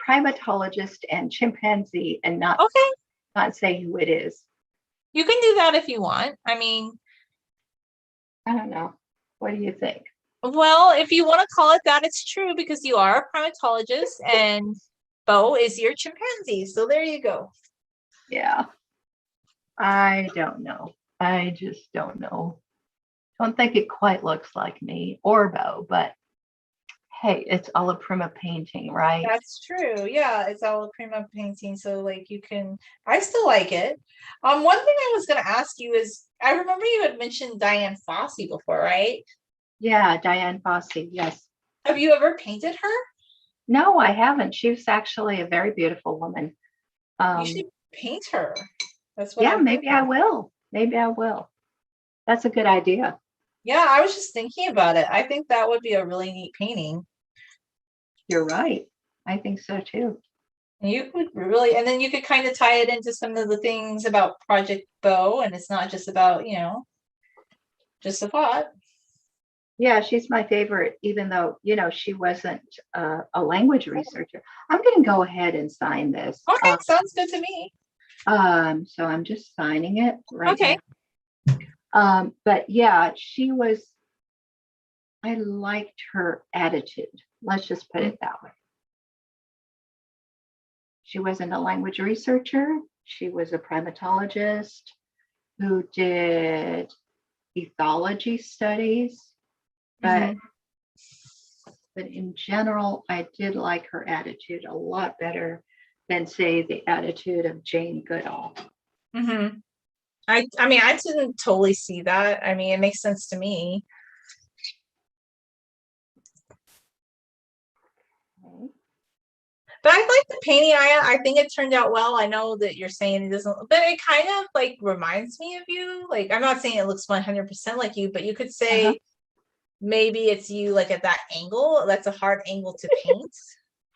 Speaker 2: primatologist and chimpanzee and
Speaker 1: Okay,
Speaker 2: not say who it is.
Speaker 1: you can do that if you want. I mean,
Speaker 2: I don't know. What do you think?
Speaker 1: well, if you want to call it that, it's true because you are a primatologist and Bo is your chimpanzee. So there you go.
Speaker 2: Yeah, I don't know. I just don't know. Don't think it quite looks like me or Bo, but hey, it's all a prima painting, right?
Speaker 1: That's true. Yeah, it's all prima painting. So like you can, I still like it. One thing I was gonna ask you is I remember you had mentioned Diane Fossey before, right?
Speaker 2: Yeah, Diane Fossey. Yes.
Speaker 1: Have you ever painted her?
Speaker 2: No, I haven't. She was actually a very beautiful woman.
Speaker 1: You should paint her. That's what
Speaker 2: Yeah,
Speaker 1: I've heard.
Speaker 2: maybe I will. Maybe I will. That's a good idea.
Speaker 1: Yeah, I was just thinking about it. I think that would be a really neat painting.
Speaker 2: You're right. I think so too.
Speaker 1: And you could really, and then you could kind of tie it into some of the things about Project Bow, and it's not just about, just a thought.
Speaker 2: Yeah, she's my favorite, even though, she wasn't a language researcher. I'm going to go ahead and sign this.
Speaker 1: Okay, sounds good to me.
Speaker 2: So I'm just signing it right
Speaker 1: Okay.
Speaker 2: now. But yeah, I liked her attitude. Let's just put it that way. She wasn't a language researcher. She was a primatologist who did ethology studies. But in general, I did like her attitude a lot better than, say, the attitude of Jane Goodall.
Speaker 1: Mm-hmm. I mean, I didn't totally see that. I mean, it makes sense to me.
Speaker 2: Okay.
Speaker 1: But I like the painting. I think it turned out well. I know that you're saying it doesn't, but it kind of like reminds me of you. Like, I'm not saying it looks 100% like you, but you could say maybe it's you like at that angle. That's a hard angle to paint.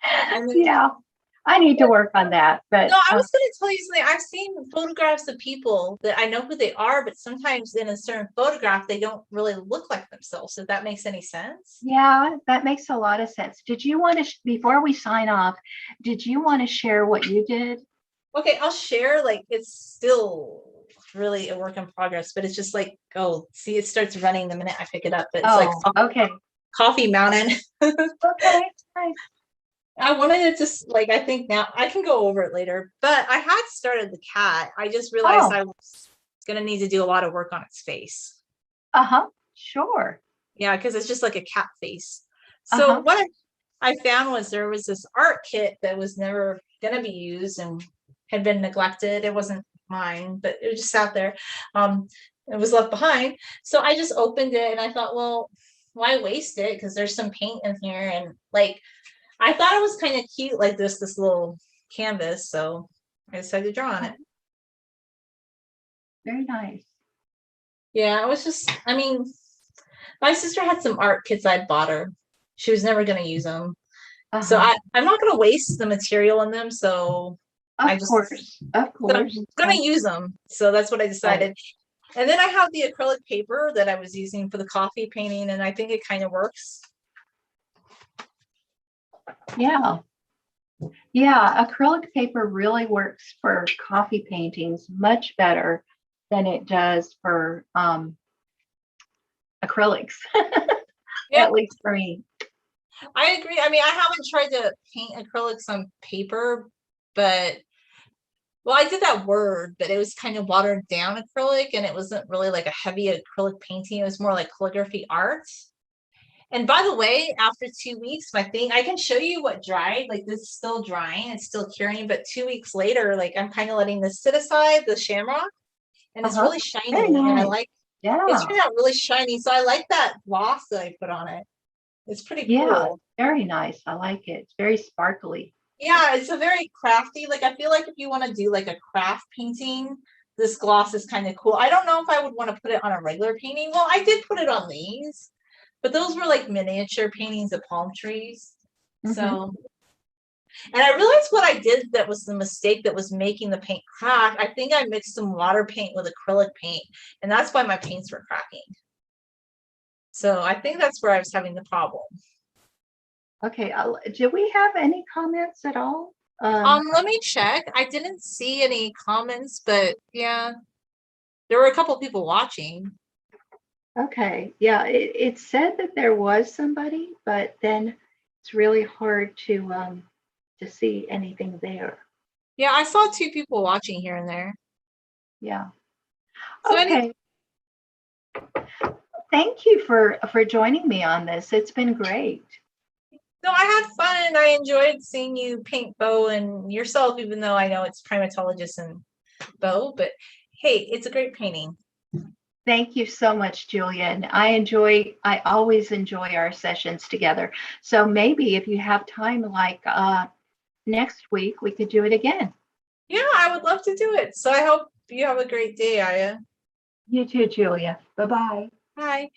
Speaker 1: And then,
Speaker 2: Yeah, I need to work on that. But
Speaker 1: no, I was going to tell you something. I've seen photographs of people that I know who they are, but sometimes in a certain photograph, they don't really look like themselves. If that makes any sense.
Speaker 2: yeah, that makes a lot of sense. Did you want to, before we sign off, did you want to share what you did?
Speaker 1: Okay, I'll share. Like, it's still really a work in progress, but it's just like, oh, see, it starts running the minute I pick it up. But it's like
Speaker 2: Okay.
Speaker 1: Coffee Mountain.
Speaker 2: Okay, nice.
Speaker 1: I wanted to just like, I think now I can go over it later, but I had started the cat. I just realized I was gonna need to do a lot of work on its face.
Speaker 2: Sure.
Speaker 1: Yeah, because it's just like a cat face. So what I found was there was this art kit that was never gonna be used and had been neglected. It wasn't mine, but it just sat there. It was left behind. So I just opened it and I thought, well, why waste it? Because there's some paint in here, and like I thought it was kind of cute, like this little canvas. So I decided to draw on it.
Speaker 2: Very nice.
Speaker 1: Yeah, it was just, I mean, my sister had some art kits I'd bought her. She was never going to use them. So I'm not going to waste the material in them. So
Speaker 2: Of course.
Speaker 1: I'm going to use them. So that's what I decided. And then I have the acrylic paper that I was using for the coffee painting, and I think it kind of works.
Speaker 2: Yeah. Yeah, acrylic paper really works for coffee paintings much better than it does for acrylics, at least for me.
Speaker 1: I agree. I mean, I haven't tried to paint acrylics on paper, but well, I did that word, but it was kind of watered down acrylic, and it wasn't really like a heavy acrylic painting. It was more like calligraphy art. And by the way, after 2 weeks, my thing, I can show you what dried. Like this is still drying, it's still curing, but 2 weeks later, like I'm kind of letting this sit aside, the shamrock, and it's really shiny.
Speaker 2: Very nice.
Speaker 1: And I like it turned out really shiny. So I like that gloss that I put on it. It's pretty cool.
Speaker 2: Very nice. I like it. It's very sparkly.
Speaker 1: Yeah, it's a very crafty. Like I feel like if you want to do like a craft painting, this gloss is kind of cool. I don't know if I would want to put it on a regular painting. Well, I did put it on these, but those were like miniature paintings of palm trees.
Speaker 2: Mhm.
Speaker 1: So, and I realized what I did that was the mistake that was making the paint crack. I think I mixed some water paint with acrylic paint, and that's why my paints were cracking. So I think that's where I was having the problem.
Speaker 2: Okay, do we have any comments at all?
Speaker 1: Let me check. I didn't see any comments, but yeah, there were a couple people watching.
Speaker 2: Okay, yeah, it said that there was somebody, but then it's really hard to see anything there.
Speaker 1: Yeah, I saw 2 people watching here and there.
Speaker 2: Yeah.
Speaker 1: So
Speaker 2: Okay. Thank you for joining me on this. It's been great.
Speaker 1: no, I had fun. I enjoyed seeing you paint Bo and yourself, even though I know it's Primatologist and Bo, but hey, it's a great painting.
Speaker 2: Thank you so much, Julian. I always enjoy our sessions together. So maybe if you have time, like next week, we could do it again.
Speaker 1: Yeah, I would love to do it. So I hope you have a great day, Aya.
Speaker 2: You too, Julia. Bye-bye.
Speaker 1: Bye.